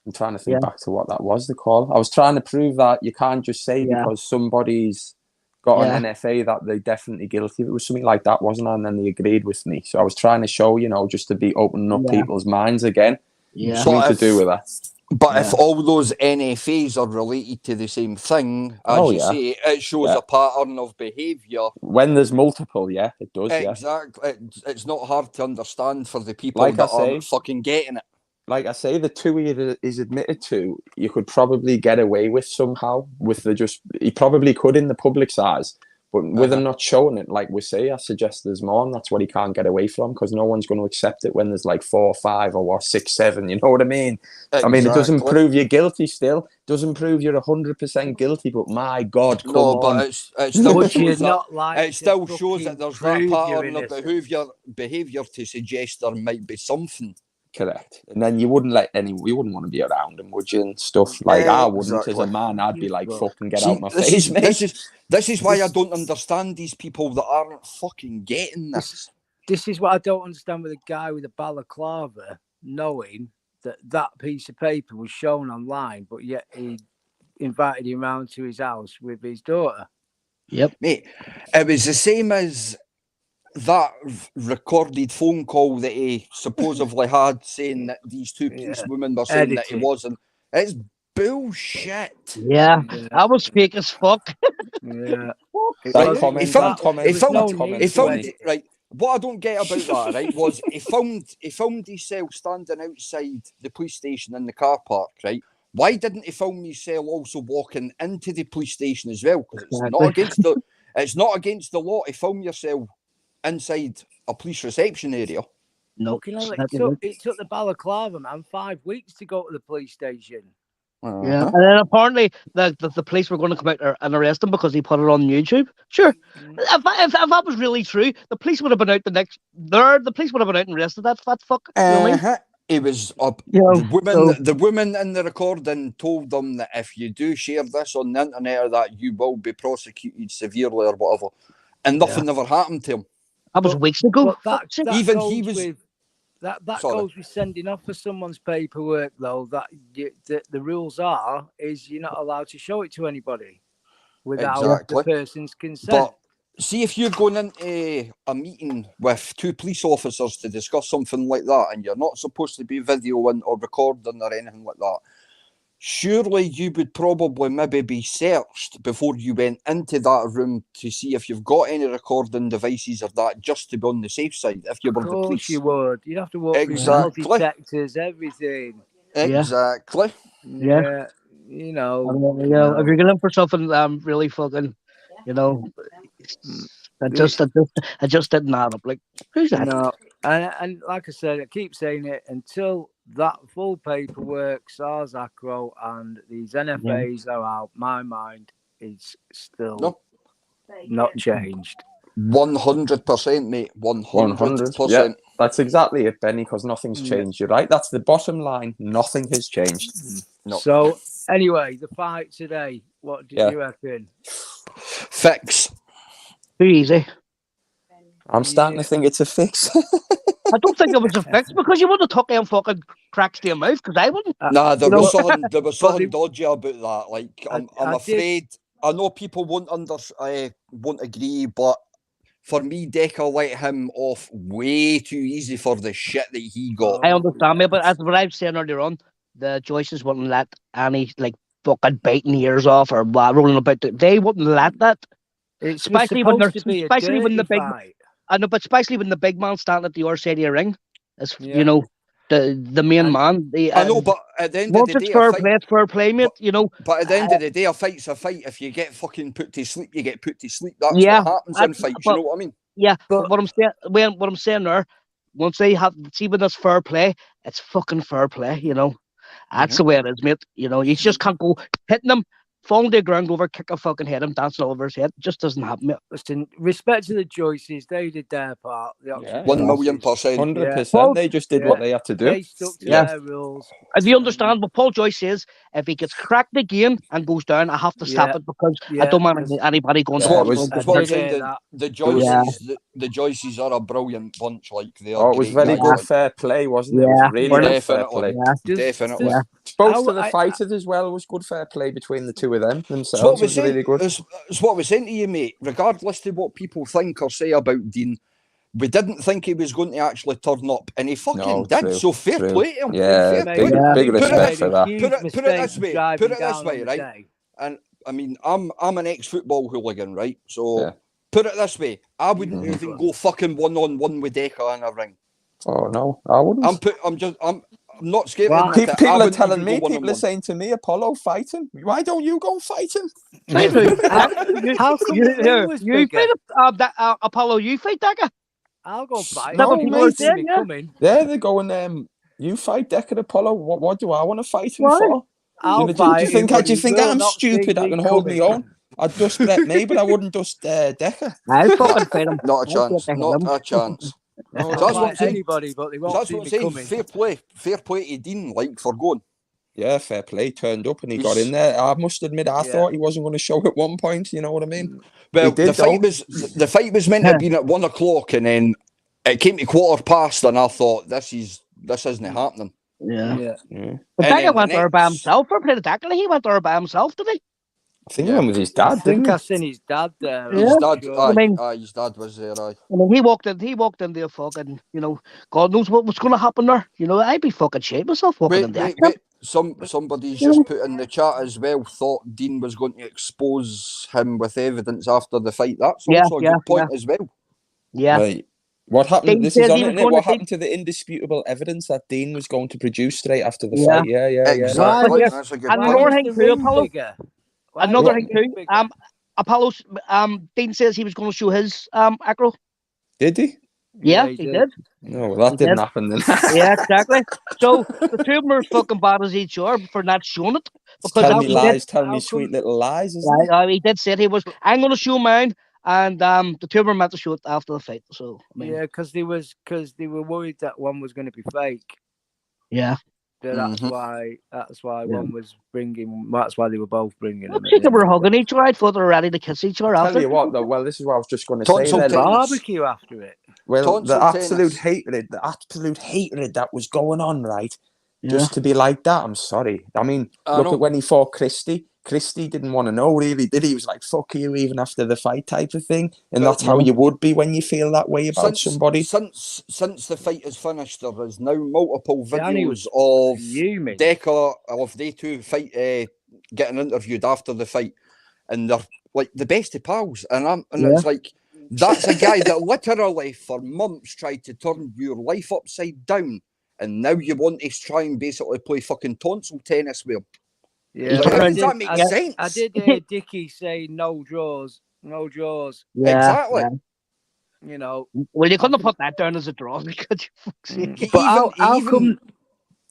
Speaker 1: I'm trying to think back to what that was, the call. I was trying to prove that you can't just say because somebody's got an NFA that they're definitely guilty. It was something like that, wasn't it? And then they agreed with me. So I was trying to show, just to be opening up people's minds again.
Speaker 4: Yeah.
Speaker 1: Something to do with that.
Speaker 2: But if all those NFAs are related to the same thing, as you say, it shows a pattern of behaviour.
Speaker 1: When there's multiple, it does,
Speaker 2: Exactly. It's not hard to understand for the people that aren't fucking getting it.
Speaker 1: Like I say, the two he is admitted to, you could probably get away with somehow. He probably could in the public's eyes, but with him not showing it, like we say, I suggest there's more, and that's what he can't get away from, because no one's going to accept it when there's like 4, 5, or 6, 7. You know what I mean? Exactly. I mean, it doesn't prove you're guilty. Still doesn't prove you're 100% guilty. But my God, come on!
Speaker 2: But it still shows that there's that pattern of behaviour to suggest there might be something.
Speaker 1: Correct. And then you wouldn't want to be around him, would you? And stuff like I wouldn't as a man. I'd be like, fucking get out my face, mate.
Speaker 2: This is why I don't understand these people that aren't fucking getting this.
Speaker 8: This is what I don't understand with a guy with a balaclava knowing that piece of paper was shown online, but yet he invited him round to his house with his daughter.
Speaker 4: Yep.
Speaker 2: Mate, it was the same as that recorded phone call that he supposedly had saying that these two policewomen were saying that he wasn't. It's bullshit.
Speaker 4: Yeah, that was fake as fuck.
Speaker 2: He found right. What I don't get about that, right, was he found himself standing outside the police station in the car park, right, Why didn't he film himself also walking into the police station as well? Because it's
Speaker 4: Exactly.
Speaker 2: not against the law to film yourself inside a police reception area.
Speaker 4: No,
Speaker 8: Fucking hell, it took the balaclava man 5 weeks to go to the police station.
Speaker 4: Yeah, and then apparently the police were going to come out there and arrest him because he put it on YouTube. Sure, if that was really true, the police would have been out the police would have been out and arrested that fat fuck. You know what I mean?
Speaker 2: It was the woman in the recording told them that if you do share this on the internet or that, you will be prosecuted severely or whatever, and nothing ever happened to him.
Speaker 4: That was weeks ago.
Speaker 8: That
Speaker 2: Even
Speaker 8: goes
Speaker 2: he was.
Speaker 8: That
Speaker 2: Sorry.
Speaker 8: goes with sending off for someone's paperwork, though. That the rules is you're not allowed to show it to anybody without the person's consent.
Speaker 2: But see, if you're going into a meeting with two police officers to discuss something like that, and you're not supposed to be videoing or recording or anything like that, surely you would probably maybe be searched before you went into that room to see if you've got any recording devices or that, just to be on the safe side. If you were the police,
Speaker 8: Of course you would. You'd have to walk through metal detectors, everything.
Speaker 2: Exactly.
Speaker 8: Yeah. You know.
Speaker 4: If you're going for something really fucking, I just didn't add up. Like, who's that?
Speaker 8: No, and like I said, I keep saying it until that full paperwork, SARS, ACRO, and these NFAs are out. My mind is still not changed.
Speaker 2: 100%, mate. 100%.
Speaker 1: Yeah, that's exactly it, Benny. Because nothing's changed. You're right. That's the bottom line. Nothing has changed.
Speaker 2: No.
Speaker 8: So anyway, the fight today. What do you reckon?
Speaker 2: Fix.
Speaker 4: Too easy.
Speaker 1: I'm starting to think it's a fix.
Speaker 4: I don't think it was a fix because you wouldn't have took them fucking cracks to your mouth because I wouldn't.
Speaker 2: Nah, there was something dodgy about that. Like, I'm afraid. I know people won't agree, but for me, Decker let him off way too easy for the shit that he got.
Speaker 4: I understand me, but as what I was saying earlier on, the Joyces wouldn't let any fucking biting ears off or rolling about. They wouldn't let that. Especially when the big, I know, but especially when the big man standing at the other side of the ring, the main man.
Speaker 2: I know, but at the end of the day,
Speaker 4: it's fair play, mate.
Speaker 2: But at the end of the day, a fight's a fight. If you get fucking put to sleep, you get put to sleep. That's what happens in fights. You know what I mean?
Speaker 4: Yeah, but what I'm saying there, once they when there's fair play, it's fucking fair play. That's the way it is, mate. You just can't go hitting them, falling to the ground over, kick a fucking head, and dancing all over his head. It just doesn't happen, mate.
Speaker 8: Listen, respect to the Joyces, they did their part.
Speaker 2: 1,000,000%.
Speaker 1: 100%. They just did what they had to do.
Speaker 8: They stuck to their rules.
Speaker 4: If you understand what Paul Joyce says, if he gets cracked again and goes down, I have to stop it because I don't want anybody going to
Speaker 2: hospital. The Joyces are a brilliant bunch. Like, they are.
Speaker 1: It was very good fair play, wasn't it? It was really good fair play.
Speaker 2: Definitely.
Speaker 1: Both of the fighters as well was good fair play between the two of them themselves. Was really good.
Speaker 2: It's what we're saying to you, mate. Regardless of what people think or say about Dean, we didn't think he was going to actually turn up, and he fucking did. So fair play to him.
Speaker 1: Yeah, big respect for that.
Speaker 2: Put it this way, right? And I mean, I'm an ex-football hooligan, right? So put it this way, I wouldn't even go fucking 1-on-1 with Deca in a ring.
Speaker 1: Oh no, I wouldn't.
Speaker 2: I'm not scared.
Speaker 1: People are telling me, people are saying to me, Apollo, fight him. Why don't you go fight him?
Speaker 8: How come
Speaker 4: you fight Apollo? You fight Decker?
Speaker 8: I'll go fight.
Speaker 1: They're going. You fight Decker, Apollo. What do I want to fight him for?
Speaker 8: Do
Speaker 1: you think I'm stupid? I can hold me own. I'd just bet me, but I wouldn't just Decker.
Speaker 4: I'll fucking fight him.
Speaker 2: Not a chance. Not a chance.
Speaker 8: No, that's what I'm saying. Anybody, but they won't see me coming.
Speaker 2: Fair play to Dean, for going.
Speaker 1: Yeah, fair play. Turned up and he got in there. I must admit, I thought he wasn't going to show at one point. You know what I mean?
Speaker 2: Well, the fight was meant to be at 1 o'clock, and then it came to 1:15, and I thought this isn't happening.
Speaker 4: Yeah. But Decker went there by himself for playing tackle. He went there by himself, did he?
Speaker 1: I think he went with his dad.
Speaker 8: I think I seen his dad there.
Speaker 2: His dad, his dad was there.
Speaker 4: I mean, he walked in there fucking, God knows what was going to happen there. I'd be fucking shit myself walking in there.
Speaker 2: Somebody's just put in the chat as well, thought Dean was going to expose him with evidence after the fight. That's also a good point as well.
Speaker 4: Yeah.
Speaker 1: Right. What happened?
Speaker 4: Dean
Speaker 1: This is
Speaker 4: said
Speaker 1: on
Speaker 4: he
Speaker 1: it,
Speaker 4: was
Speaker 1: isn't it?
Speaker 4: going
Speaker 1: What
Speaker 4: to
Speaker 1: happened to the indisputable evidence that Dean was going to produce straight after the
Speaker 4: Yeah.
Speaker 1: fight? Yeah.
Speaker 2: Exactly.
Speaker 4: But here,
Speaker 2: That's a good
Speaker 4: and
Speaker 8: Why
Speaker 2: point.
Speaker 4: another
Speaker 8: was
Speaker 4: thing
Speaker 8: the
Speaker 4: too,
Speaker 8: ring
Speaker 4: Apollo.
Speaker 8: bigger? Why
Speaker 4: Another
Speaker 8: was
Speaker 4: thing
Speaker 8: the ring
Speaker 4: too.
Speaker 8: bigger?
Speaker 4: Apollo's Dean says he was going to show his acro.
Speaker 1: Did he?
Speaker 4: Yeah, he did.
Speaker 1: No, well, that
Speaker 4: He
Speaker 1: didn't
Speaker 4: did.
Speaker 1: happen then.
Speaker 4: Yeah, exactly. So the two of them are as fucking bad as each are for not showing it. Because
Speaker 1: Tell me
Speaker 4: he
Speaker 1: lies,
Speaker 4: did,
Speaker 1: tell me sweet little lies, isn't
Speaker 4: right,
Speaker 1: it?
Speaker 4: he did say he was, I'm going to show mine, and the two of them had to show it after the fight. So I mean,
Speaker 8: Yeah, because they were worried that one was going to be fake.
Speaker 4: Yeah.
Speaker 8: So that's why one was bringing. That's why they were both bringing
Speaker 4: I
Speaker 8: them.
Speaker 4: think they were hugging each other. I thought they were ready to kiss each other
Speaker 1: Tell
Speaker 4: after.
Speaker 1: you what, though, well, this is what I was just going to
Speaker 2: Tonsil
Speaker 1: say.
Speaker 2: tennis.
Speaker 8: Barbecue after it.
Speaker 1: Well,
Speaker 2: Tonsil
Speaker 1: the absolute
Speaker 2: tennis.
Speaker 1: hatred that was going on, right?
Speaker 4: Yeah.
Speaker 1: Just to be like that, I'm sorry. I mean, look at when he fought Christie. Christie didn't want to know, really, did he? He was like, fuck you, even after the fight type of thing. And that's how you would be when you feel that way about somebody.
Speaker 2: Since the fight is finished, there is now multiple
Speaker 8: Danny
Speaker 2: videos
Speaker 8: was
Speaker 2: of
Speaker 8: fuming.
Speaker 2: Decker, of they two fight, getting interviewed after the fight. And they're like the best of pals. And it's like, that's a guy that literally for months tried to turn your life upside down. And now you want to try and basically play fucking tonsil tennis with him.
Speaker 8: Yeah,
Speaker 2: Like, how does that make sense?
Speaker 8: I did hear Dickie say no draws, no draws.
Speaker 4: Yeah,
Speaker 2: Exactly.
Speaker 4: yeah.
Speaker 8: You know.
Speaker 4: Well, you couldn't have put that down as a draw because
Speaker 2: He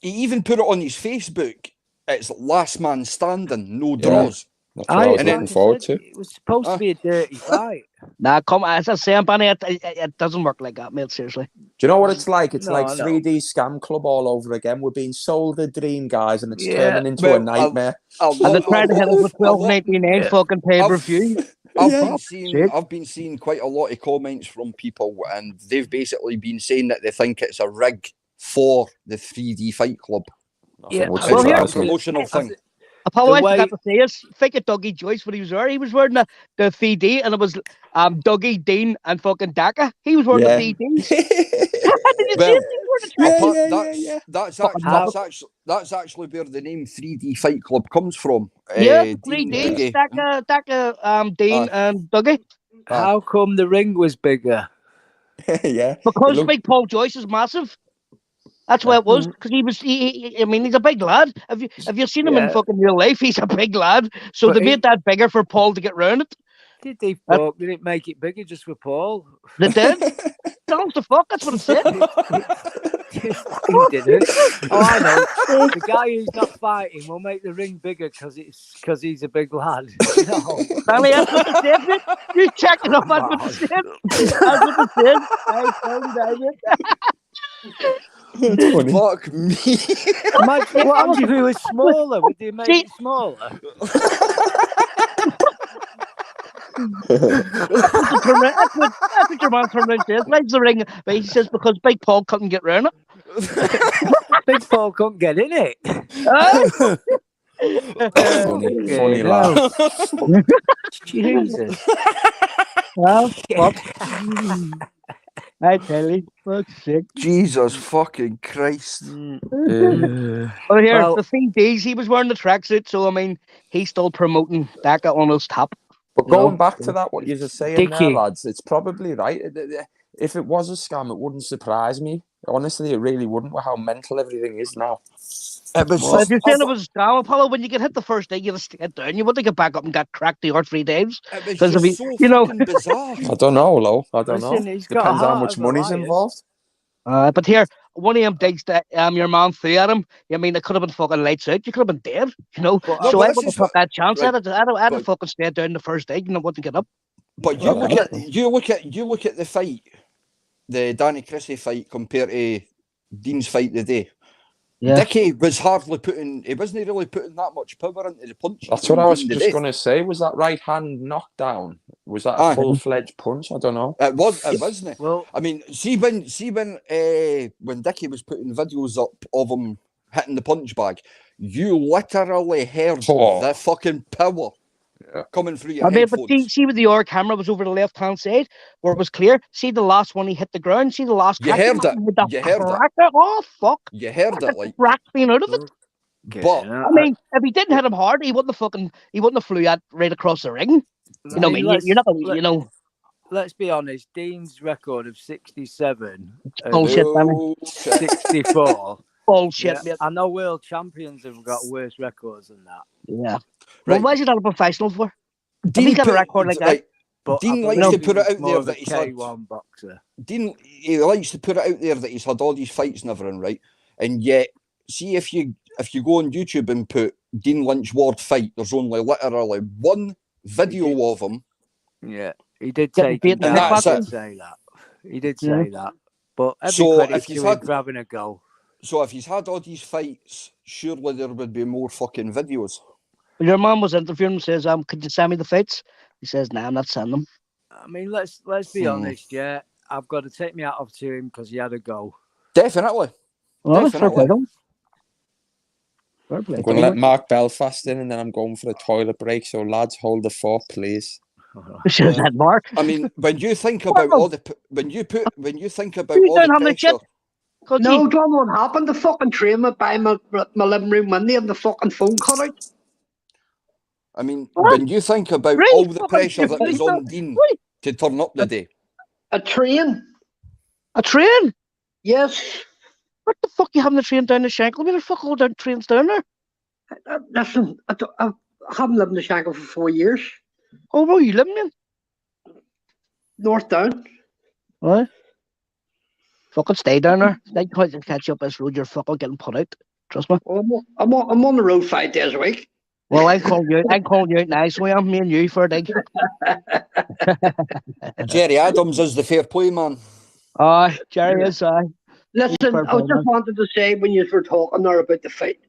Speaker 2: even put it on his Facebook. It's last man standing, no draws.
Speaker 1: That's what I was looking forward to.
Speaker 8: It was supposed to be a dirty fight.
Speaker 4: Nah, come as I say, Benny, it doesn't work like that, mate. Seriously.
Speaker 1: Do you know what it's like? It's
Speaker 8: No,
Speaker 1: like
Speaker 8: I know.
Speaker 1: 3D Scam Club all over again. We're being sold a dream, guys, and it's turning into a nightmare.
Speaker 4: And they're trying to hit us with 12.99 fucking pay-per-view.
Speaker 2: I've been seeing quite a lot of comments from people, and they've basically been saying that they think it's a rig for the 3D Fight Club.
Speaker 8: Yeah,
Speaker 2: It's like a promotional thing.
Speaker 4: Apollo, I forgot to say this. Think of Dougie Joyce when he was there. He was wearing the 3D, and it was Dougie, Dean, and fucking Daka. He was wearing the 3Ds.
Speaker 2: That's actually where the name 3D Fight Club comes from.
Speaker 4: Yeah,
Speaker 2: Dean,
Speaker 4: 3Ds,
Speaker 2: Dougie.
Speaker 4: Daka, Dean, and Dougie.
Speaker 8: How come the ring was bigger?
Speaker 1: Yeah,
Speaker 4: because Big Paul Joyce is massive. That's why it was, because he was. I mean, he's a big lad. Have you seen him in fucking real life? He's a big lad. So they made that bigger for Paul to get round it.
Speaker 8: Did they fuck? Did it make it bigger just for Paul?
Speaker 4: They did. Don't the fuck. That's what it said.
Speaker 8: He didn't. Oh, I know. The guy who's not fighting will make the ring bigger because he's a big lad. No.
Speaker 4: Stanley, that's what it said. Mate. You check it up. That's what it said. That's what it said. I told you that.
Speaker 1: That's funny.
Speaker 2: Fuck me.
Speaker 8: Imagine what happens if he was smaller? Would they make it smaller?
Speaker 4: That's what your man turned around and says. Legs the ring, but he says because Big Paul couldn't get round it.
Speaker 8: Big Paul couldn't get in it.
Speaker 1: Funny laugh.
Speaker 8: Jesus.
Speaker 4: Well, fuck. I tell you, fuck's sake.
Speaker 2: Jesus fucking Christ.
Speaker 4: Well, here, the 3Ds, he was wearing the tracksuit, so I mean, he's still promoting Daka on his top.
Speaker 1: But going back to that, what you were saying
Speaker 8: Dickie.
Speaker 1: there, lads, it's probably right. If it was a scam, it wouldn't surprise me. Honestly, it really wouldn't with how mental everything is now.
Speaker 2: It was
Speaker 4: Well, if you're saying it was a scam, Apollo, when you get hit the first day, you just get down. You wouldn't get back up and get cracked 2 or 3 days.
Speaker 2: It was just so fucking bizarre.
Speaker 1: I don't know, Lo. I don't
Speaker 8: Listen,
Speaker 1: know.
Speaker 8: he's got a
Speaker 1: Depends how
Speaker 8: heart
Speaker 1: much
Speaker 8: of a
Speaker 1: money's
Speaker 8: lion.
Speaker 1: involved.
Speaker 4: But here, one of them digs that your man threw at him. I mean, it could have been fucking lights out. You could have been dead, you know. So I wouldn't have took that chance.
Speaker 2: right,
Speaker 4: I'd have fucking stayed down the first day, you know, wouldn't get up.
Speaker 2: But you look at the fight, the Danny Christie fight compared to Dean's fight today.
Speaker 4: Yeah.
Speaker 2: Dickie was hardly he wasn't really putting that much power into the punch.
Speaker 1: That's what I was just going to say. Was that right hand knockdown? Was that a full-fledged punch? I don't know.
Speaker 2: It wasn't it?
Speaker 8: Well,
Speaker 2: I mean, see when Dickie was putting videos up of him hitting the punch bag, you literally heard the fucking power coming through your headphones.
Speaker 4: But see where the camera was over the left-hand side, where it was clear. See the last one he hit the ground. See the last.
Speaker 2: You heard it. You heard it.
Speaker 4: Oh fuck!
Speaker 2: You heard it, like
Speaker 4: crack being out of it.
Speaker 2: But
Speaker 4: I mean, if he didn't hit him hard, he wouldn't have flew out right across the ring. You know, what I mean, you're not gonna, you know.
Speaker 8: let's be honest. Dean's record of 67,
Speaker 4: Bullshit,
Speaker 2: No,
Speaker 8: 64.
Speaker 4: Bullshit,
Speaker 8: Yeah,
Speaker 4: mate.
Speaker 8: I know world champions have got worse records than that.
Speaker 4: Yeah.
Speaker 2: Right.
Speaker 4: Well, why is he not a professional for?
Speaker 2: Dean
Speaker 4: If he got a
Speaker 2: put-
Speaker 4: record like that,
Speaker 2: right,
Speaker 8: But
Speaker 2: Dean
Speaker 8: I
Speaker 2: likes
Speaker 8: believe
Speaker 2: to
Speaker 8: he
Speaker 2: put it
Speaker 8: was
Speaker 2: out
Speaker 8: more
Speaker 2: there
Speaker 8: of
Speaker 2: that
Speaker 8: a
Speaker 2: he's had.
Speaker 8: K1 boxer.
Speaker 2: Dean, he likes to put it out there that he's had all these fights and everything, right? And yet, see if you go on YouTube and put Dean Lynch Ward fight, there's only literally one video of him.
Speaker 8: Yeah, he did
Speaker 4: Getting
Speaker 8: take
Speaker 4: beat
Speaker 8: him
Speaker 4: in the
Speaker 8: down.
Speaker 2: neck
Speaker 8: He
Speaker 2: boxing.
Speaker 8: did say that. He did
Speaker 4: Yeah.
Speaker 8: say that. But every
Speaker 2: So
Speaker 8: credit
Speaker 2: if he's
Speaker 8: to him
Speaker 2: had-
Speaker 8: for having a go.
Speaker 2: So if he's had all these fights, surely there would be more fucking videos.
Speaker 4: Your mom was interviewing him, says, could you send me the fights? He says, nah, I'm not sending them.
Speaker 8: I mean, let's be honest, yeah. I've got to take me out of to him because he had a go.
Speaker 2: Definitely.
Speaker 4: Well, fair play
Speaker 2: Definitely.
Speaker 4: to him. Fair play
Speaker 1: I'm
Speaker 4: to
Speaker 1: going to
Speaker 4: him.
Speaker 1: let Mark Belfast in, and then I'm going for a toilet break. So, lads, hold the fort, please.
Speaker 4: Should that, Mark?
Speaker 2: I mean, when you think about all the when you think about
Speaker 4: You
Speaker 2: all the
Speaker 4: don't have the
Speaker 2: pressure.
Speaker 4: shit.
Speaker 10: No, John, what happened? The fucking train went by my living room window and the fucking phone cut out.
Speaker 2: I mean,
Speaker 4: What?
Speaker 2: when you think about
Speaker 4: Right,
Speaker 2: all the
Speaker 4: fucking
Speaker 2: pressure that was
Speaker 4: stupid.
Speaker 2: on Dean
Speaker 4: Right.
Speaker 2: to turn up the day.
Speaker 10: A train?
Speaker 4: A train?
Speaker 10: Yes.
Speaker 4: What the fuck you having the train down the Shankill? Where the fuck all the trains down there?
Speaker 10: Listen, I haven't lived in the Shankill for 4 years.
Speaker 4: Oh, where are you living in?
Speaker 10: North Down.
Speaker 4: What? Fucking stay down there. They can't catch you up this road. You're fucking getting put out. Trust me.
Speaker 10: Well, I'm on the road 5 days a week.
Speaker 4: Well, I'm calling you out nicely. I'm me and you for a dig.
Speaker 2: Jerry Adams is the fair play man.
Speaker 4: Jerry is.
Speaker 10: Listen,
Speaker 4: fair
Speaker 10: I
Speaker 4: play,
Speaker 10: just
Speaker 4: man.
Speaker 10: wanted to say when you were talking there about the fight,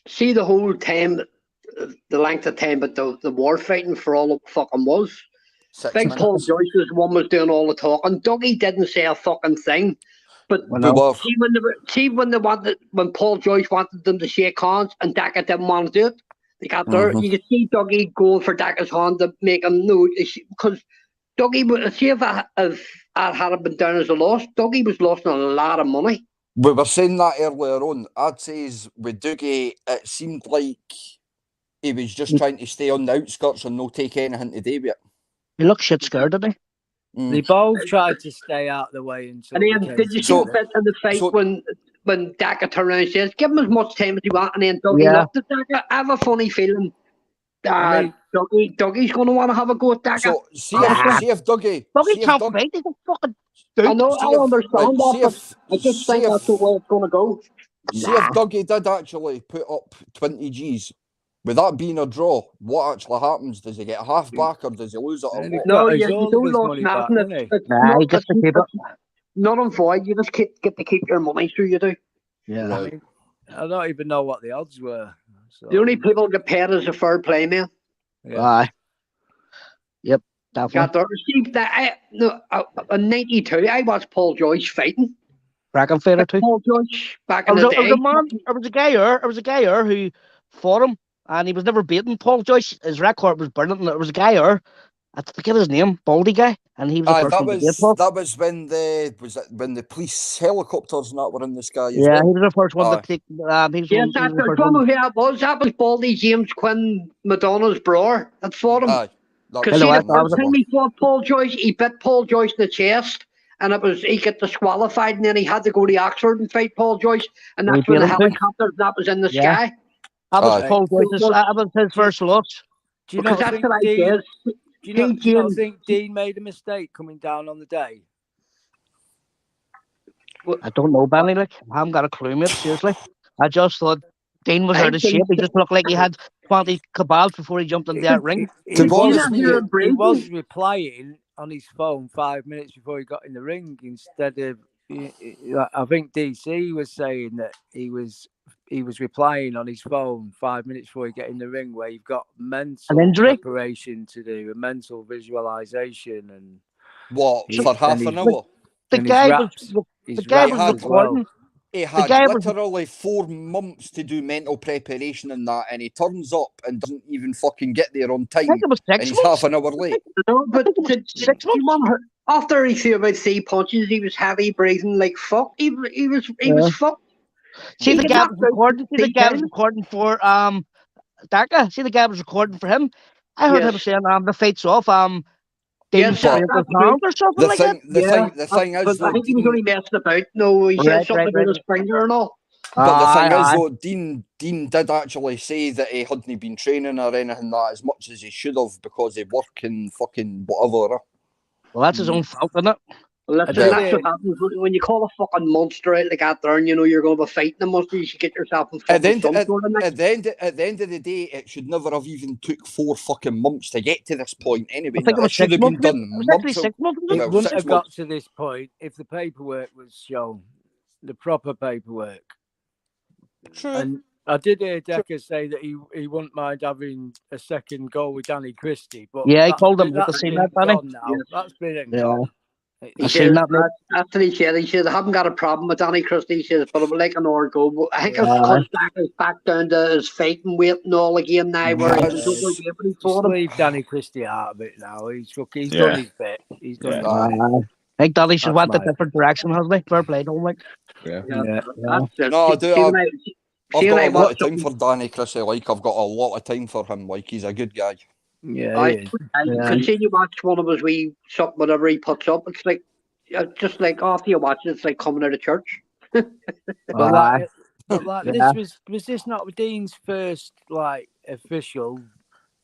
Speaker 10: see the whole time, the length of time, but the war fighting for all it fucking was.
Speaker 2: 6
Speaker 10: Big
Speaker 2: minutes.
Speaker 10: Paul Joyce was the one was doing all the talking. Dougie didn't say a fucking thing. But when Paul Joyce wanted them to shake hands and Daka didn't want to do it, they got there. You could see Dougie going for Daka's hand to make him know, because Dougie would see if I had been down as a loss. Dougie was losing a lot of money.
Speaker 2: We were saying that earlier on. I'd say with Dougie, it seemed like he was just trying to stay on the outskirts and not take anything to do with it.
Speaker 4: He looked shit scared, didn't he?
Speaker 8: They both tried to stay out of the way until.
Speaker 10: And then did you see the bit in the fight when Daka turned around and says, "Give him as much time as you want," and then Dougie looked at Daka. I have a funny feeling Dougie's going to want to have a go at Daka.
Speaker 2: So see if Dougie
Speaker 4: can't fight. He's a fucking dude.
Speaker 10: I know. I understand that, but I just think that's the way it's going to go.
Speaker 2: See if Dougie did actually put up 20 Gs. With that being a draw, what actually happens? Does he get half back or does he lose it or what?
Speaker 10: No, you don't lose nothing.
Speaker 4: He gets to keep it.
Speaker 10: Not on void. You just get to keep your money, sure you do.
Speaker 4: Yeah.
Speaker 8: I mean, I don't even know what the odds were. So.
Speaker 10: The only people get paid is a fair play man.
Speaker 4: Yeah. Yep, definitely.
Speaker 10: In '92, I watched Paul Joyce fighting.
Speaker 4: Bracken fighter too.
Speaker 10: Paul Joyce back in the day.
Speaker 4: There was a guy here who fought him, and he was never beaten. Paul Joyce, his record was brilliant. And there was a guy here, I forget his name, Baldy guy, and he was the first one to beat Paul.
Speaker 2: That was when the police helicopters and that were in the sky.
Speaker 4: He was the first one to take.
Speaker 10: That was Baldy James Quinn, Madonna's brother. That fought him. Because the first time he fought Paul Joyce, he bit Paul Joyce in the chest, and he got disqualified, and then he had to go to Oxford and fight Paul Joyce, and that's when the helicopter that was in the sky.
Speaker 4: That was Paul Joyce's. That was his first loss.
Speaker 8: Do you not think Dean made a mistake coming down on the day?
Speaker 4: I don't know, Benny. Like, I haven't got a clue, mate. Seriously, I just thought Dean was out of shape. He just looked like he had 20 kebabs before he jumped into that ring.
Speaker 8: He was replying on his phone 5 minutes before he got in the ring instead of. I think DC was saying that he was replying on his phone 5 minutes before he get in the ring, where you've got mental preparation to do, a mental visualization, and
Speaker 2: for half an hour.
Speaker 4: The guy was recording.
Speaker 2: He had literally 4 months to do mental preparation in that, and he turns up and doesn't even fucking get there on time.
Speaker 4: I think it was 6
Speaker 2: and he's
Speaker 4: months.
Speaker 2: half an hour late.
Speaker 10: No, but 6 months. After he threw about 3 punches, he was heavy breathing like fuck. He was fucked.
Speaker 4: See, the guy was recording. See, the guy was recording for Daka. See, the guy was recording for him. I heard him saying, "The fight's off. Dean scraped his hand or something like that.
Speaker 2: The thing is,
Speaker 10: I think he was only messing about. No, he said something about his finger and all.
Speaker 2: But the thing is, though, Dean did actually say that he hadn't been training or anything that as much as he should have because he work in fucking whatever.
Speaker 4: Well, that's his own fault, isn't it?
Speaker 10: Well, that's what happens when you call a fucking monster out like that there and you know you're going to be fighting a monster. You should get yourself in fucking some sort of
Speaker 2: at the end of the day, it should never have even took 4 fucking months to get to this point anyway.
Speaker 4: I think it should have been done months.
Speaker 8: It wouldn't have got to this point if the paperwork was shown, the proper paperwork.
Speaker 2: True.
Speaker 8: And I did hear Decker say that he wouldn't mind having a second goal with Danny Christie, but
Speaker 4: yeah, he told him to see that, Danny.
Speaker 8: That's been and gone.
Speaker 10: He said, after he said, I haven't got a problem with Danny Christie. He says, but I would like an hour goal. But I think it's back down to his fighting weight and all again now. Where
Speaker 8: just leave Danny Christie out of it now. He's done his bit. He's done his bit.
Speaker 4: I think Danny should went a different direction, hasn't he? Fair play, don't like.
Speaker 2: No, I do. I've got a lot of time for Danny Christie. Like, I've got a lot of time for him. Like, he's a good guy.
Speaker 8: Yeah,
Speaker 10: I continue to watch one of his wee something whatever he puts up. It's like just like after you watch it, it's like coming out of church.
Speaker 8: This was this not Dean's first like official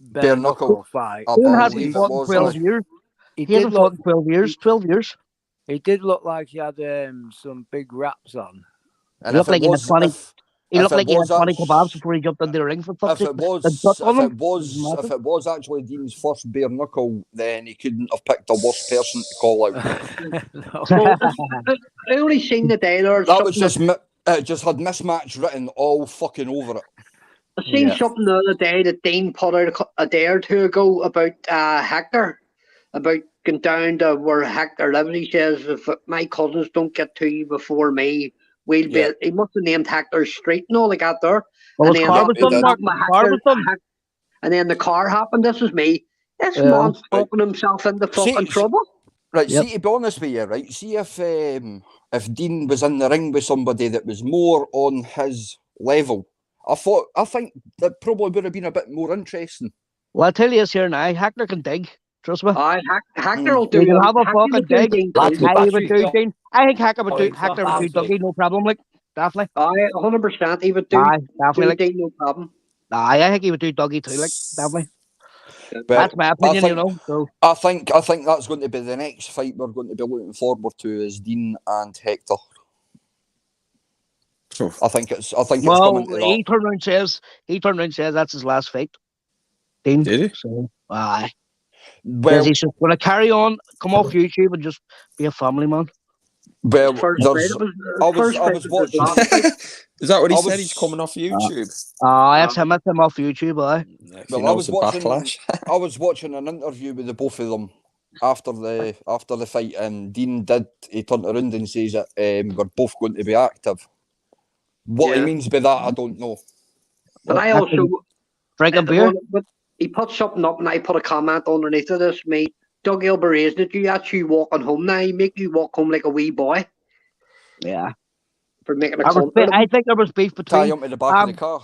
Speaker 8: bare knuckle fight?
Speaker 4: He hasn't fought 12 years. He hasn't fought 12 years. 12 years.
Speaker 8: He did look like he had some big wraps on.
Speaker 4: And he looked like he had 20. He looked like he had 20 kebabs before he jumped in the ring for fuck's sake.
Speaker 2: If it was actually Dean's first bare knuckle, then he couldn't have picked a worse person to call out.
Speaker 10: I only seen the day there.
Speaker 2: That was just had mismatch written all fucking over it.
Speaker 10: I seen something the other day that Dean put out a day or two ago about Hector, about going down to where Hector lives. He says, if my cousins don't get to you before me, he must have named Hector Street and all like that there.
Speaker 4: Well, his car was done.
Speaker 10: And then the car happened. This is me. This man's talking himself into fucking trouble.
Speaker 2: Right, see, to be honest with you, right, see if Dean was in the ring with somebody that was more on his level, I think that probably would have been a bit more interesting.
Speaker 4: Well, I tell you this here now, Hector can dig. Trust me.
Speaker 10: Hector will do.
Speaker 4: You can have a fucking dig. I think Hector would do Dougie, no problem. Like, definitely.
Speaker 10: 100%. He would do.
Speaker 4: Definitely.
Speaker 10: No problem.
Speaker 4: I think he would do Dougie too. Like, definitely. But that's my opinion, you know. So.
Speaker 2: I think that's going to be the next fight we're going to be looking forward to is Dean and Hector. I think it's coming to that.
Speaker 4: He turned around and says that's his last fight. Dean.
Speaker 1: Did he?
Speaker 4: So, aye.
Speaker 2: Well,
Speaker 4: he's just going to carry on, come off YouTube and just be a family man.
Speaker 2: Well, I was watching.
Speaker 1: Is that what he said? He's coming off YouTube.
Speaker 4: That's him off YouTube.
Speaker 2: Well, I was watching an interview with the both of them after the fight, and Dean he turned around and says that we're both going to be active. What he means by that, I don't know.
Speaker 10: But I also
Speaker 4: drinking beer.
Speaker 10: He put something up, and I put a comment underneath of this. Mate, Doug Alvarez, did you actually walking home now? He make you walk home like a wee boy.
Speaker 4: Yeah.
Speaker 10: For making a
Speaker 4: I think there was beef between.
Speaker 2: Tie him in the back of the car.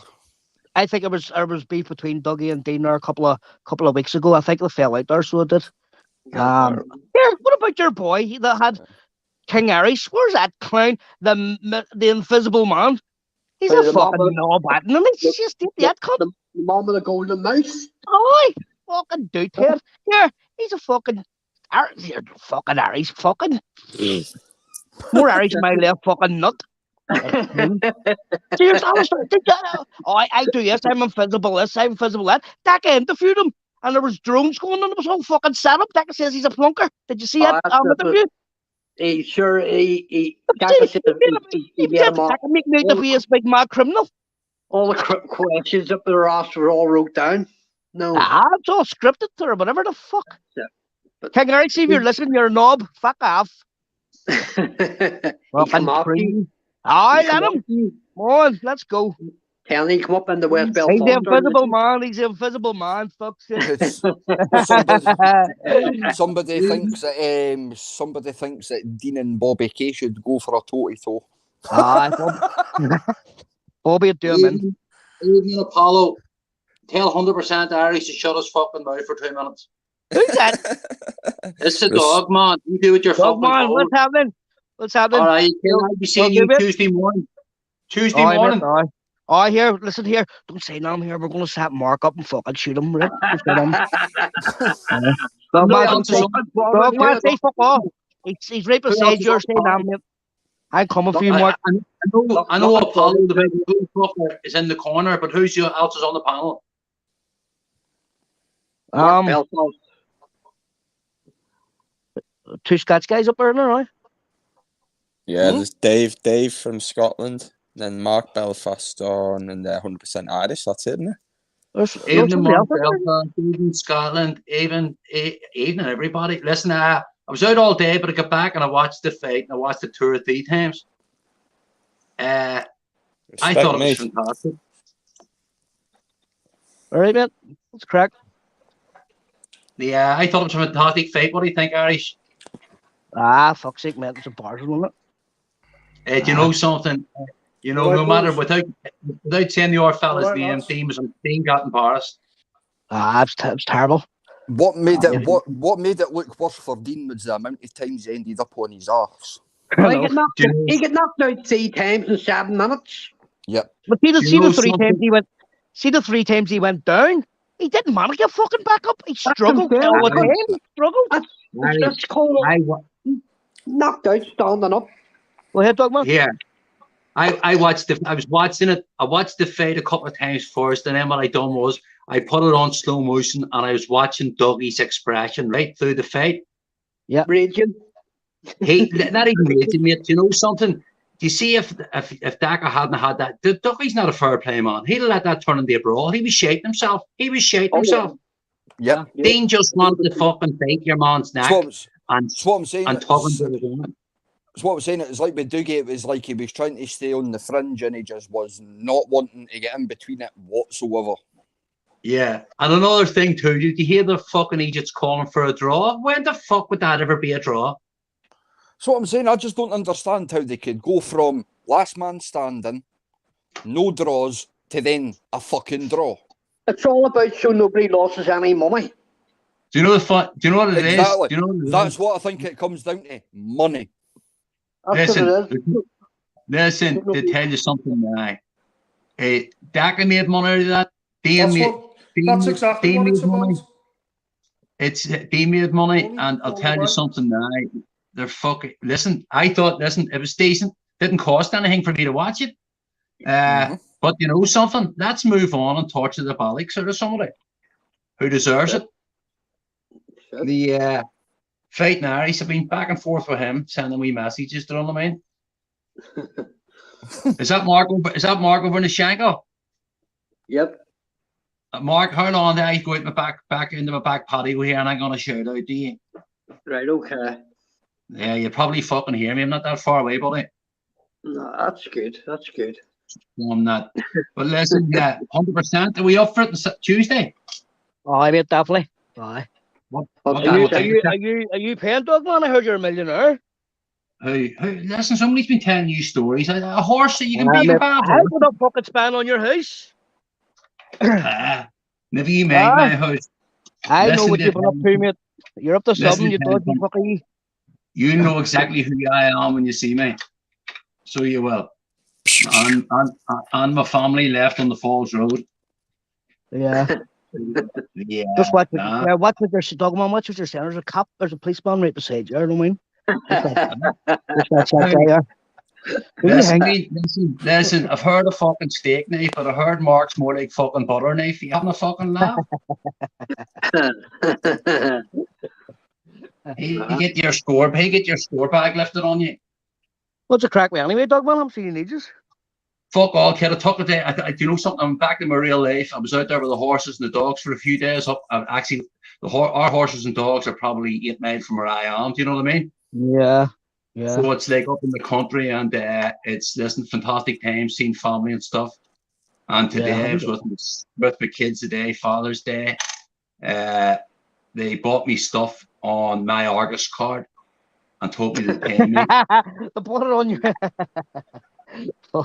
Speaker 4: I think there was beef between Dougie and Dean there a couple of weeks ago. I think they fell out there, so it did. What about your boy that had King Aries? Where's that clown? The invisible man. He's a fucking knob, and he's just that cunt.
Speaker 10: The mom of the golden mouse.
Speaker 4: Oh, fucking dude here. Here, he's a fucking Aries. Fucking more Aries than my left fucking nut. Seriously, I do this. I'm invisible. This. I'm invisible. That. Daka interviewed him, and there was drones going on. It was all fucking set up. Daka says he's a plunker. Did you see that interview?
Speaker 10: He sure he
Speaker 4: make me out to be this big mad criminal.
Speaker 10: All the questions up the ass were all wrote down. No,
Speaker 4: it's all scripted or whatever the fuck. King Eric, see if you're listening, you're a knob. Fuck off. Fucking cream. Let him. Come on, let's go.
Speaker 10: Can he come up in the West Belfast?
Speaker 4: He's the invisible man. He's the invisible man. Fuck's sake.
Speaker 2: Somebody thinks that Dean and Bobby Kay should go for a toty toe.
Speaker 4: Bobby would do him in.
Speaker 11: Evening, Apollo. Tell 100% Aries to shut his fucking mouth for 2 minutes.
Speaker 4: Who's that?
Speaker 10: It's the dog, man. You do what you're
Speaker 4: Dog
Speaker 10: fucking
Speaker 4: man,
Speaker 10: told.
Speaker 4: what's happening? What's happening?
Speaker 10: All right, I'll be seeing you Tuesday morning. Tuesday morning.
Speaker 4: Oh, here, listen here. Don't say nothing here. We're going to set Mark up and fucking shoot him, right? Don't say nothing. Dog man, say fuck off. He's right beside you. Say nothing, mate. I'm coming for you, Mark.
Speaker 10: I know Apollo, the big blue fucker, is in the corner, but who's else is on the panel? Mark Belfast.
Speaker 4: Two Scots guys up there, right?
Speaker 1: Yeah, there's Dave from Scotland, then Mark Belfast on, and they're 100% Irish. That's it, isn't it?
Speaker 10: Even Mark Belfast, even Scotland, even everybody. Listen, I was out all day, but I got back and I watched the fight and I watched the 2 or 3 times. I thought it was fantastic.
Speaker 4: All right, man. Let's crack.
Speaker 10: Yeah, I thought it was a fantastic fight. What do you think, Irish?
Speaker 4: Fuck's sake, man. It's a bar, wasn't
Speaker 10: it? Do you know something? You know, no matter without saying your fella's name, Dean got embarrassed.
Speaker 4: It's terrible.
Speaker 2: What made it look worse for Dean was the amount of times he ended up on his arse.
Speaker 10: He got knocked out 3 times in 7 minutes.
Speaker 2: Yep.
Speaker 4: But see the 3 times he went. See the 3 times he went down. He didn't manage to fucking back up. He struggled. He struggled.
Speaker 10: That's cold. Knocked out, standing up.
Speaker 4: Go ahead, Dogman.
Speaker 10: Yeah. I watched I was watching it. I watched the fight a couple of times first, and then what I done was I put it on slow motion, and I was watching Dougie's expression right through the fight.
Speaker 4: Yeah,
Speaker 10: raging. Not even raging, mate. You know something? Do you see if Daka hadn't had that? Dougie's not a fair play man. He'd have let that turn into a brawl. He was shaking himself.
Speaker 2: Yeah.
Speaker 10: Dean just wanted to fucking break your man's neck.
Speaker 2: That's what I'm saying.
Speaker 10: That's
Speaker 2: what I'm saying. It was like with Dougie, it was like he was trying to stay on the fringe and he just was not wanting to get in between it whatsoever.
Speaker 10: Yeah. And another thing too, did you hear the fucking Egypts calling for a draw? When the fuck would that ever be a draw?
Speaker 2: So what I'm saying, I just don't understand how they could go from last man standing, no draws, to then a fucking draw.
Speaker 10: It's all about so nobody loses any money. Do you know what it is? Do you know what it
Speaker 2: That's what I think it comes down to. Money.
Speaker 10: Listen, to tell you something now. Daka made money out of that.
Speaker 11: That's exactly what it's about.
Speaker 10: Dean made money, and I'll tell you something now. They're fucking. Listen, it was decent. Didn't cost anything for me to watch it. But you know something? Let's move on and torture the bollocks out of somebody who deserves it. The fight now, I've been back and forth with him, sending me messages. Do you know what I mean? Is that Mark over in the Shanko? Yep. Mark, how long did I go out back into my back patio here, and I'm gonna shout out to you? Right, okay. Yeah, you probably fucking hear me. I'm not that far away, buddy. No, that's good. That's good. No, I'm not. But listen, 100%. Are we up for it Tuesday?
Speaker 4: Oh, I mean, definitely. Aye. Are you paying, Dogman? I heard you're a millionaire.
Speaker 10: Hey, listen, somebody's been telling you stories. A horse that you can beat a bad horse.
Speaker 4: I would have fucking spend on your house.
Speaker 10: Maybe you make my house.
Speaker 4: I know what you've been up to, mate. You're up to something, you dodgy fucking.
Speaker 10: You know exactly who I am when you see me. So you will. And my family left on the Falls Road.
Speaker 4: Yeah.
Speaker 10: Yeah.
Speaker 4: Just watch it. Yeah, watch what you're Dogman. Watch what you're saying. There's a cop. There's a policeman right beside you. You know what I mean?
Speaker 10: Listen, I've heard a fucking steak knife, but I heard Mark's more like fucking butter knife. You having a fucking laugh? He get your score bag lifted on you.
Speaker 4: What's a crack with anyway, Dogman? I'm seeing you need us.
Speaker 10: Fuck all, kid. I took a day. Do you know something? I'm back in my real life. I was out there with the horses and the dogs for a few days. Our horses and dogs are probably 8 miles from where I am. Do you know what I mean?
Speaker 4: Yeah. Yeah.
Speaker 10: So it's like up in the country, and it's fantastic time, seeing family and stuff. And today I was with my kids today, Father's Day. They bought me stuff on my Argus card and told me to pay me.
Speaker 4: They bought it on you.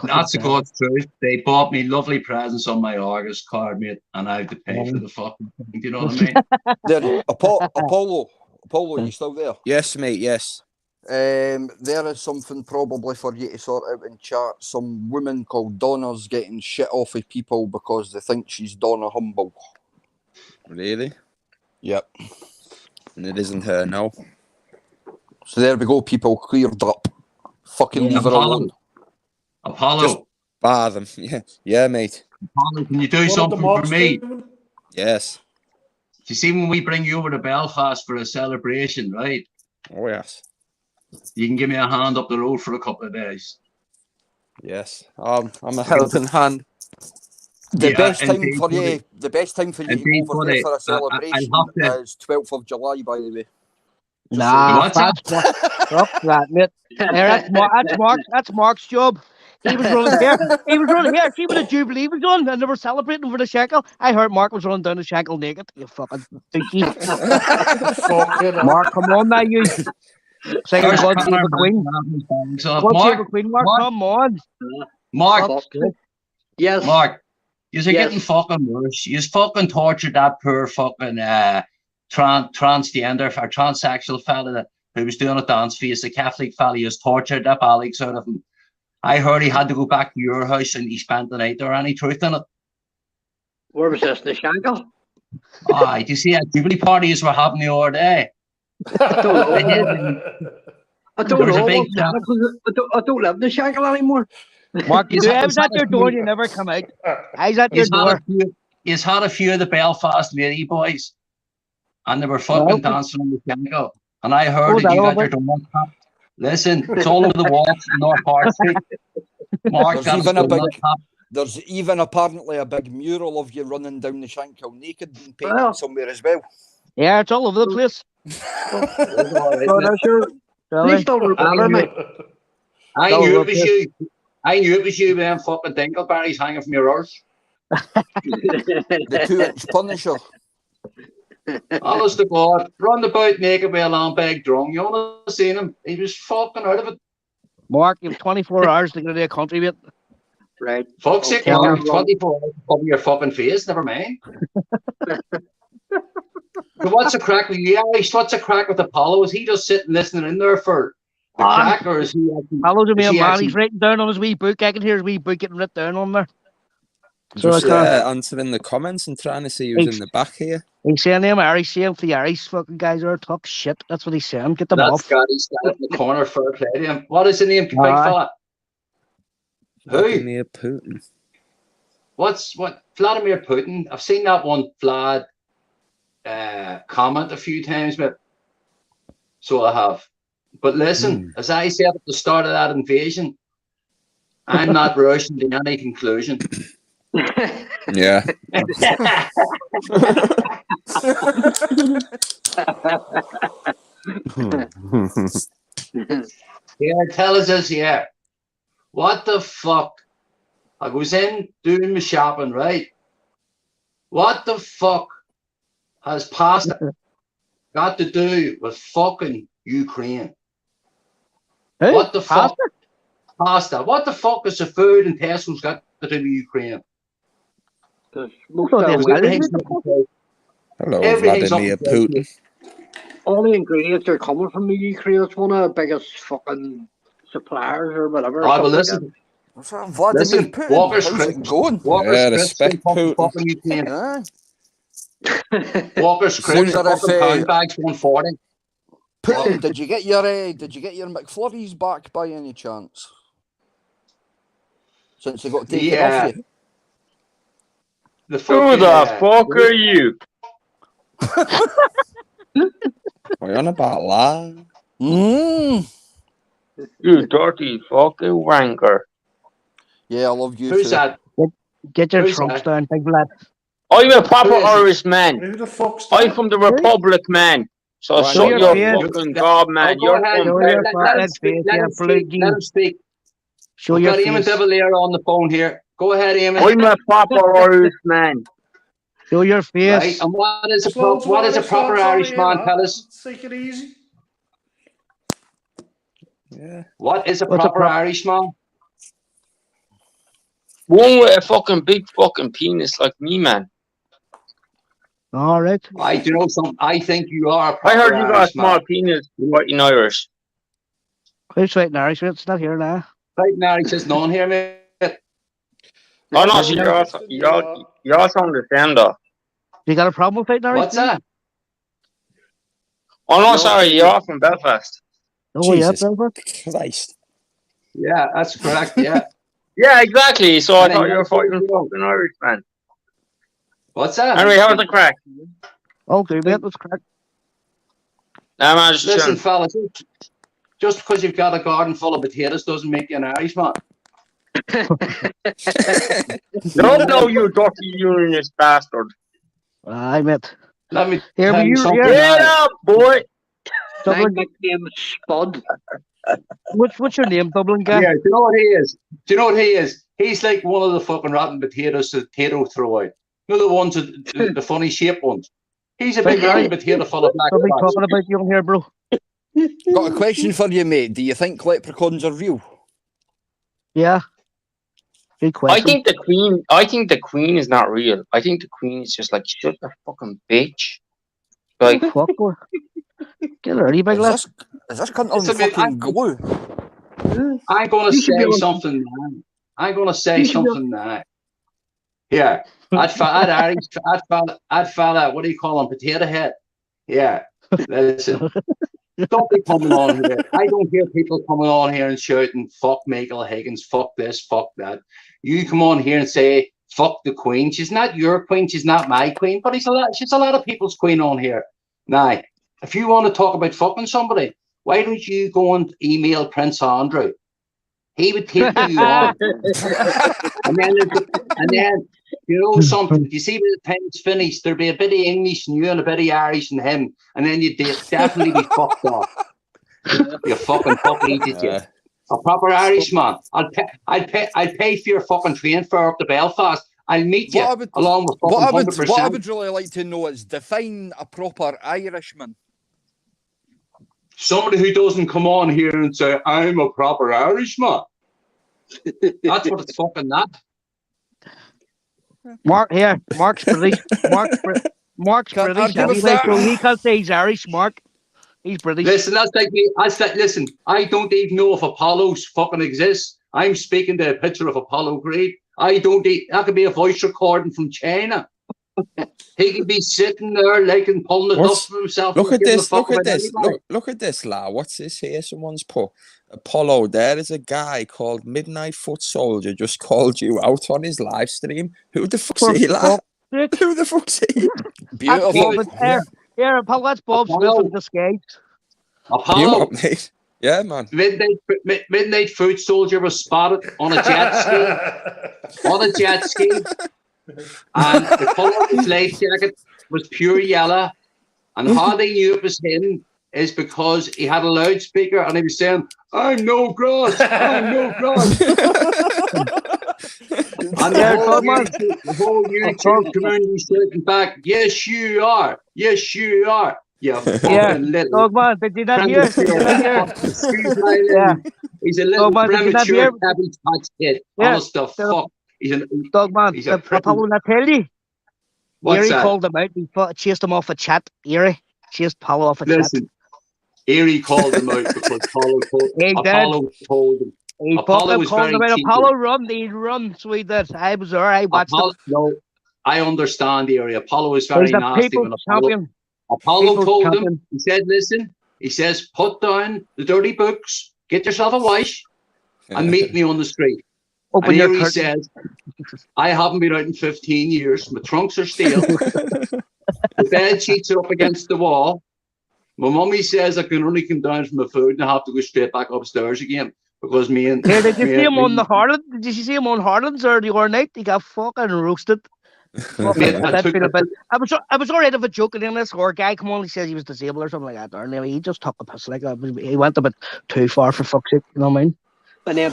Speaker 10: That's the God's truth. They bought me lovely presents on my Argus card, mate, and I have to pay for the fucking thing. Do you know what I mean?
Speaker 2: Then Apollo, Paulo, you still there?
Speaker 1: Yes, mate, yes.
Speaker 2: There is something probably for you to sort out in chat. Some woman called Donna's getting shit off of people because they think she's Donna Humble.
Speaker 1: Really?
Speaker 2: Yep.
Speaker 1: And it isn't her, no.
Speaker 2: So there we go, people, cleared up. Fucking leave her alone.
Speaker 12: Apollo.
Speaker 1: Just bar them. Yeah, mate.
Speaker 12: Apollo, can you do something for me?
Speaker 1: Yes.
Speaker 12: You see, when we bring you over to Belfast for a celebration, right?
Speaker 1: Oh, yes.
Speaker 12: You can give me a hand up the road for a couple of days.
Speaker 1: Yes. I'm a helping hand.
Speaker 2: The best time for you to go over there for a celebration is 12th of July, by the way.
Speaker 4: Nah, fuck that, mate. That's Mark's job. He was running here. See what the Jubilee was on, and they were celebrating for the shekel. I heard Mark was running down the shekel naked. You fucking dookie. Mark, come on now, you. Singing God Save the Queen. God Save the Queen, Mark, come on.
Speaker 12: Mark.
Speaker 10: Yes.
Speaker 12: Mark, you're getting fucking worse. You fucking tortured that poor fucking transgender or transsexual fella who was doing a dance for you. The Catholic fella, you tortured that Alex out of him. I heard he had to go back to your house and he spent the night there. Any truth in it?
Speaker 10: Where was this? The Shangle?
Speaker 12: Did you see that Jubilee parties were happening the other day?
Speaker 10: I don't know. I don't live in the Shangle anymore.
Speaker 4: Mark, I was at your door, you never come out. I was at your door.
Speaker 12: He's had a few of the Belfast lady boys, and they were fucking dancing on the Shangle. And I heard that you got your door tapped. Listen, it's all over the walls in North Park Street. Mark,
Speaker 2: there's even apparently a big mural of you running down the Shankill naked being painted somewhere as well.
Speaker 4: Yeah, it's all over the place.
Speaker 10: Please don't remember me.
Speaker 12: I knew it was you with them fucking dingleberries hanging from your arse.
Speaker 2: The 2-inch Punisher.
Speaker 12: Honest to God, running about naked with a long bag drum. You want to see him? He was fucking out of it.
Speaker 4: Mark, you have 24 hours to get to a country, mate.
Speaker 10: Right.
Speaker 12: Fuck's sake, Mark, 24 hours to cover your fucking face, never mind. So what's the crack with you, Irish? What's the crack with Apollo? Is he just sitting listening in there for the crack, or is he actually...
Speaker 4: Apollo's a man, he's writing down on his wee book. I can hear his wee book getting written down on there.
Speaker 1: Just answering the comments and trying to see who's in the back here.
Speaker 4: He's saying them Irish, saying the Irish fucking guys are tough shit. That's what he's saying. Get them off.
Speaker 12: He's got in the corner for a play to him. What is the name, big fella? Who?
Speaker 1: Vladimir Putin.
Speaker 12: What? Vladimir Putin? I've seen that one Vlad comment a few times, but so I have. But listen, as I said at the start of that invasion, I'm not rushing to any conclusion.
Speaker 1: Yeah.
Speaker 12: Yeah, tell us this here. What the fuck? I was in doing my shopping, right? What the fuck has pasta got to do with fucking Ukraine?
Speaker 4: Hey,
Speaker 12: what the fuck? Pasta. What the fuck is the food in Tesco's got to do with Ukraine?
Speaker 1: Hello, Vladimir Putin.
Speaker 10: All the ingredients are coming from the Ukraine. It's one of the biggest fucking suppliers or whatever.
Speaker 12: But listen,
Speaker 2: Vladimir Putin.
Speaker 12: Walker's going.
Speaker 1: Respect Putin.
Speaker 12: Walker's crisp pound bags 140.
Speaker 2: Putin, did you get your McFlurries back by any chance? Since they got taken off you.
Speaker 13: Who the fuck are you?
Speaker 1: We're on about lad.
Speaker 13: You dirty fucking wanker.
Speaker 2: Yeah, I love you.
Speaker 12: Who's that?
Speaker 4: Get your trunks down, big lad.
Speaker 13: I'm a proper Irish man. Who the fuck's that? I'm from the Republic, man. So shut your fucking gob, man.
Speaker 12: Let him speak.
Speaker 4: Show your face.
Speaker 12: Eamon Devilier on the phone here. Go ahead, Eamon.
Speaker 13: I'm a proper Irish man.
Speaker 4: Show your face.
Speaker 12: Right. And what is a proper Irish man? Tell us.
Speaker 7: Take it easy.
Speaker 1: Yeah.
Speaker 12: What is a proper Irish man?
Speaker 13: One with a fucking big fucking penis like me, man.
Speaker 4: All right.
Speaker 12: Do you know something? I think you are a proper
Speaker 13: I heard you got a
Speaker 12: Irishman.
Speaker 13: small penis, white and Irish.
Speaker 4: Who's fighting Irish? It's not here now.
Speaker 12: Fighting Irish is known here, mate.
Speaker 13: Oh no, so you're all sound the same though.
Speaker 4: You got a problem with fighting Irish?
Speaker 12: What's that?
Speaker 13: Oh no, sorry, you're all from Belfast.
Speaker 4: Oh
Speaker 1: Jesus
Speaker 4: yeah, Belfast.
Speaker 1: Christ.
Speaker 12: Yeah, that's correct. Yeah.
Speaker 13: Yeah, exactly. So I thought you were fighting fucking Irish, man.
Speaker 12: What's that?
Speaker 13: Anyway, how's the crack?
Speaker 4: Okay, mate, what's crack?
Speaker 13: Nah, man, just
Speaker 12: Listen,
Speaker 13: chilling.
Speaker 12: fellas, just because you've got a garden full of potatoes doesn't make you an Irishman.
Speaker 13: Don't know, you dirty unionist bastard.
Speaker 4: Aye, mate.
Speaker 12: Let me
Speaker 4: Here,
Speaker 12: tell you something.
Speaker 13: Get up, boy.
Speaker 10: My nickname is Spud.
Speaker 4: What's your name, Dublin guy?
Speaker 12: Yeah, do you know what he is? Do you know what he is? He's like one of the fucking rotten potatoes the potato throw out. You know the ones, the funny shaped ones. He's a big round potato full of black
Speaker 4: Somebody
Speaker 12: spots.
Speaker 4: talking about you on here, bro.
Speaker 2: Got a question for you, mate. Do you think leprechauns are real?
Speaker 4: Yeah. Good question.
Speaker 13: I think the queen is not real. I think the queen is just like, shut the fucking bitch. Like,
Speaker 4: fuck her. Get her, you big lad.
Speaker 2: Is this cunt on fucking glue?
Speaker 12: I'm going to say something now. I'm going to say something now. Yeah. I'd fella, what do you call him? Potato head. Yeah. Listen. Don't be coming on here. I don't hear people coming on here and shouting, fuck Michael Higgins, fuck this, fuck that. You come on here and say, fuck the queen. She's not your queen, she's not my queen, but she's a lot of people's queen on here. Now, if you want to talk about fucking somebody, why don't you go and email Prince Andrew? He would take you on. and then you know something, you see when the time's finished, there'll be a bit of English in you and a bit of Irish in him, and then you'd definitely be fucked off. You fucking idiot. You. A proper Irishman. I'd pay for your fucking train fare up to Belfast. I'll meet you along with fucking 100%.
Speaker 2: What I would really like to know is define a proper Irishman.
Speaker 12: Somebody who doesn't come on here and say, I'm a proper Irishman. That's what it's fucking that.
Speaker 4: Mark's British. Mark's British. Anyway, so he can't say he's Irish, Mark. He's British.
Speaker 12: Listen, listen, I don't even know if Apollo's fucking exists. I'm speaking to a picture of Apollo Creed. That could be a voice recording from China. He could be sitting there like and pulling it up for himself.
Speaker 1: Look at this, look at this, lad. What's this here? Someone's put Apollo. There is a guy called Midnight Foot Soldier just called you out on his live stream. Who the fuck's he, lad? Who the fuck's he?
Speaker 2: Beautiful.
Speaker 4: Yeah, Apollo, that's Bob Smith of the Skates.
Speaker 12: Apollo.
Speaker 1: Mate. Yeah, man.
Speaker 12: Midnight Foot Soldier was spotted on a jet ski. And the colour of his life jacket was pure yellow. And how they knew it was him is because he had a loudspeaker and he was saying, I'm no grass, I'm no grass. And the whole YouTube community shouting back, yes, you are. Yes, you are. You fucking little.
Speaker 4: Dogman, did you not hear?
Speaker 12: He's a little premature cabbage patch kid. Honest to fuck.
Speaker 4: Dogman, Apollo not tell you.
Speaker 12: What's
Speaker 4: Erie
Speaker 12: that?
Speaker 4: called him out. He chased him off a chat. Erie chased Apollo off a chat.
Speaker 12: Erie called him out because Apollo told him.
Speaker 4: He
Speaker 12: Apollo was
Speaker 4: called
Speaker 12: very
Speaker 4: him out.
Speaker 12: cheeky.
Speaker 4: Apollo run, he'd run. So he did. I was there. I watched him.
Speaker 12: No, I understand, Erie. Apollo was very
Speaker 4: He's a
Speaker 12: nasty.
Speaker 4: people's
Speaker 12: When
Speaker 4: champion.
Speaker 12: Apollo told him, he said, listen, he says, put down the dirty books, get yourself a wash, and meet me on the street.
Speaker 4: Open
Speaker 12: and
Speaker 4: your
Speaker 12: Erie
Speaker 4: curtain.
Speaker 12: says, I haven't been out in 15 years. My trunks are stale. The bed sheets are up against the wall. My mummy says I can only come down from the food and I have to go straight back upstairs again because me and...
Speaker 4: Did you see him on the Harland? Did you see him on Harland's or the other night? He got fucking roasted. I was alright of a joke in this, or a guy come on, he says he was disabled or something like that. Or anyway, he just took the piss like that. He went a bit too far for fuck's sake, you know what I mean?
Speaker 10: And then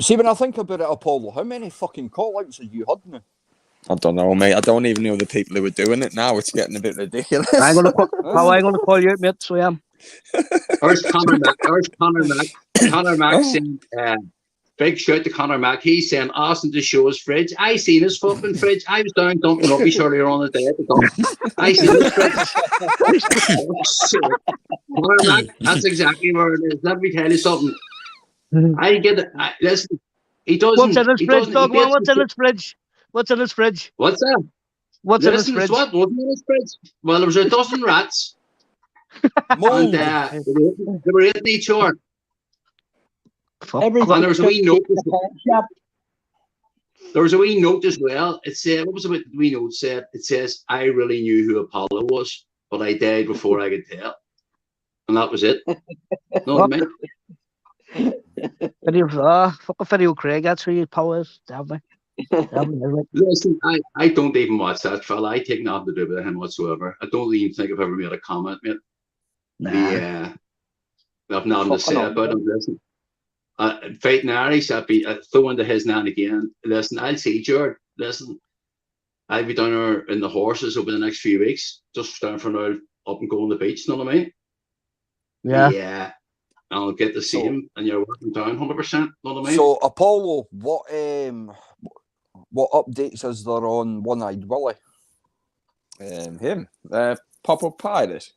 Speaker 2: see, when I think about it, Apollo, how many fucking call-outs have you had now?
Speaker 1: I don't know, mate. I don't even know the people who were doing it now. It's getting a bit ridiculous.
Speaker 4: I'm gonna call you out, mate, so I am.
Speaker 12: Connor Mack saying, big shout to Conor Mack. He's saying, asking to show his fridge. I seen his fucking fridge. I was down dumping rubbish earlier on the day at the dump. I seen his fridge. Conor Mack, that's exactly where it is. Let me tell you something. I get it. Listen, he doesn't.
Speaker 4: What's in his fridge, dog? What's in his fridge? What's in his fridge?
Speaker 12: What's that?
Speaker 4: What's in his fridge?
Speaker 12: What wasn't in his fridge? Well, there was a dozen rats. And they were eating each other. And there was a wee note. There was a wee note as well. It said, what was the wee note said? It says, I really knew who Apollo was, but I died before I could tell. And that was it. Know what I mean?
Speaker 4: Fucking video Craig, that's who your power is. Damn me.
Speaker 12: Listen, I don't even watch that fella. I take nothing to do with him whatsoever. I don't even think I've ever made a comment, mate. Yeah. I've nothing to say about him. Listen. Fighting Irish, I'd be throwing to his nan again. Listen, I'll see George. Listen, I'll be down there in the horses over the next few weeks, just down for now, up and go on the beach. Know what I mean? Yeah. I'll get to see him, and you're working down 100%. Know what I mean?
Speaker 2: So, Apollo, what updates is there on One-Eyed Willie?
Speaker 1: Him, pop-up pirate.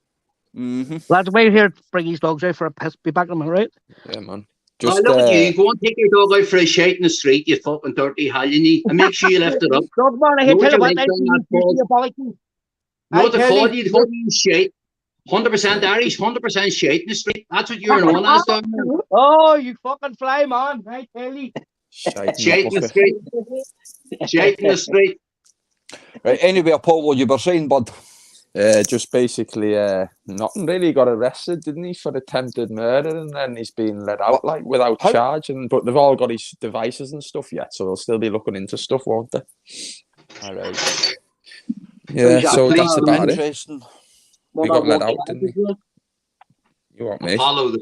Speaker 4: Lads, wait here, bring his dogs out for a piss. Be back in a minute, right?
Speaker 1: Yeah, man.
Speaker 12: Just, look at you. Go and take your dog out for a shite in the street, you fucking dirty halliony, and make sure you lift it up.
Speaker 4: Dog man, I tell you what,
Speaker 12: no, they call you shite. 100% Irish, 100% shite in the street. That's what you're known as, dog man.
Speaker 4: Oh, you fucking fly, man. I tell you.
Speaker 12: Shite in the street. Shite in the street.
Speaker 2: Right, anyway, Apollo, you were saying, bud.
Speaker 1: Just basically nothing really. He got arrested, didn't he, for attempted murder, and then he's been let out like without charge. But they've all got his devices and stuff yet, so they'll still be looking into stuff, won't they? All right. Yeah, so that's about it. We got let out, didn't we? You want me?
Speaker 12: Apollo, the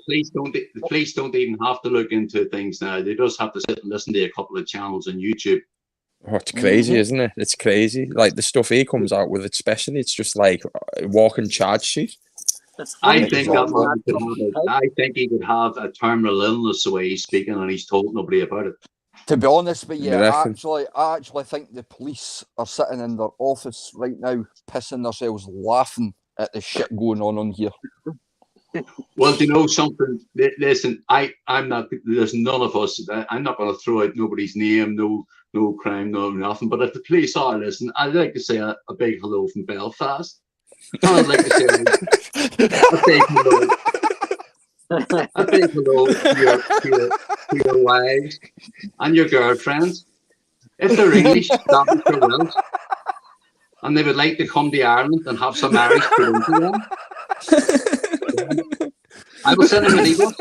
Speaker 12: police don't even have to look into things now. They just have to sit and listen to a couple of channels on YouTube.
Speaker 1: Oh, it's crazy, isn't it? It's crazy. Like the stuff he comes out with, especially, it's just like a walking charge sheet.
Speaker 12: I think he could have a terminal illness the way he's speaking, and he's told nobody about it.
Speaker 2: To be honest with you, I actually think the police are sitting in their office right now, pissing themselves laughing at the shit going on here.
Speaker 12: Well, do you know something? Listen, I'm not. There's none of us. I'm not going to throw out nobody's name, no crime, no nothing. But if the police are listening, I'd like to say a big hello from Belfast. And I'd like to say a big hello. A big hello to your wives and your girlfriends. If they're English, that is their wills. And they would like to come to Ireland and have some Irish put into them. I will send them an email.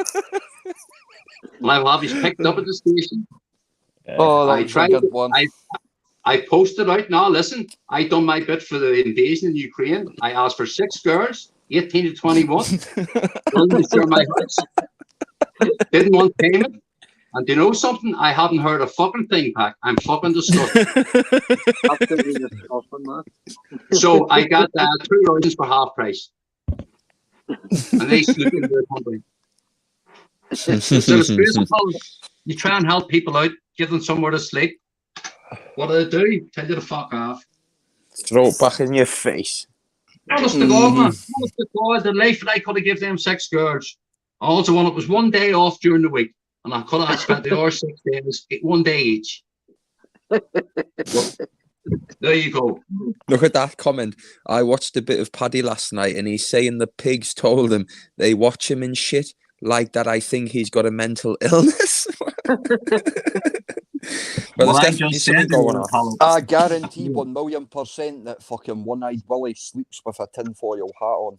Speaker 12: And I'll have you picked up at the station. I tried a good one. I posted out. Now listen, I done my bit for the invasion in Ukraine. I asked for 6 girls, 18 to 21. to share my house. Didn't want payment. And do you know something? I haven't heard a fucking thing back. I'm fucking disgusted. So I got 2 roses for half price. And they snoop into the company. So you try and help people out, give them somewhere to sleep. What do they do? Tell you to fuck off.
Speaker 1: Throw it back in your face.
Speaker 12: Honest to God, man. Honest to God, the life that I could have given them 6 girls. I also wanted, it was 1 day off during the week. And I could have spent the other 6 days, 1 day each. There you go.
Speaker 1: Look at that comment. I watched a bit of Paddy last night, and he's saying the pigs told him they watch him and shit like that. I think he's got a mental illness. Well, there's definitely something going on.
Speaker 2: I guarantee 1,000,000% that fucking One-Eyed Willie sleeps with a tinfoil hat on.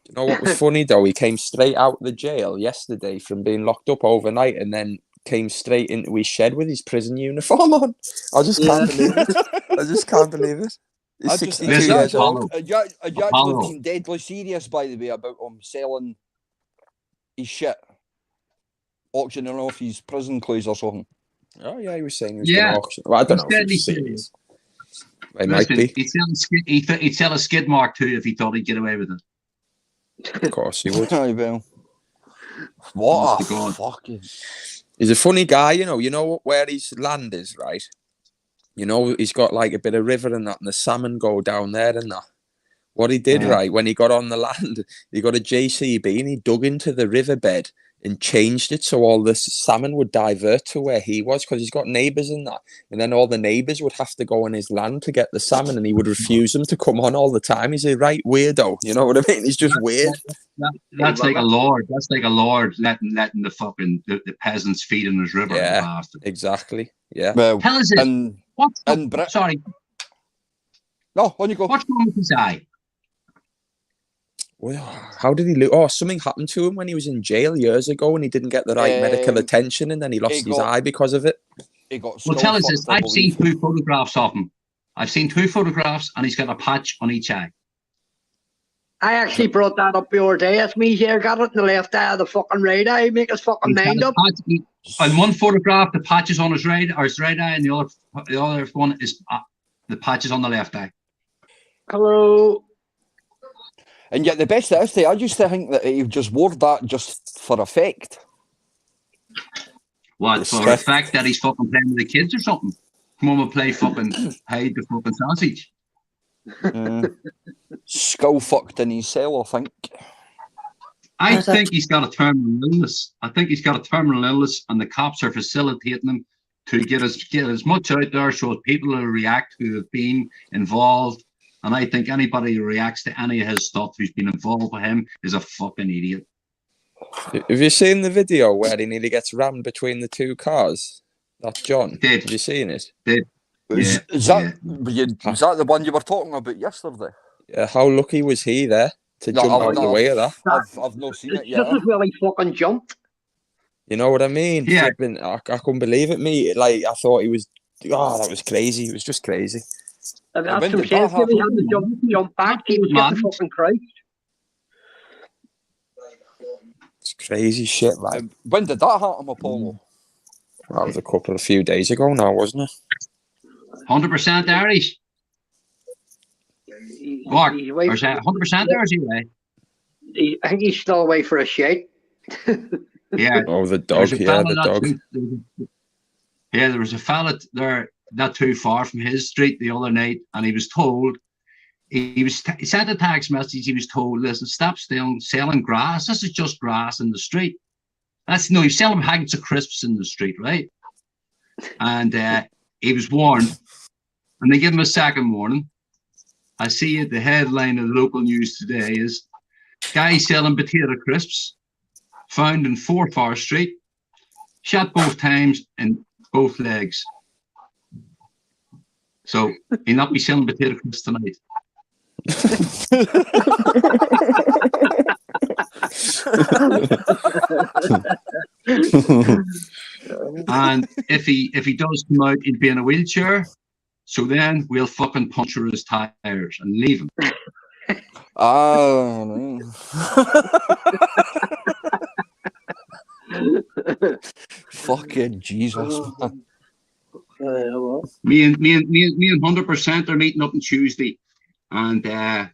Speaker 1: You know what was funny though? He came straight out of the jail yesterday from being locked up overnight, and then came straight into his shed with his prison uniform on. I just can't believe it. I just can't believe it. He's 62 years old.
Speaker 2: Are you actually being deadly serious, by the way, about him selling his shit, auctioning off his prison clothes or something?
Speaker 1: Oh yeah, he was saying he was going to auction. Well, I don't know if he's serious. He might be.
Speaker 12: He'd sell a skid mark too if he thought he'd get away with it.
Speaker 1: Of course he would.
Speaker 2: What a fucking...
Speaker 1: He's a funny guy, you know. You know where his land is, right? You know, he's got like a bit of river and that, and the salmon go down there and that. What he did, right, when he got on the land, he got a JCB and he dug into the riverbed and changed it so all the salmon would divert to where he was, because he's got neighbours and that. And then all the neighbours would have to go on his land to get the salmon, and he would refuse them to come on all the time. He's a right weirdo, you know what I mean? He's just weird.
Speaker 12: That's like a lord. That's like a lord letting the fucking the peasants feed in his river.
Speaker 1: Yeah, exactly. Yeah.
Speaker 12: Well, tell us this. Sorry.
Speaker 2: No, on you go.
Speaker 12: What's wrong with his eye?
Speaker 1: Well, how did he lose? Oh, something happened to him when he was in jail years ago, and he didn't get the right medical attention, and then he lost his eye because of it.
Speaker 2: He got
Speaker 12: well, tell us this. I've seen 2 photographs of him. I've seen 2 photographs, and he's got a patch on each eye.
Speaker 10: I actually brought that up the other day. It's me here, got it in the left eye of the fucking right eye. Make his fucking mind up.
Speaker 12: On one photograph, the patch is on his right eye, and the other one is the patch is on the left eye.
Speaker 10: Hello.
Speaker 2: And yet the best of this, I used to think that he just wore that just for effect.
Speaker 12: What, for effect that he's fucking playing with the kids or something? Come on and play fucking hide the fucking sausage.
Speaker 2: Skull fucked in his cell, I think.
Speaker 12: I think he's got a terminal illness. I think he's got a terminal illness, and the cops are facilitating him to get as much out there so that people will react who have been involved. And I think anybody who reacts to any of his stuff who's been involved with him is a fucking idiot.
Speaker 1: Have you seen the video where he nearly gets rammed between the 2 cars? That's John. Have you seen it?
Speaker 2: Is that the one you were talking about yesterday?
Speaker 1: Yeah, how lucky was he there to jump out the way of that?
Speaker 2: I've not seen it yet.
Speaker 10: This is really fucking jumped.
Speaker 1: You know what I mean?
Speaker 12: Yeah.
Speaker 1: I couldn't believe it, me. Like, I thought he was... Oh, that was crazy. It was just crazy.
Speaker 10: That's what he had to jump back. He was getting fucking Christ.
Speaker 1: It's crazy shit, like.
Speaker 2: When did that happen, Apollo?
Speaker 1: That was a few days ago now, wasn't it?
Speaker 12: 100% Irish. What? Or is that 100% Irish anyway?
Speaker 10: I think he's still away for a shake.
Speaker 12: Yeah.
Speaker 1: Oh, the dog. Yeah, the dog.
Speaker 12: Yeah, there was a fella there not too far from his street the other night, and he was told, he sent a text message, he was told, listen, stop selling grass. This is just grass in the street. He's selling haggis of crisps in the street, right? And he was warned, and they give him a second warning. I see the headline of the local news today is, guy selling potato crisps, found in 4 Forest Street, shot both times in both legs. So he'll not be selling potato crisps tonight. And if he does come out, he'll be in a wheelchair. So then we'll fucking puncture his tires and leave him.
Speaker 2: Oh, fucking Jesus, man.
Speaker 12: Me and 100% are meeting up on Tuesday, and I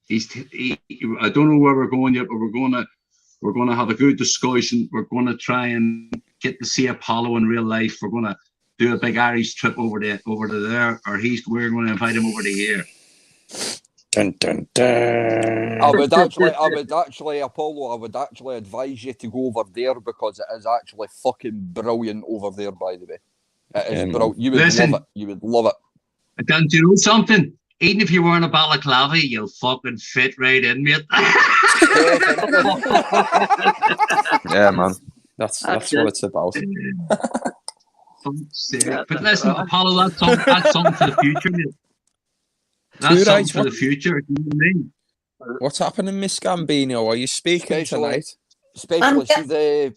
Speaker 12: don't know where we're going yet, but we're gonna have a good discussion. We're gonna try and get to see Apollo in real life. We're gonna do a big Irish trip over to there, or we're going to invite him over to here.
Speaker 1: Dun, dun, dun.
Speaker 2: I would actually, Apollo, I would actually advise you to go over there, because it is actually fucking brilliant over there, by the way. It is brilliant. You would love it. You would love it.
Speaker 12: Don't you know something? Even if you're wearing a balaclava, you'll fucking fit right in, mate.
Speaker 1: Yeah, man. That's what it's about.
Speaker 12: But listen, Apollo, that's something for the future, mate. That's something for the future. You know what I mean?
Speaker 1: What's happening, Miss Gambino? Are you speaking tonight?
Speaker 2: Especially see the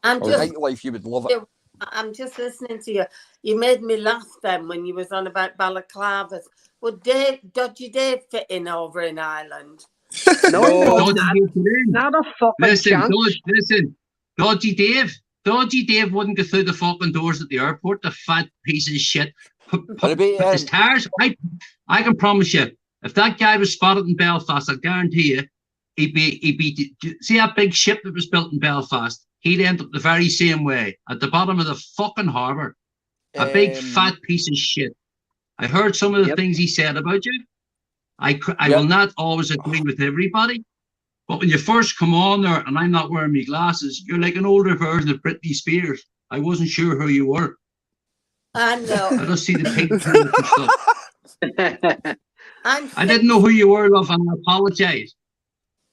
Speaker 6: nightlife,
Speaker 2: you would love it.
Speaker 6: I'm just listening to you. You made me laugh then when you was on about balaclavas. Would Dodgy Dave fit in over in Ireland?
Speaker 10: No, not a fucking chance.
Speaker 12: Listen, Dodgy Dave wouldn't go through the fucking doors at the airport, the fat piece of shit. His tires, I can promise you, if that guy was spotted in Belfast, I guarantee you, he'd be see that big ship that was built in Belfast? he'd end up the very same way, at the bottom of the fucking harbour. A big fat piece of shit. I heard some of the things he said about you. I will not always agree with everybody, but when you first come on there, and I'm not wearing my glasses, you're like an older version of Britney Spears. I wasn't sure who you were.
Speaker 6: I know.
Speaker 12: I just see the pictures and stuff. I didn't know who you were, love, and I apologise.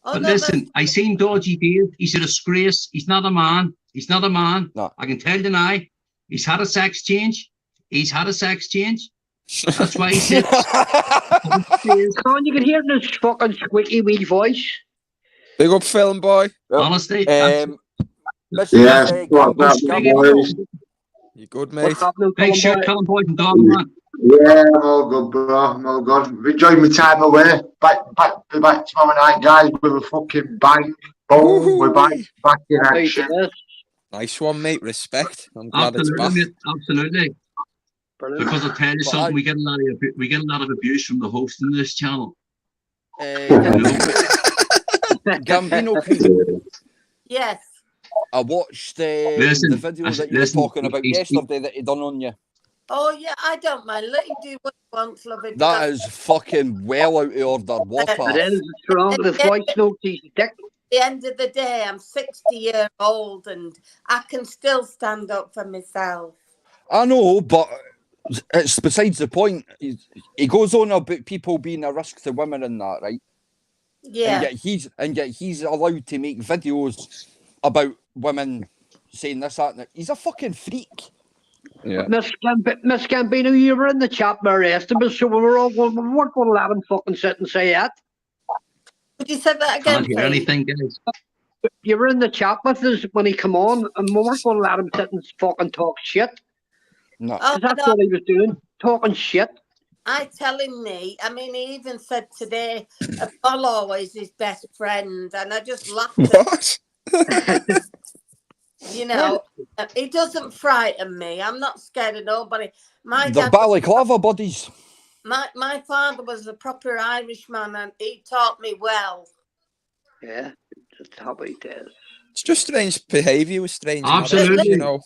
Speaker 12: But listen, I seen Dodgy Dave. He's a disgrace. He's not a man. He's not a man. No. I can tell you now. He's had a sex change. He's had a sex change. That's why he said.
Speaker 10: Con, you can hear in his fucking squeaky wee voice.
Speaker 1: Big up, film boy.
Speaker 12: Honestly.
Speaker 1: Yes. You good, mate?
Speaker 12: Big shirt, film boy from Darwin.
Speaker 14: Yeah, I'm all good, bro. I'm all good. Enjoyed my time away. Back tomorrow night, guys, with a fucking bang. Boom, we're back in action.
Speaker 1: Nice one, mate. Respect. I'm glad it's back.
Speaker 12: Mate, absolutely. Because I'll tell you something, we get a lot of abuse from the host in this channel.
Speaker 2: Gambino.
Speaker 6: Yes.
Speaker 2: I watched the video that you were talking about yesterday that he done on you.
Speaker 6: Oh yeah, I don't mind. Let him do what he wants, love him.
Speaker 2: That is fucking well out of order. What
Speaker 10: it is strong. The voice notes he's dick.
Speaker 6: At the end of the day, I'm 60 years old and I can still stand up for myself.
Speaker 2: I know, but it's besides the point. He goes on about people being a risk to women and that, right?
Speaker 6: Yeah.
Speaker 2: And yet he's allowed to make videos about women saying this, that, and that. He's a fucking freak.
Speaker 1: Yeah.
Speaker 10: Miss Gambino, you were in the chat with Estimus, so we weren't going to let him fucking sit and say that.
Speaker 6: Would you say that again?
Speaker 12: Can't hear anything, guys.
Speaker 10: You were in the chat with us when he come on, and we weren't going to let him sit and fucking talk shit.
Speaker 2: No.
Speaker 10: That's what he was doing, talking shit.
Speaker 6: I tell him I mean, he even said today, Apollo is his best friend, and I just laughed at
Speaker 1: What?
Speaker 6: You know, he doesn't frighten me. I'm not scared of nobody.
Speaker 2: The balaclava buddies.
Speaker 6: My father was a proper Irishman, and he taught me well.
Speaker 10: Yeah, that's how he does.
Speaker 1: It's just strange behaviour with strange
Speaker 12: Absolutely.
Speaker 1: models, you know.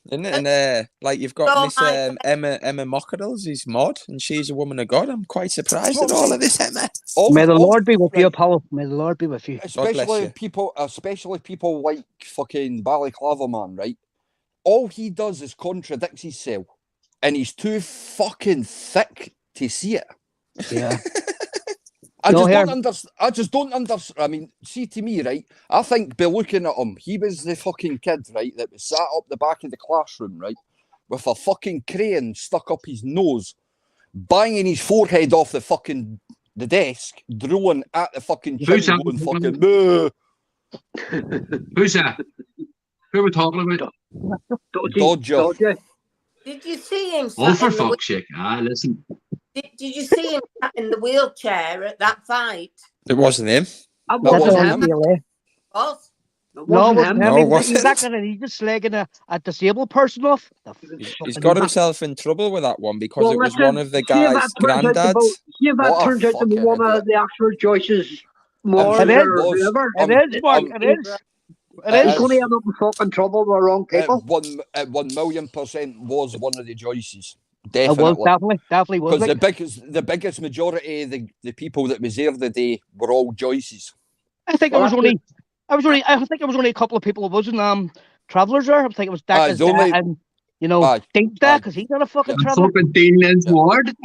Speaker 1: Isn't it? And like you've got Miss Emma Mockadles, who's mod, and she's a woman of God. I'm quite surprised at all of this, Emma.
Speaker 4: May the Lord be with you, Apollo. May the Lord be with you.
Speaker 2: Especially people like fucking Balaclava Man, right? All he does is contradicts himself, and he's too fucking thick to see it.
Speaker 4: Yeah.
Speaker 2: I just don't understand. I mean, see, to me, right? I think by looking at him, he was the fucking kid, right, that was sat up the back of the classroom, right, with a fucking crayon stuck up his nose, banging his forehead off the desk, drooling at the fucking chimney, going fucking.
Speaker 12: Who's that? Who are we talking about?
Speaker 2: Dodger.
Speaker 6: Did you see him?
Speaker 12: Oh, for fuck's sake! Listen.
Speaker 6: Did you see him in the wheelchair at that fight?
Speaker 1: It wasn't him.
Speaker 4: That wasn't him. Really.
Speaker 6: What?
Speaker 4: No, it wasn't him.
Speaker 1: Was
Speaker 4: he's just slagging a disabled person off.
Speaker 1: He's got himself in trouble with that one because it was one of the guy's granddads.
Speaker 10: See if that turns out to be one of the actual Joyce's more.
Speaker 4: It is, Mark. It is.
Speaker 10: He's going to end up in fucking trouble with the wrong people.
Speaker 2: 1,000,000% was one of the Joyces. Definitely.
Speaker 4: It was definitely was.
Speaker 2: Because the biggest majority of the people that was there the day were all Joyces.
Speaker 4: I think it was only a couple of people who wasn't travellers there. I think it was Deckers and Dean's there because he's not a fucking traveller.
Speaker 12: Fucking Dean's ward.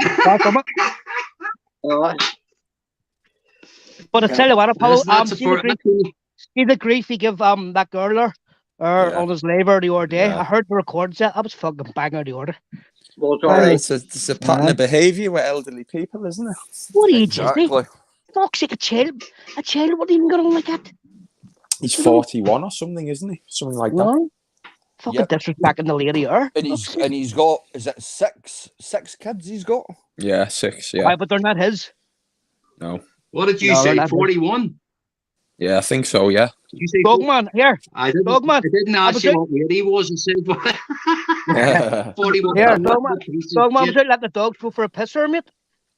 Speaker 4: But I tell you what, Apollo, see the grief he gave that girl on his labour the other day. I heard the recording set. That was fucking banger the order.
Speaker 1: It's a pattern of behaviour with elderly people, isn't it?
Speaker 4: What are you doing? Fuck's sake, a child wouldn't even go on like that.
Speaker 1: He's 41 or something, isn't he? Something like that.
Speaker 4: Fucking disrespecting the lady here.
Speaker 2: And he's got, is it six kids he's got?
Speaker 1: Yeah, 6, yeah.
Speaker 4: Right, but they're not his.
Speaker 1: No.
Speaker 12: What did you say, 41?
Speaker 1: Yeah, I think so, yeah.
Speaker 12: Did you say
Speaker 4: Dogman, here. Dogman.
Speaker 12: I didn't ask you what weight he was and said 41.
Speaker 4: Here, Dogman, was out letting the dogs go for a piss here, mate.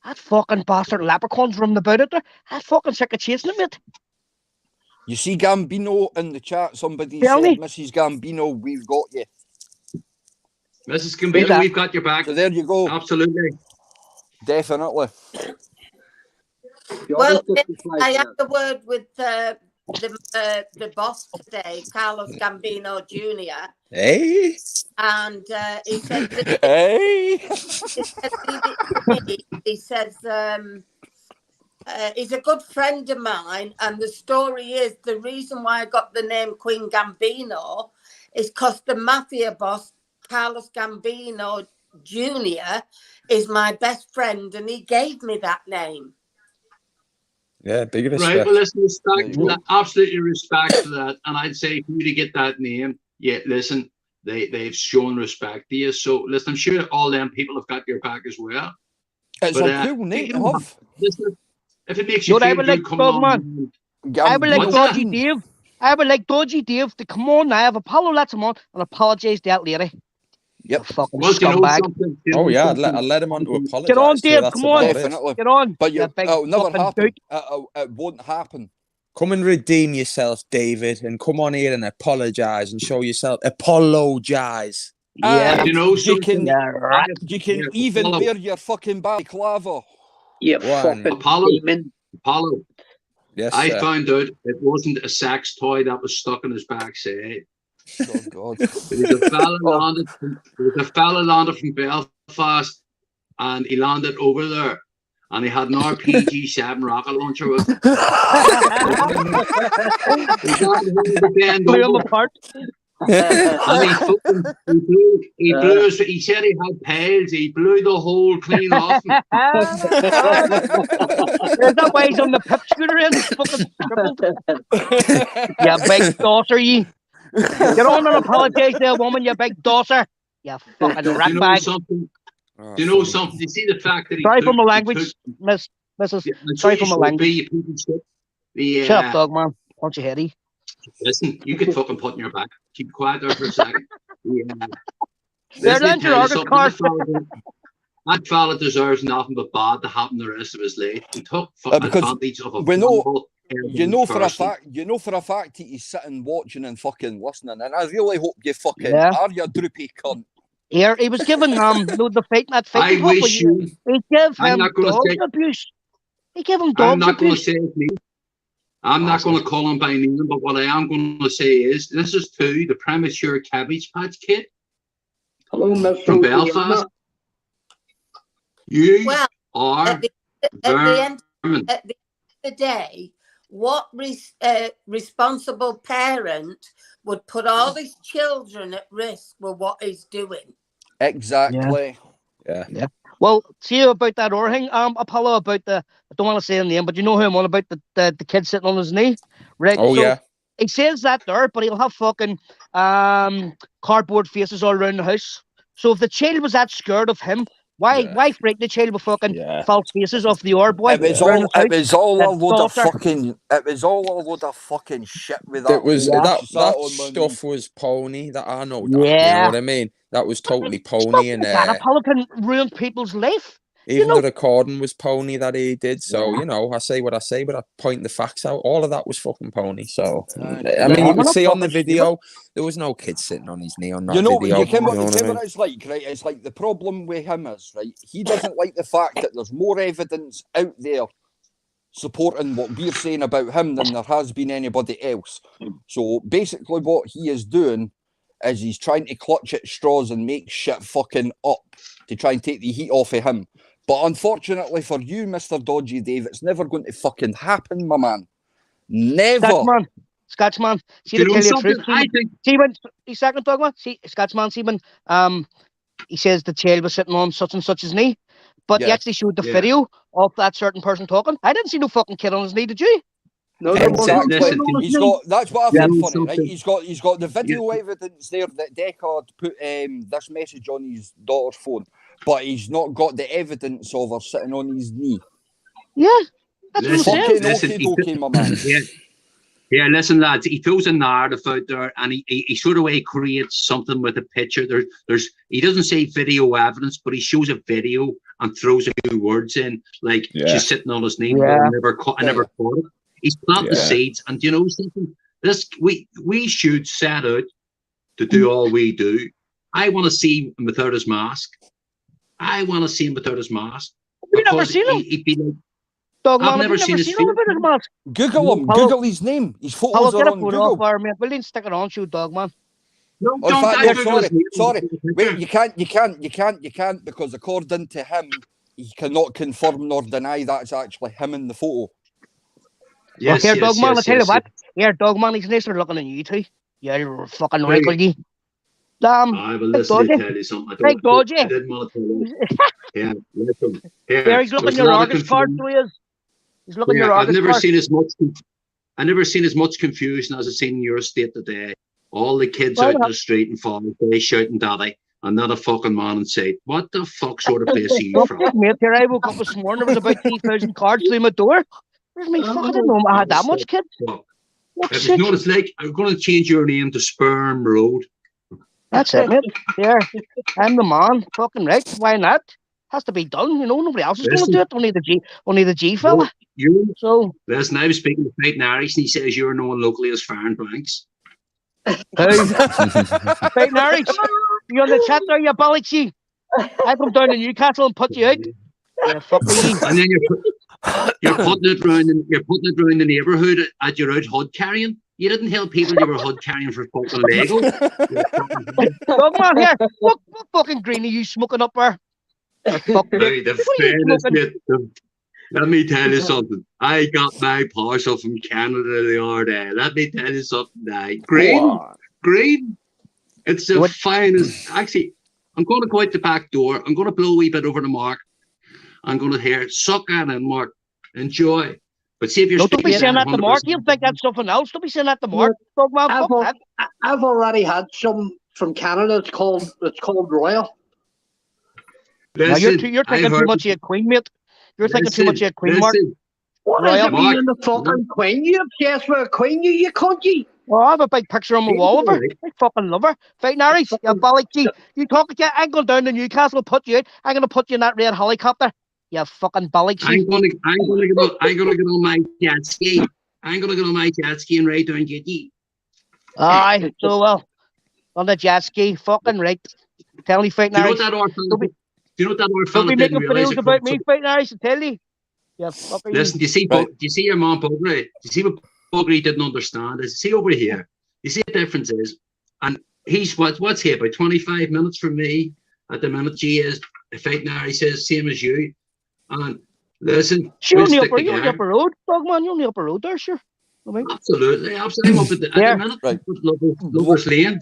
Speaker 4: That fucking bastard leprechauns running about it there. That's fucking sick of chasing it, mate.
Speaker 2: You see Gambino in the chat. Somebody
Speaker 4: Tell
Speaker 2: said,
Speaker 4: me.
Speaker 2: Mrs. Gambino, we've got you.
Speaker 12: Mrs. Gambino, we've got your back.
Speaker 2: So there you go.
Speaker 12: Absolutely.
Speaker 2: Definitely.
Speaker 6: Well, I had the word with the boss today, Carlos Gambino Jr.
Speaker 1: Hey.
Speaker 6: And he said,
Speaker 2: hey.
Speaker 6: He says, he's a good friend of mine, and the story is the reason why I got the name Queen Gambino is because the mafia boss, Carlos Gambino Jr., is my best friend, and he gave me that name.
Speaker 1: Yeah, big respect.
Speaker 12: Right, well, listen, respect for that, absolutely respect for that. And I'd say for you to get that name, yeah, listen, they've shown respect to you. So, listen, I'm sure all them people have got your back as well.
Speaker 2: It's
Speaker 12: but,
Speaker 2: a cool name to have.
Speaker 12: Listen, if it makes you feel good, come on.
Speaker 4: I would like Dodgy Dave. I would like Dodgy Dave to come on now, have Apollo lets him on, and apologise to that lady.
Speaker 2: Yep.
Speaker 4: Fucking scumbag.
Speaker 1: Oh yeah, I'd let him on to apologise.
Speaker 4: Get on, Dave.
Speaker 1: So
Speaker 4: come on.
Speaker 2: Definitely.
Speaker 4: Get on.
Speaker 2: But it'll never happen.
Speaker 4: Duke.
Speaker 2: It won't happen.
Speaker 1: Come and redeem yourself, David, and come on here and apologise and show yourself. Apologise.
Speaker 2: Yeah,
Speaker 12: you know,
Speaker 2: you can even wear your fucking balaclava.
Speaker 13: Yeah, fucking
Speaker 12: Apollo.
Speaker 1: Yes,
Speaker 12: I
Speaker 1: sir.
Speaker 12: found out it wasn't a sex toy that was stuck in his backside.
Speaker 2: Oh God!
Speaker 12: There was a fella landed from Belfast, and he landed over there, and he had an RPG-7 rocket launcher with him.
Speaker 4: Blew him apart.
Speaker 12: And he said he had pails. He blew the whole clean off him.
Speaker 4: Is that why he's on the pip scooter in? He's fucking crippled. Yeah, big daughter, you. Get on and apologise to a woman, you big daughter. You fucking rat bag.
Speaker 12: Do you know something? You see the fact that he
Speaker 4: sorry
Speaker 12: took,
Speaker 4: for my language, Mrs. Sorry for my language.
Speaker 12: Yeah.
Speaker 4: Shut up, dog, man. Punch your heady.
Speaker 12: Listen, you could fucking put in your back. Keep quiet there for a second. Yeah.
Speaker 4: They're lent your August card.
Speaker 12: That fella deserves nothing but bad to happen the rest of his life. He took advantage of a
Speaker 2: you know for a fact that he's sitting watching and fucking listening, and I really hope you fucking are, you droopy cunt.
Speaker 4: Here, he was given the fake that fake.
Speaker 12: I wish you.
Speaker 4: He gave him dog abuse. He gave him dog abuse.
Speaker 12: I'm not going to say his name. I'm not going to call him by name, but what I am going to say is this is to the premature Cabbage Patch Kid.
Speaker 13: Hello, Mr.
Speaker 12: From Belfast. You are
Speaker 6: at the end of the day, what responsible parent would put all his children at risk with what he's doing?
Speaker 2: Exactly.
Speaker 1: Yeah.
Speaker 4: Well, see about that Orhing, Apollo, about I don't want to say the name, but you know who I'm on about, the kid sitting on his knee, right?
Speaker 1: Oh,
Speaker 4: so
Speaker 1: yeah.
Speaker 4: He says that there, but he'll have fucking cardboard faces all around the house. So if the child was that scared of him, why freak the child with fucking false faces of the orb boy?
Speaker 2: It was all a load of fucking shit with that.
Speaker 1: It was that stuff was pony. That I know. That, you know what I mean? That was totally pony, and
Speaker 4: Apollo can ruin people's life.
Speaker 1: Even the recording was pony that he did. So you know, I say what I say, but I point the facts out. All of that was fucking pony. So I mean, you could see on the video there was no kid sitting on his knee on that video.
Speaker 2: You know what it's like, right? It's like the problem with him is, right, he doesn't like the fact that there's more evidence out there supporting what we're saying about him than there has been anybody else. So basically what he is doing is he's trying to clutch at straws and make shit fucking up to try and take the heat off of him. But unfortunately for you, Mr. Dodgy Dave, it's never going to fucking happen, my man. Never.
Speaker 4: Scotsman. See the tell you truth. See when he's second talking about? See Scotsman, see when he says the child was sitting on such and such his knee. But he actually showed the video of that certain person talking. I didn't see no fucking kid on his knee, did you?
Speaker 13: No,
Speaker 2: exactly. That's what I find funny, right? He's got the video evidence there that Deckard put this message on his daughter's phone, but he's not got the evidence of her sitting on his knee.
Speaker 4: Yeah, that's
Speaker 2: okay, my man.
Speaker 12: Yeah, listen, lads. He throws a narrative out there, and he sort of creates something with a picture. He doesn't say video evidence, but he shows a video and throws a few words in, like she's sitting on his knee. I never caught it. He's planting the seeds, and you know something? We should set out to do all we do. I want to see him without his mask.
Speaker 4: Have you never seen him?
Speaker 12: I've never seen his face.
Speaker 2: Google him. Google his name. His photos are on Google.
Speaker 4: We'll stick it on you, Dogman.
Speaker 12: No,
Speaker 2: sorry. Wait, you can't, because according to him, he cannot confirm nor deny that's actually him in the photo.
Speaker 4: Yes, here, Dogman, I'll tell you what. Here, Dogman, he's nicer looking than you two. You're fucking wrinkly. Damn.
Speaker 12: I will listen to tell you something. I didn't want to tell you. Yeah, listen.
Speaker 4: Here, he's looking your August card, so he is. He's looking your August card.
Speaker 12: I've never seen as much confusion as I've seen in your state today. All the kids out in the street and falling, they shouting daddy, and not a fucking man and say, what the fuck sort of place are you from?
Speaker 4: Mate, here I woke up this morning, there was about 3,000 cards through my door. Where's me fucking? I didn't know I had that much kids.
Speaker 12: If you know what it's like, I'm going to change your name to Sperm Road.
Speaker 4: That's it, mate. Here, I'm the man. Fucking right. Why not? Has to be done. You know, nobody else is going to do it. Only the G fella.
Speaker 12: Listen, I was speaking to Fighting Irish, and he says you're known locally as Farron Blanks.
Speaker 4: Fighting Irish, you on the chat there, you bollocksy? I come down to Newcastle and put you out. Yeah, fuck me.
Speaker 12: And then you're putting it round the neighbourhood at your out HUD carrying. You didn't help people you were HUD carrying for fucking Lego.
Speaker 4: Come on here. What fucking green are you smoking up there?
Speaker 12: Let me tell you something. I got my parcel from Canada the other day. Let me tell you something now. Green. It's the finest. Actually, I'm going to go out the back door. I'm going to blow a wee bit over the mark. I'm going to hear, suck on it, Mark. Enjoy. But see if you're
Speaker 4: don't be saying that to Mark. He'll think that's something else. Don't be saying that to Mark.
Speaker 10: I've already had some from Canada. It's called Royal.
Speaker 12: Listen,
Speaker 4: now you're thinking too much of a Queen, mate. You're thinking too much of a Queen, Mark.
Speaker 10: What is it being the fucking Queen? You obsessed with a Queen, you cunty.
Speaker 4: Well, I have a big picture on my wall of her. I fucking love her. Fighting Irish, you bollocksy. You talk again. I'm going down to Newcastle, put you out. I'm going to put you in that red helicopter. You fucking bollocksy.
Speaker 12: I'm going to get on my jet ski. I'm going to get on my jet ski and ride down and get you.
Speaker 4: Aye, so well. On the jet ski, fucking right. Tell me, Fighting Irish.
Speaker 12: Do you know what that old fella
Speaker 4: didn't
Speaker 12: didn't realise?
Speaker 4: Don't be making videos about me, Fighting Irish, I tell you. Yeah,
Speaker 12: listen, do you see your man Buggery? Do you see what Buggery didn't understand? Is see over here. You see the difference is, and he's what's he about 25 minutes from me at the minute. G is Fighting Irish says same as you. And listen,
Speaker 4: you're on the upper road, Dogman. You're on the upper road there, sure.
Speaker 12: Absolutely. I'm up at the minute.
Speaker 2: Right.
Speaker 12: Lovers Lane.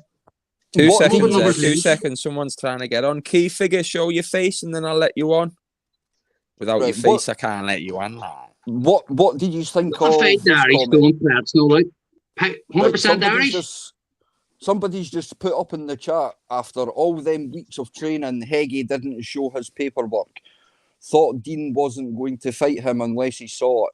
Speaker 1: 2 seconds. Someone's trying to get on. Key figure, show your face, and then I'll let you on. Without your face, I can't let you on.
Speaker 2: What did you think of?
Speaker 12: That's no right. 100% Irish.
Speaker 2: Somebody's just put up in the chat after all them weeks of training, Heggie didn't show his paperwork. Thought Dean wasn't going to fight him unless he saw it.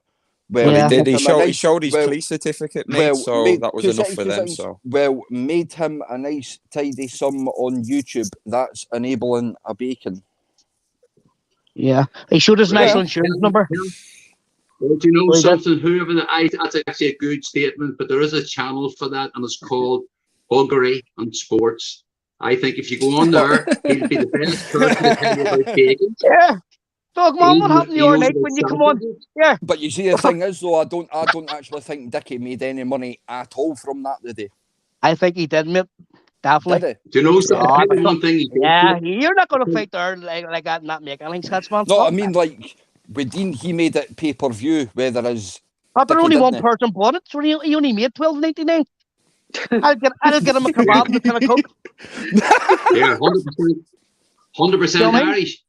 Speaker 1: Well, he did. He showed his police certificate, mate, so that was enough for them. So,
Speaker 2: made him a nice, tidy sum on YouTube. That's enabling a bacon.
Speaker 4: Yeah, he showed his national insurance number.
Speaker 12: Yeah. Well, do you know something? That's actually a good statement, but there is a channel for that, and it's called Buggery on Sports. I think if you go on there, he'll be the best person to tell you about bacon.
Speaker 4: Yeah. Dogman, what happened the other night when you come on? Yeah.
Speaker 2: But you see, the thing is, though, I don't actually think Dickie made any money at all from that today.
Speaker 4: I think he did, mate. Definitely.
Speaker 12: Do you know something?
Speaker 4: Yeah, you're not going to fight there like that and not make any sense, man.
Speaker 2: No, I mean, like, with Dean, he made it pay-per-view, whether as...
Speaker 4: But there only one person bought it, so he only made $12.99. I'll get him a kebab and a tin of Coke.
Speaker 12: Yeah, 100% Irish.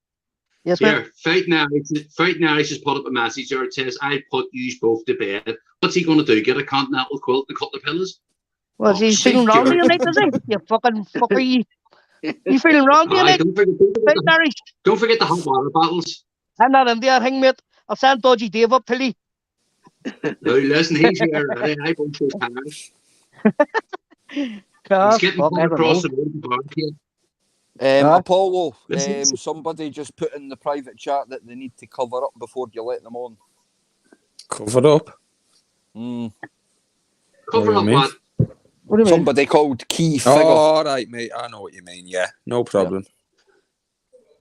Speaker 4: Yes,
Speaker 12: yeah, Fighting Irish has put up a message there. It says, I put you both to bed. What's he going to do? Get a continental quilt and cut the pillows?
Speaker 4: Well, he's feeling wrong to you, mate, is he? You fucking fucker. You feeling wrong to you, mate?
Speaker 12: Don't forget the hot water bottles.
Speaker 4: I'm not in there, thing, mate. I'll send Dodgy Dave up till he.
Speaker 12: No, listen, he's here already. I won't show Paris. He's getting across the road.
Speaker 2: Apollo, somebody just put in the private chat that they need to cover up before you let them on.
Speaker 1: Cover up?
Speaker 12: Cover up what?
Speaker 4: What do you mean?
Speaker 2: Somebody called Key Figure.
Speaker 1: Oh, all right, mate. I know what you mean. Yeah, no problem.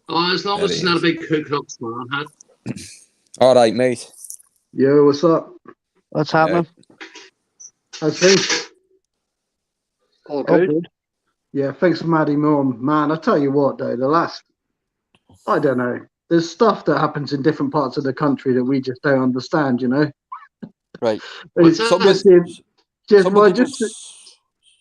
Speaker 12: Oh, as long as it's not a big Ku Klux Klan hat.
Speaker 1: All right, mate.
Speaker 15: Yo, what's up?
Speaker 4: What's happening?
Speaker 15: How's things?
Speaker 10: All good.
Speaker 15: Yeah, thanks for adding me on. Man, I tell you what, though, I don't know. There's stuff that happens in different parts of the country that we just don't understand, you know?
Speaker 2: Right.
Speaker 15: It's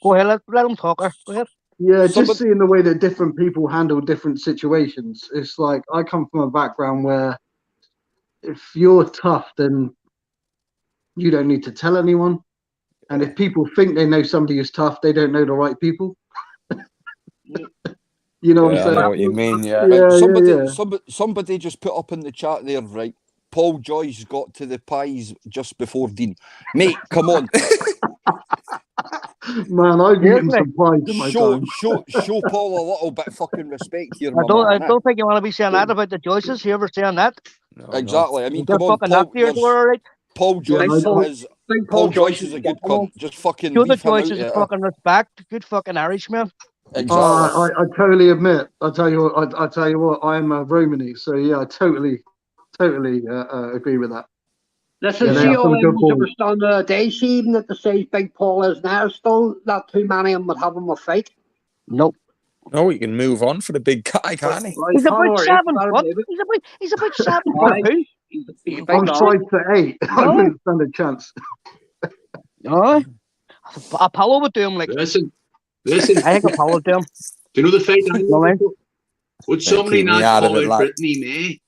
Speaker 4: Go ahead, let them talk. Go ahead.
Speaker 15: Yeah, just seeing the way that different people handle different situations. It's like, I come from a background where if you're tough, then you don't need to tell anyone. And if people think they know somebody who's tough, they don't know the right people. You know what I'm saying?
Speaker 1: I know what you mean, yeah.
Speaker 2: Right, somebody just put up in the chat there, right? Paul Joyce got to the pies just before Dean. Mate, come on.
Speaker 15: Man, I've eaten some pies in my time.
Speaker 2: Show Paul a little bit of fucking respect here,
Speaker 4: I don't think you want to be saying that about the Joyces. You ever saying that?
Speaker 2: No, exactly. I mean, come on, Paul Joyce Paul Joyce is a good cunt. Just fucking
Speaker 4: Show the
Speaker 2: leave him out
Speaker 4: Joyces
Speaker 2: of it.
Speaker 4: fucking respect. Good fucking Irishman.
Speaker 2: Exactly.
Speaker 15: I totally admit. I tell you what. I'm a Romany, so yeah, I totally agree with that.
Speaker 10: Listen, see all them was on the day season that the says Big Paul is now still not too many of them would have him a fight.
Speaker 4: Nope.
Speaker 1: No, he can move on for the big guy, can't he?
Speaker 4: He's about 7 foot. He's about 7 foot.
Speaker 15: I'm 5'8". I wouldn't stand a chance.
Speaker 4: No, Apollo would do him like.
Speaker 12: Listen.
Speaker 4: I think Apollo would do him.
Speaker 12: Do you know the fight? Would somebody not call out Brittany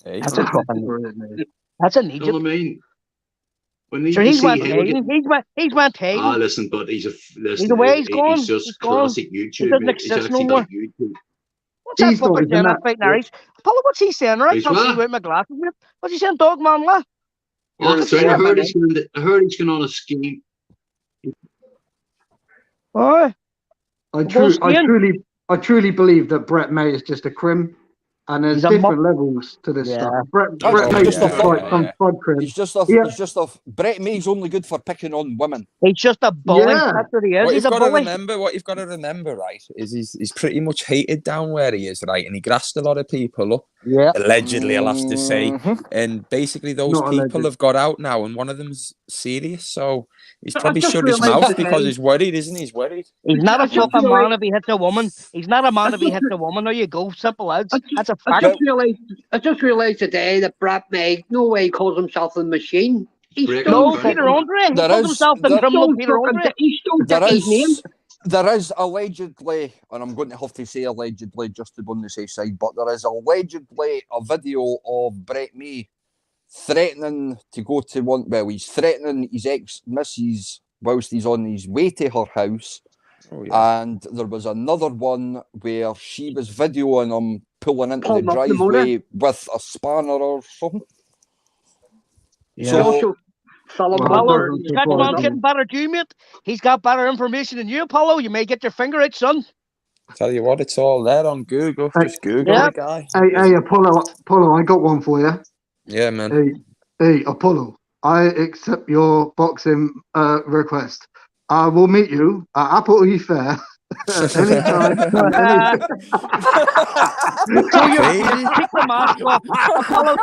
Speaker 12: May?
Speaker 4: That's a fucking. That's an Egypt.
Speaker 12: You know what I mean? When
Speaker 4: so he's maintained. He's maintained.
Speaker 12: Ah, listen, but he's
Speaker 4: the way he's going.
Speaker 12: He's just classic YouTube. He's actually got YouTube.
Speaker 4: What's that fucking saying? That fighting Irish. Apollo, what's he saying? Right? Can't see with my glasses. What's he saying, dog man? What?
Speaker 12: Oh, that's right. I heard he's going on a scheme.
Speaker 4: Oh.
Speaker 15: I truly believe that Brett May is just a crim. And there's different levels to this stuff. Brett May's just like some fud crim.
Speaker 2: He's just a Brett May's only good for picking on women.
Speaker 4: He's just a bully. That's what he is.
Speaker 1: What
Speaker 4: he's a bully.
Speaker 1: What you've got to remember, right, is he's pretty much hated down where he is, right? And he grassed a lot of people up.
Speaker 4: Yeah.
Speaker 1: Allegedly, I'll have to say. And basically those people have got out now, and one of them's serious, so he's probably shut his mouth because he's worried, isn't he? He's worried.
Speaker 4: He's not a fucking man if he hits a woman. He's not a man if he hits a woman. There you go. Simple as. That's a fact.
Speaker 10: I just realised today that Brett May, no way he calls himself a machine. He's
Speaker 4: no Peter Andre. He calls himself the criminal Peter Andre.
Speaker 10: He's still his name.
Speaker 2: There is allegedly, and I'm going to have to say allegedly just to be on the safe side, but there is allegedly a video of Brett May threatening to go to one. Well, he's threatening his ex-missus whilst he's on his way to her house. Oh, yeah. And there was another one where she was videoing him pulling into the driveway with a spanner or something.
Speaker 10: Yeah. So,
Speaker 4: Apollo, he's got one getting better than you, mate. He's got better information than you, Apollo. You may get your finger out, son.
Speaker 1: Tell you what, it's all there on Google. Just Google the guy.
Speaker 15: Hey, Apollo, I got one for you.
Speaker 1: Yeah, man.
Speaker 15: Hey, Apollo, I accept your boxing request. I will meet you at Apple Fair. Anytime.
Speaker 4: Take the mask off. Apollo,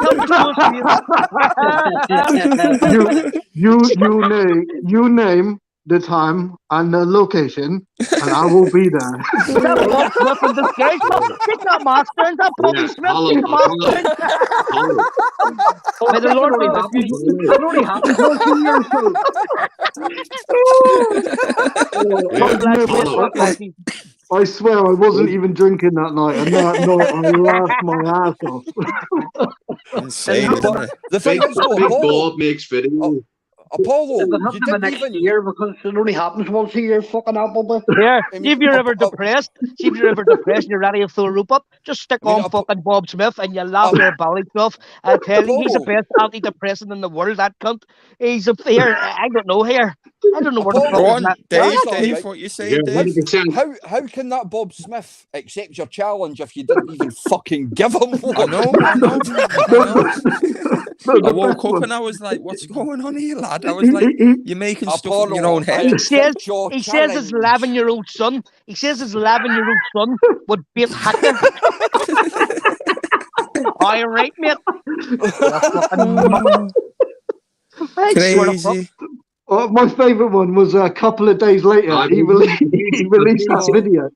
Speaker 15: you name the time and the location, and I will be there.
Speaker 4: That's Bob Smith in disguise. Take that mask down. That Bobby Smith. Take the mask down. May the Lord be happy.
Speaker 10: It only happened for a few years
Speaker 15: ago. I swear I wasn't even drinking that night, and that night I laughed my ass off.
Speaker 1: Insane, isn't it?
Speaker 2: The thing is,
Speaker 12: Big Bob makes video.
Speaker 2: Apollo,
Speaker 10: you didn't next year because it only happens once a year. Fucking Apple.
Speaker 4: Yeah, see if you're ever depressed. See if you're ever depressed and you're ready to throw a rope up. Just stick on fucking Bob Smith and you laugh your belly off. I tell you, he's the best antidepressant in the world. That cunt. He's up here. I don't know here. I don't know what the fuck.
Speaker 1: Go on, Dave. What you saying, Dave?
Speaker 2: How can that Bob Smith accept your challenge if you didn't even fucking give him one?
Speaker 1: I know. I woke up and I was like, "What's going on here, lad?" I was like, "You're making stuff in your own head."
Speaker 4: He says his 11-year-old son. He says his 11-year-old son would beat Hector. All right, mate.
Speaker 1: Crazy.
Speaker 15: My favourite one was a couple of days later. He released that video.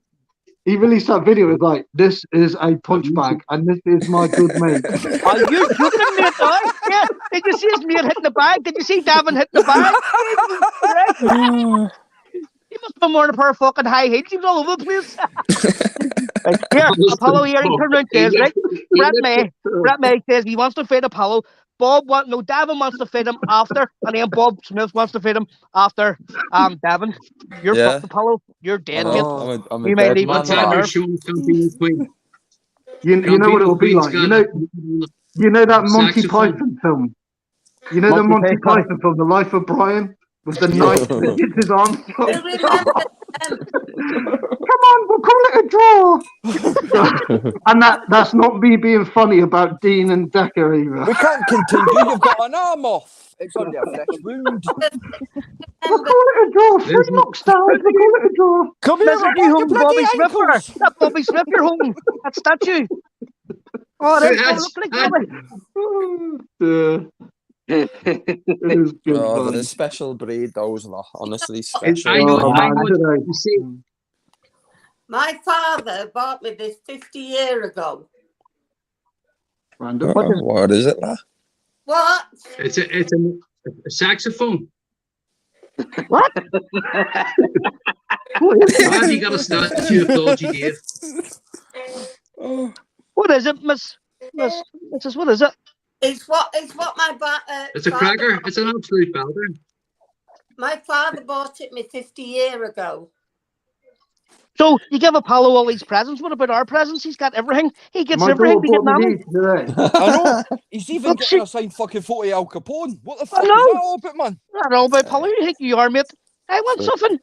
Speaker 15: He released that video. It was like, "This is a punch bag, and this is my good mate."
Speaker 4: Are you joking, mate? Yeah. Did you see his mate hitting the bag? Did you see Davin hitting the bag? He must have been wearing a pair of fucking high heels. He was all over the place. Here, Apollo here. He turned around and says, right, Brett May says he wants to fight Apollo. Davin wants to fight him after, and then Bob Smith wants to fight him after Davin. You're fucked, Apollo. You're dead, mate.
Speaker 1: I'm a
Speaker 4: You may
Speaker 1: dead
Speaker 4: leave
Speaker 1: man.
Speaker 4: us on earth.
Speaker 15: You know what it will be like. You know that Monty Python film. You know the Monty Python film, The Life of Brian, with the knife that hits his arm. Come on, we'll call it a draw. And that's not me being funny about Dean and Decker either.
Speaker 2: We can't continue. You've got an arm off. It's only a fresh wound.
Speaker 15: We'll call it a draw. 3 knockdowns. We'll call it a draw.
Speaker 2: Come here,
Speaker 4: Listen, you home Bobby Smith. That Bobby Smith, you're home. That statue. Oh, that's what it looks like.
Speaker 15: It was good fun.
Speaker 1: They're a special breed, those lot. Honestly,
Speaker 12: I
Speaker 1: special.
Speaker 12: know.
Speaker 6: My father bought me this 50 years ago.
Speaker 1: What is it, lad?
Speaker 6: What?
Speaker 12: It's a saxophone.
Speaker 4: What?
Speaker 12: Why have you got a statue of Dodgy Dave?
Speaker 4: What is it, Mrs. What is it?
Speaker 6: It's what my
Speaker 12: It's a cracker. It's an absolute belter.
Speaker 6: My father bought it me 50 years ago.
Speaker 4: So you give Apollo all these presents. What about our presents? He's got everything. He gets everything to get nothing.
Speaker 2: I know. He's even getting a signed fucking photo of Al Capone. What the fuck is that all about, man?
Speaker 4: I don't know about Apollo. You think you are, mate? I want something.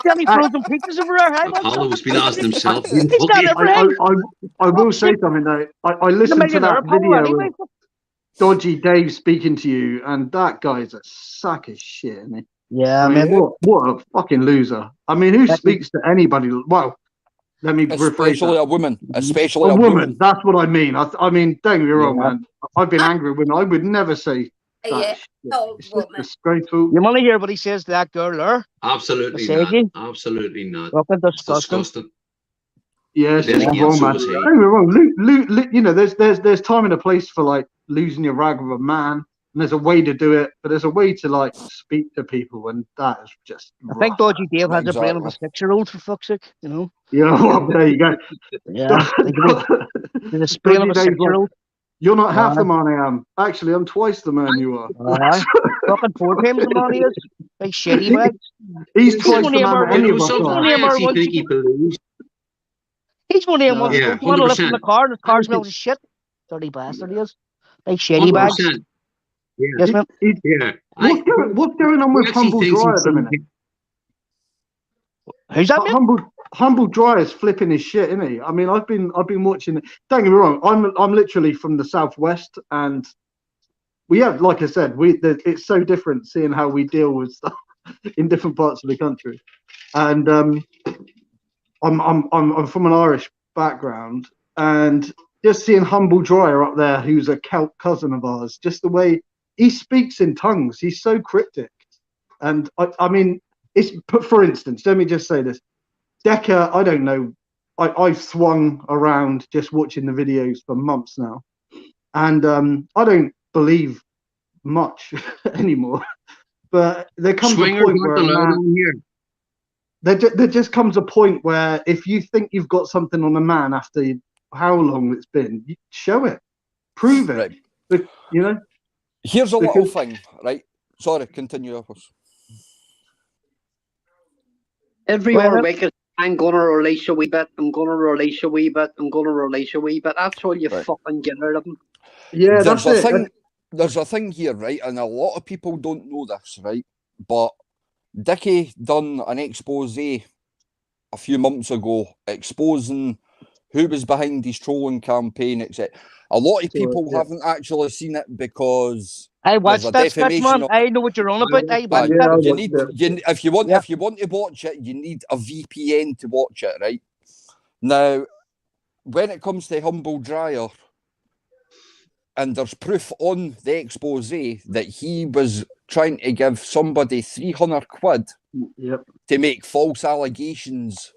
Speaker 4: Johnny frozen pizzas over there.
Speaker 12: Apollo was been asking himself.
Speaker 4: He's got everything.
Speaker 15: I will say something though. I listened to that video of Dodgy Dave speaking to you, and that guy's a sack of shit, isn't he?
Speaker 4: Yeah,
Speaker 15: man. What a fucking loser. I mean, who speaks to anybody? Well, let me rephrase
Speaker 2: Especially
Speaker 15: that.
Speaker 2: a woman. Especially
Speaker 15: a
Speaker 2: a
Speaker 15: woman. That's what I mean. I mean, don't get me wrong, man. I've been angry with women. I would never say that. It's just disgraceful.
Speaker 4: You want to hear what he says to that girl there?
Speaker 12: Absolutely not. Absolutely not.
Speaker 4: Disgusting.
Speaker 15: Yeah, she's wrong, man. Don't get me wrong. You know, there's time and a place for like losing your rag with a man. And there's a way to do it, but there's a way to like speak to people, and that is just.
Speaker 4: I think Dodgy Dave has a brain of a 6-year-old, for fuck's sake, you know.
Speaker 15: You know what? There you go.
Speaker 4: Yeah, there's a brain of a 6-year-old.
Speaker 15: You're not half the man I am. Actually, I'm twice the man you are.
Speaker 4: Fucking 4 times the man he is. Big shitty bags.
Speaker 15: He's twice the man that any of us
Speaker 4: He's one of them ones. You want to lift in the car, and the car smells of shit. Dirty bastard he is. Big shitty bags.
Speaker 12: Yeah.
Speaker 4: Yes, ma'am.
Speaker 15: What's going on with Humble Dry at the minute?
Speaker 4: Who's that, man?
Speaker 15: Humble Dry is flipping his shit, isn't he? I mean, I've been watching it. Don't get me wrong. I'm literally from the southwest, and we have, like I said, it's so different seeing how we deal with stuff in different parts of the country. And I'm from an Irish background, and just seeing Humble Dryer up there, who's a Celt cousin of ours, just the way he speaks in tongues, he's so cryptic. And I mean, it's, for instance, let me just say this. Decker, I don't know, I've swung around just watching the videos for months now. And I don't believe much anymore. But there comes a point where there just comes a point where if you think you've got something on a man after how long it's been, you show it, prove it.
Speaker 2: Right.
Speaker 15: But, you know.
Speaker 2: Here's a little thing, right? Sorry, continue.
Speaker 10: Every other week, I'm going to release a wee bit. I'm going to release a wee bit. I'm going to release a wee bit. That's all you fucking get out of them.
Speaker 15: Yeah, that's it.
Speaker 2: There's a thing here, right? And a lot of people don't know this, right? But Dickie done an expose a few months ago exposing who was behind his trolling campaign, etc. A lot of people haven't actually seen it because
Speaker 4: I
Speaker 2: there's
Speaker 4: watched
Speaker 2: a
Speaker 4: that sketch,
Speaker 2: defamation
Speaker 4: man.
Speaker 2: of
Speaker 4: I know what you're on about. I watched
Speaker 2: Aye,
Speaker 4: that.
Speaker 2: you need if you want to watch it, you need a VPN to watch it, right? Now, when it comes to Humble Dryer, and there's proof on the expose that he was trying to give somebody 300 quid to make false allegations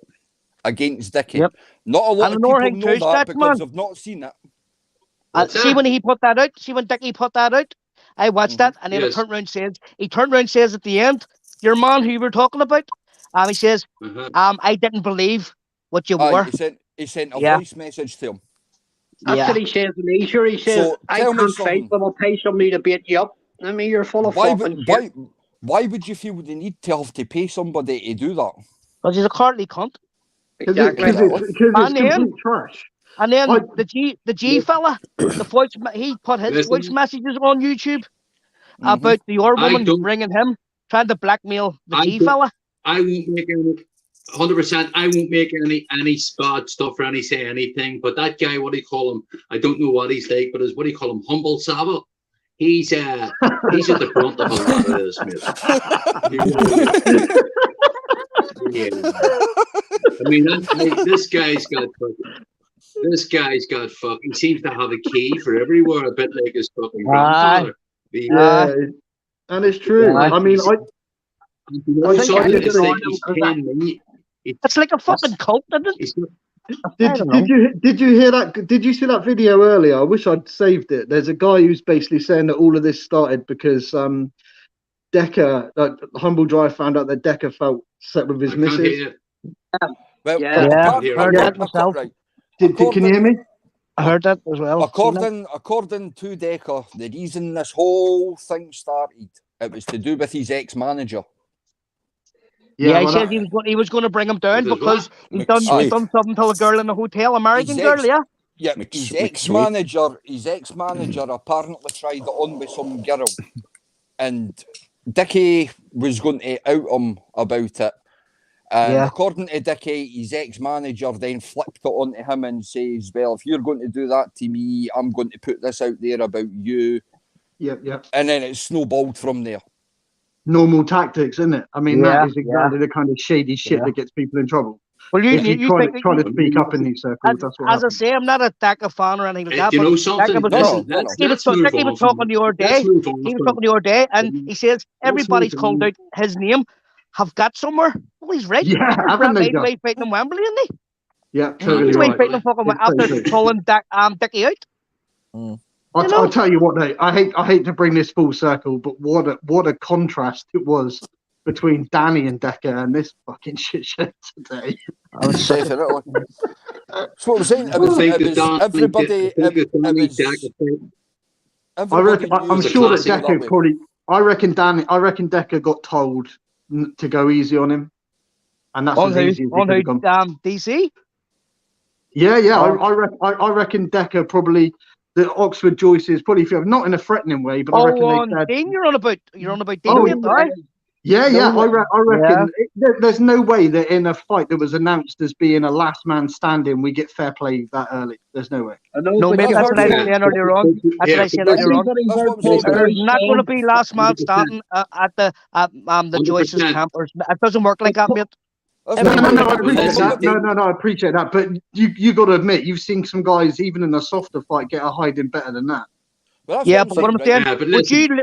Speaker 2: against Dickie.
Speaker 4: Yep.
Speaker 2: Not a lot
Speaker 4: And
Speaker 2: of
Speaker 4: another
Speaker 2: people
Speaker 4: thing
Speaker 2: know
Speaker 4: too,
Speaker 2: that
Speaker 4: sketch,
Speaker 2: because
Speaker 4: man.
Speaker 2: they've not seen it.
Speaker 4: See when he put that out, see when Dickie put that out, I watched that, and then he turned around and says at the end, your man who you were talking about, he says, I didn't believe what you were.
Speaker 2: He sent a voice message to him.
Speaker 10: That's what he says to me. Sure, he says,
Speaker 2: So,
Speaker 10: I
Speaker 2: tell me
Speaker 10: can't fight, but I'll pay somebody to beat you up. I mean, you're full of fucking shit.
Speaker 2: Why would you feel the need to have to pay somebody to do that?
Speaker 4: Because he's a cardly cunt.
Speaker 10: Exactly.
Speaker 15: Because it's complete trash.
Speaker 4: And then the G fella, the voice, he put his voice messages on YouTube about the other woman ringing him, trying to blackmail the G fella.
Speaker 12: I won't make any 100%. I won't make any bad stuff or say anything. But that guy, what do you call him? I don't know what he's like, but what do you call him? Humble Saba. He's at the front of a lot of this, I mean, this guy's got fucking. He seems to have a key for everywhere, a bit like his fucking grandfather.
Speaker 15: And it's true. I mean,
Speaker 4: it's like a fucking cult, isn't it?
Speaker 15: Did you hear that? Did you see that video earlier? I wish I'd saved it. There's a guy who's basically saying that all of this started because Decker, Humble Dry, found out that Decker felt set with his missus.
Speaker 4: Can you
Speaker 15: hear me?
Speaker 4: I heard that as well.
Speaker 2: According to Decker, the reason this whole thing started, it was to do with his ex-manager.
Speaker 4: He said he was going to bring him down because he's done something to a girl in a hotel, American girl, yeah?
Speaker 2: Yeah, his ex-manager apparently tried it on with some girl, and Dickie was going to out him about it. And according to Dickie, his ex-manager then flipped it onto him and says, well, if you're going to do that to me, I'm going to put this out there about you.
Speaker 15: Yep.
Speaker 2: And then it snowballed from there.
Speaker 15: Normal tactics, isn't it? I mean, that is exactly the kind of shady shit that gets people in trouble.
Speaker 4: Well,
Speaker 15: if you try to speak up in these circles, that's what happens.
Speaker 4: As I say, I'm not a Decker fan or anything like that.
Speaker 12: You know something?
Speaker 4: He was talking the other day. He was talking the other day, and he says everybody's called out his name. Have got somewhere. Well, he's right.
Speaker 15: Yeah, haven't they?
Speaker 4: He's fighting in Wembley, isn't he?
Speaker 15: Yeah, totally
Speaker 4: he's
Speaker 15: right.
Speaker 4: Fighting fucking after calling Dickie out.
Speaker 15: I'll tell you what, though. I hate to bring this full circle, but what a contrast it was between Danny and Decker and this fucking shit show today.
Speaker 2: I would say definitely. That's what I'm saying.
Speaker 15: I'm sure that Decker probably. I reckon Decker got told to go easy on him, and that's as easy as he could have gone.
Speaker 4: DC.
Speaker 15: Yeah. I reckon Decker probably. The Oxford Joyces probably feel not in a threatening way, but I reckon they said.
Speaker 4: Dean, you're on about Dean, right?
Speaker 15: Yeah. I reckon there's no way that in a fight that was announced as being a last man standing, we get fair play that early. There's no way.
Speaker 4: No, maybe that's what I said earlier on. That's what I said earlier on. There's not going to be last man standing at the Joyces camp. It doesn't work like that, mate.
Speaker 15: No, I appreciate that. No, I appreciate that. But you got to admit, you've seen some guys, even in a softer fight, get a hiding better than that.
Speaker 2: Well,
Speaker 4: but what I'm saying,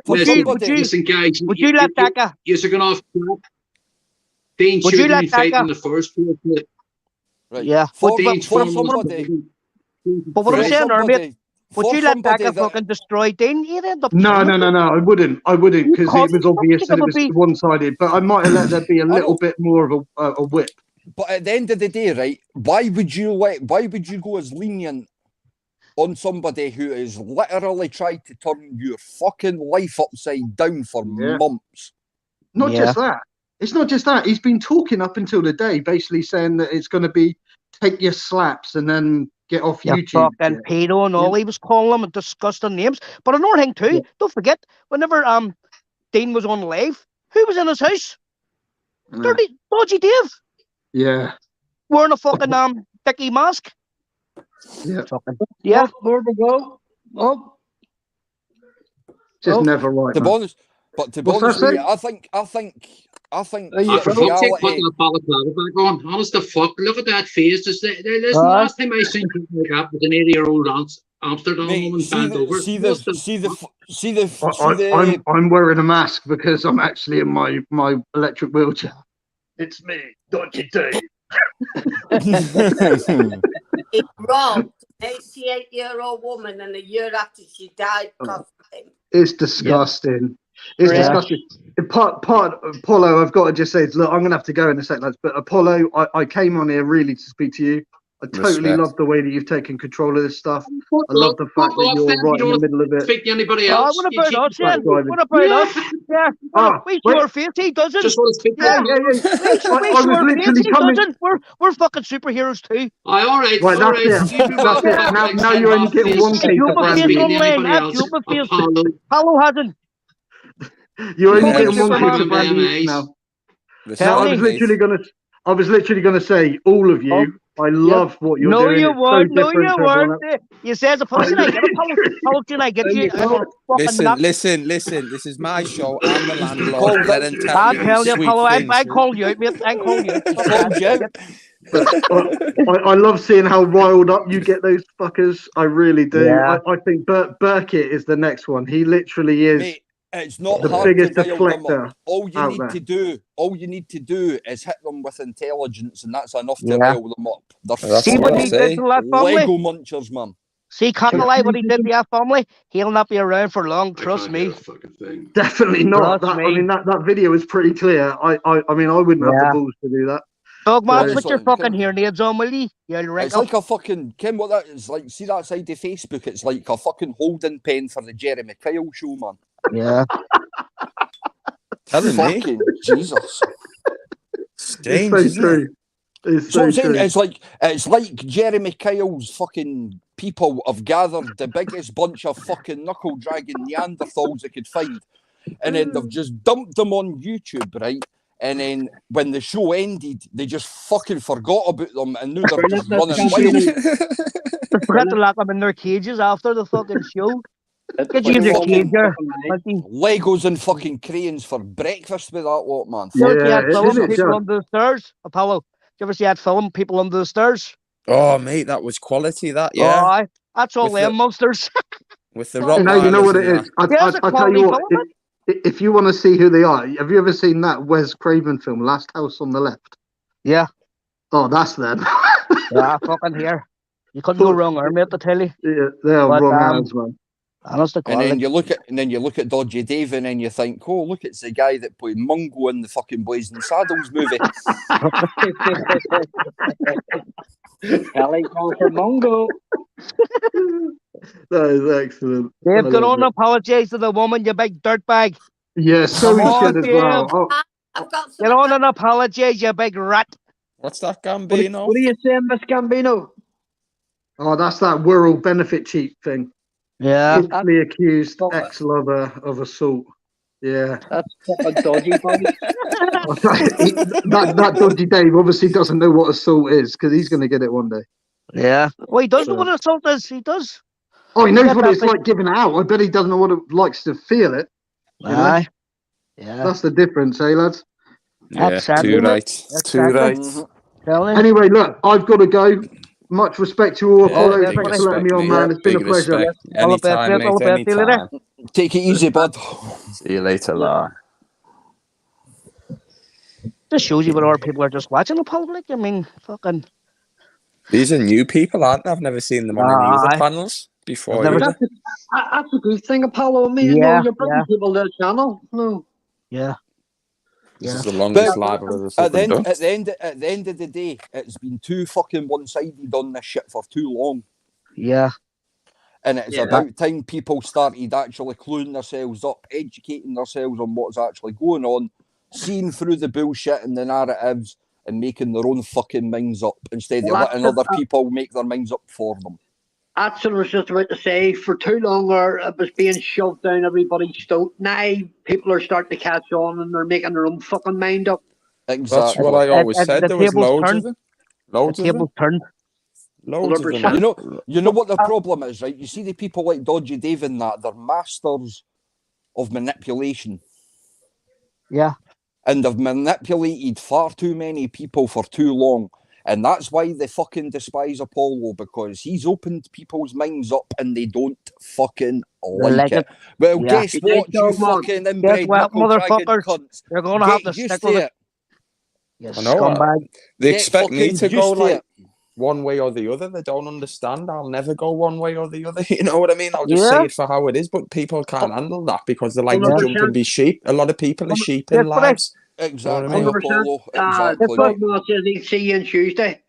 Speaker 4: would you let Decker?
Speaker 12: You're going off. Dean shouldn't be fighting in the first place.
Speaker 2: Right.
Speaker 4: Yeah. But what I'm saying, mate. Would you let Decker fucking destroy Dean?
Speaker 15: No, I wouldn't. Because it was obvious that it was one-sided. But I might have let there be a little bit more of a whip.
Speaker 2: But at the end of the day, right? Why would you go as lenient on somebody who has literally tried to turn your fucking life upside down for months?
Speaker 15: Not just that. It's not just that. He's been talking up until the day, basically saying that it's going to be take your slaps and then get off YouTube.
Speaker 4: Fucking pedo and all. He was calling them disgusting names. But another thing too, don't forget, whenever Dean was on live, who was in his house? Dirty Dodgy Dave.
Speaker 15: Yeah.
Speaker 4: Wearing a fucking Dickie mask.
Speaker 15: Yeah.
Speaker 4: Yeah.
Speaker 10: There we go. Oh.
Speaker 15: Just never right.
Speaker 2: To be honest, but to be
Speaker 15: What's
Speaker 2: honest
Speaker 15: that
Speaker 2: with you,
Speaker 15: say?
Speaker 2: I think
Speaker 12: For fuck's sake, put the balaclava back on. Honest to fuck, look at that face. Listen, the last time I seen people like that with an 80-year-old Amsterdam woman bent over.
Speaker 15: I'm wearing a mask because I'm actually in my electric wheelchair. It's me, Dodgy Dave.
Speaker 6: He robbed an 88-year-old woman, and a year after she died, cost him.
Speaker 15: It's disgusting. It's disgusting. Apollo, I've got to just say, look, I'm going to have to go in a sec, lads. But Apollo, I came on here really to speak to you. I totally love the way that you've taken control of this stuff. I love the fact that you're right in the middle of it.
Speaker 12: Speak to anybody else.
Speaker 4: What about us, then? What about us? Yeah. We show our face, he doesn't.
Speaker 12: Just want to speak to
Speaker 4: We show our face, he doesn't. We're fucking superheroes too.
Speaker 12: All right.
Speaker 15: That's it. Now you're only getting one case of brandy.
Speaker 4: Paulo hasn't.
Speaker 15: You're only getting one case of brandy now. I was literally gonna say, all of you, I love what you're doing.
Speaker 4: You weren't. You said, can I get a Paulo? Can I get you?
Speaker 1: Listen. This is my show. I'm the landlord. Let him tell
Speaker 4: I'll tell you, Paulo. I call you out, mate. I call you.
Speaker 15: I love seeing how riled up you get those fuckers. I really do.
Speaker 4: Yeah.
Speaker 15: I think Burkett is the next one. He literally is.
Speaker 2: Mate, it's not
Speaker 15: the
Speaker 2: hard
Speaker 15: biggest
Speaker 2: to rile them
Speaker 15: deflector.
Speaker 2: up. All you need to do is hit them with intelligence, and that's enough to rile them up.
Speaker 4: See what he did to that family?
Speaker 2: Lego munchers, man.
Speaker 4: See, Connolly, what he did to that family? He'll not be around for long. Trust me.
Speaker 15: Definitely not. That video is pretty clear. I mean, I wouldn't have the balls to do that.
Speaker 4: Dog man, put your fucking hearing aids on, will you?
Speaker 2: It's like a fucking Kim. What that is like? See that side of Facebook? It's like a fucking holding pen for the Jeremy Kyle show, man.
Speaker 4: Yeah.
Speaker 2: Fucking Jesus.
Speaker 1: Strange,
Speaker 15: it's so true. It's so true.
Speaker 2: It's like Jeremy Kyle's fucking people have gathered the biggest bunch of fucking knuckle dragging Neanderthals they could find, and then they've just dumped them on YouTube, right? And then when the show ended, they just fucking forgot about them, and now they're just running wild.
Speaker 4: They forgot to lock them in their cages after the fucking show. Get you in your cage here.
Speaker 2: Legos and fucking cranes for breakfast with that lot, man.
Speaker 4: People under the stairs. Apollo, did you ever see that film, People Under the Stairs?
Speaker 1: Oh, mate, that was quality, that, yeah.
Speaker 4: That's all them monsters.
Speaker 1: With the rock.
Speaker 15: You know what it is? I tell you what, if you want to see who they are, have you ever seen that Wes Craven film, Last House on the Left?
Speaker 4: Yeah.
Speaker 15: Oh, that's them.
Speaker 4: Yeah, fucking here. You couldn't go wrong, mate, to tell you.
Speaker 15: Yeah, they're wrong hands, man.
Speaker 2: And then you look at Dodgy Dave, and then you think, oh, look, it's the guy that played Mungo in the fucking Blazing Saddles movie.
Speaker 10: I like going for Mungo.
Speaker 15: That is excellent.
Speaker 4: Dave, get on and apologise to the woman, you big dirtbag.
Speaker 15: Yeah, so he should as well.
Speaker 4: Get on and apologise, you big rat.
Speaker 1: What's that, Gambino?
Speaker 10: What are you saying, Miss Gambino?
Speaker 15: Oh, that's that world benefit cheat thing.
Speaker 4: Yeah.
Speaker 15: Falsely accused ex-lover of assault. Yeah.
Speaker 10: That's fucking dodgy, buddy.
Speaker 15: that Dodgy Dave obviously doesn't know what assault is, because he's going to get it one day.
Speaker 4: Yeah. Well, he does know what assault is. He does.
Speaker 15: Oh, he knows what it's like giving it out. I bet he doesn't know what it likes to feel it.
Speaker 4: Aye. Yeah.
Speaker 15: That's the difference, eh, lads?
Speaker 1: Yeah, too right. Too right.
Speaker 15: Anyway, look, I've got to go. Much respect to all. Apollo, thanks for letting me on, man. It's been a pleasure.
Speaker 1: Anytime, mate, anytime.
Speaker 2: Take it easy, bud.
Speaker 1: See you later, La.
Speaker 4: This shows you what our people are just watching the public. I mean, fucking.
Speaker 1: These are new people, aren't they? I've never seen them on any other panels before.
Speaker 10: That's a good thing, Apollo. I mean, you're bringing people to the channel. No.
Speaker 4: Yeah.
Speaker 1: This is the longest live I've ever seen.
Speaker 2: At the end of the day, it's been too fucking one-sided on this shit for too long.
Speaker 4: Yeah.
Speaker 2: And it's about time people started actually cluing themselves up, educating themselves on what's actually going on, seeing through the bullshit and the narratives, and making their own fucking minds up instead of letting other people make their minds up for them.
Speaker 10: That's what I was just about to say. For too long, it was being shoved down everybody's throat. Now people are starting to catch on, and they're making their own fucking mind up.
Speaker 2: Exactly.
Speaker 1: That's what I always said. There was loads of them.
Speaker 4: The tables turned.
Speaker 1: Loads of them.
Speaker 2: You know what the problem is, right? You see the people like Dodgy Dave and that, they're masters of manipulation.
Speaker 4: Yeah.
Speaker 2: And they've manipulated far too many people for too long. And that's why they fucking despise Apollo, because he's opened people's minds up and they don't fucking like it. Well, guess what, you fucking inbred knuckle-dragging cunts.
Speaker 4: You're going to have to stick with it.
Speaker 1: Yes, I know.
Speaker 4: Scumbag.
Speaker 1: They expect me to go like one way or the other. They don't understand. I'll never go one way or the other. You know what I mean? I'll just say it for how it is. But people can't handle that because they like to jump and be sheep. A lot of people are sheep in lives.
Speaker 2: Exactly,
Speaker 1: you know what I mean?
Speaker 2: Apollo. Exactly.
Speaker 10: Dogman says he'll see you on Tuesday.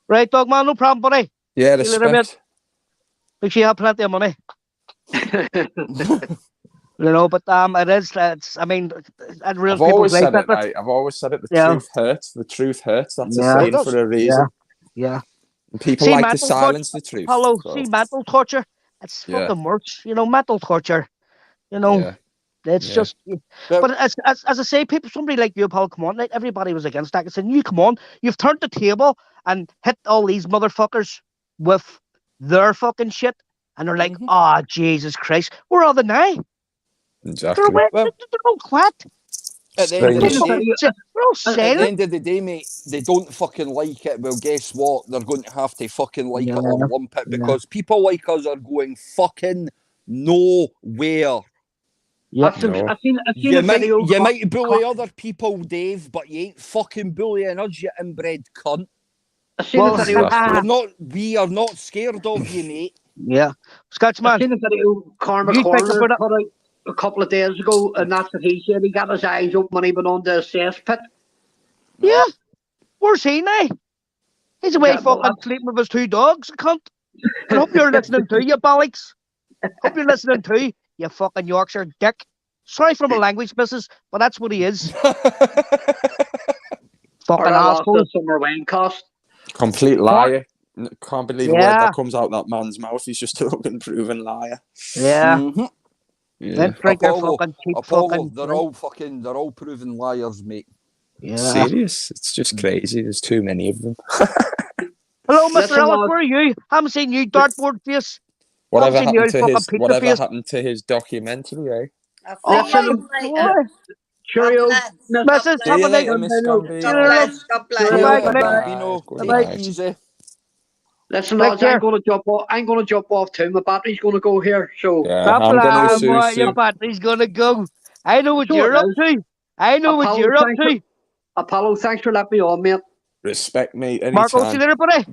Speaker 4: Right, Dogman, no problem, buddy.
Speaker 1: Yeah, respect.
Speaker 4: Make sure you have plenty of money. You know, but it is. I mean,
Speaker 1: I've always said it. Right? I've always said it. The truth hurts. The truth hurts. That's a saying for a reason.
Speaker 4: Yeah.
Speaker 1: And people like to silence the truth.
Speaker 4: Hello, see, mental torture. It's fucking worse. You know, mental torture. You know, it's just. But as I say, somebody like you, Paul, come on, like everybody was against that. I said, you come on, you've turned the table and hit all these motherfuckers with their fucking shit, and they're like, oh, Jesus Christ, where are they now?
Speaker 1: Exactly.
Speaker 4: They're all quit.
Speaker 2: At the end of the day, mate, they don't fucking like it. Well, guess what? They're going to have to fucking like it or lump it, because people like us are going fucking nowhere.
Speaker 10: I've seen
Speaker 2: you
Speaker 10: a video.
Speaker 2: You might bully other people, Dave, but you ain't fucking bullying us, you inbred cunt.
Speaker 10: I've seen a video.
Speaker 2: We are not scared of you, mate.
Speaker 4: Yeah. Scotchman.
Speaker 10: I've seen a video Cormac Corner put out a couple of days ago, and that's what he said. He got his eyes open when he went on the cesspit.
Speaker 4: Yeah. Where's he now? He's away fucking sleeping with his 2 dogs, cunt. I hope you're listening too, you bollocks. Hope you're listening too, you fucking Yorkshire dick. Sorry for my language, missus, but that's what he is. Fucking asshole.
Speaker 10: Summer wine cost.
Speaker 1: Complete liar. Can't believe a word that comes out that man's mouth. He's just a fucking proven liar.
Speaker 4: Yeah.
Speaker 2: Apollo, they're all proven liars, mate.
Speaker 4: Yeah.
Speaker 1: Serious? It's just crazy. There's too many of them.
Speaker 4: Hello, Mr. Ellis, where are you? Haven't seen you, dartboard face.
Speaker 1: Whatever happened to his documentary, eh?
Speaker 6: I'll see you later.
Speaker 10: Cheerio.
Speaker 4: Mrs.
Speaker 1: See you later, Miss Gambino.
Speaker 6: God bless.
Speaker 2: Bye. Easy.
Speaker 10: Listen, lads, I'm going to jump off too. My battery's going to go here, so.
Speaker 1: Yeah, I'm going to
Speaker 4: your battery's going to go. I know what you're up to. I know what you're up to.
Speaker 10: Apollo, thanks for letting me on, mate.
Speaker 1: Respect, mate. Anytime.
Speaker 4: Marco, see you later, buddy.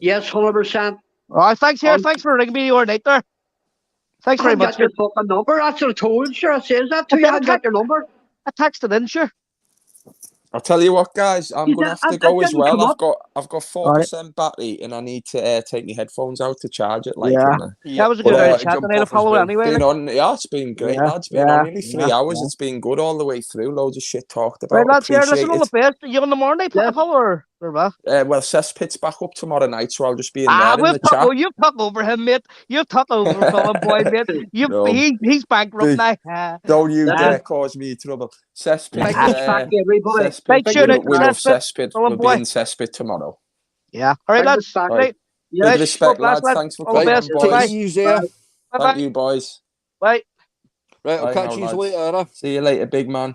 Speaker 10: Yes, 100%.
Speaker 4: All right, thanks here. Thanks for ringing me the other night there. Thanks very much.
Speaker 10: I got your fucking number. That's what I told you. Sure, I says that to you. I got your number.
Speaker 4: I texted in, sure.
Speaker 1: I'll tell you what, guys. I'm gonna have to go as well. I've got 4% battery, and I need to take my headphones out to charge it. Like,
Speaker 4: that was a good chat tonight, Apollo. Anyway,
Speaker 1: it's been great, lads. Been on nearly 3 hours. It's been good all the way through. Loads of shit talked about.
Speaker 4: Right, lads. Here, listen, all the best. You on the morning, Apollo, or what?
Speaker 1: Well, Cesspit's back up tomorrow night, so I'll just be in there in the chat.
Speaker 4: You've talked over him, mate. You've talked over him, boy, mate. He's bankrupt now.
Speaker 1: Don't you dare cause me trouble. Cesspit.
Speaker 4: Make sure that
Speaker 1: we love Cesspit. We'll be in Cesspit tomorrow.
Speaker 4: Yeah. All right, lads.
Speaker 1: Right. With respect, lads. Thanks for coming, boys. Thank you, boys.
Speaker 4: Bye.
Speaker 2: Right, I'll catch you later.
Speaker 1: See you later, big man.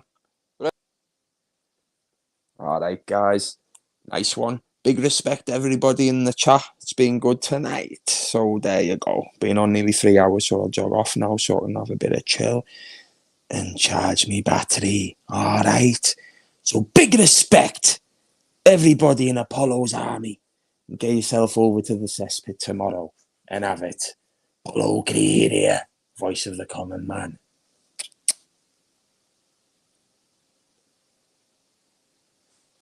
Speaker 1: All right, guys. Nice one. Big respect to everybody in the chat. It's been good tonight. So there you go. Been on nearly 3 hours, so I'll jog off now so I can have a bit of chill and charge me battery. All right. So big respect, everybody in Apollo's army. Get yourself over to the cesspit tomorrow and have it. Apollo, can you hear? Voice of the common man.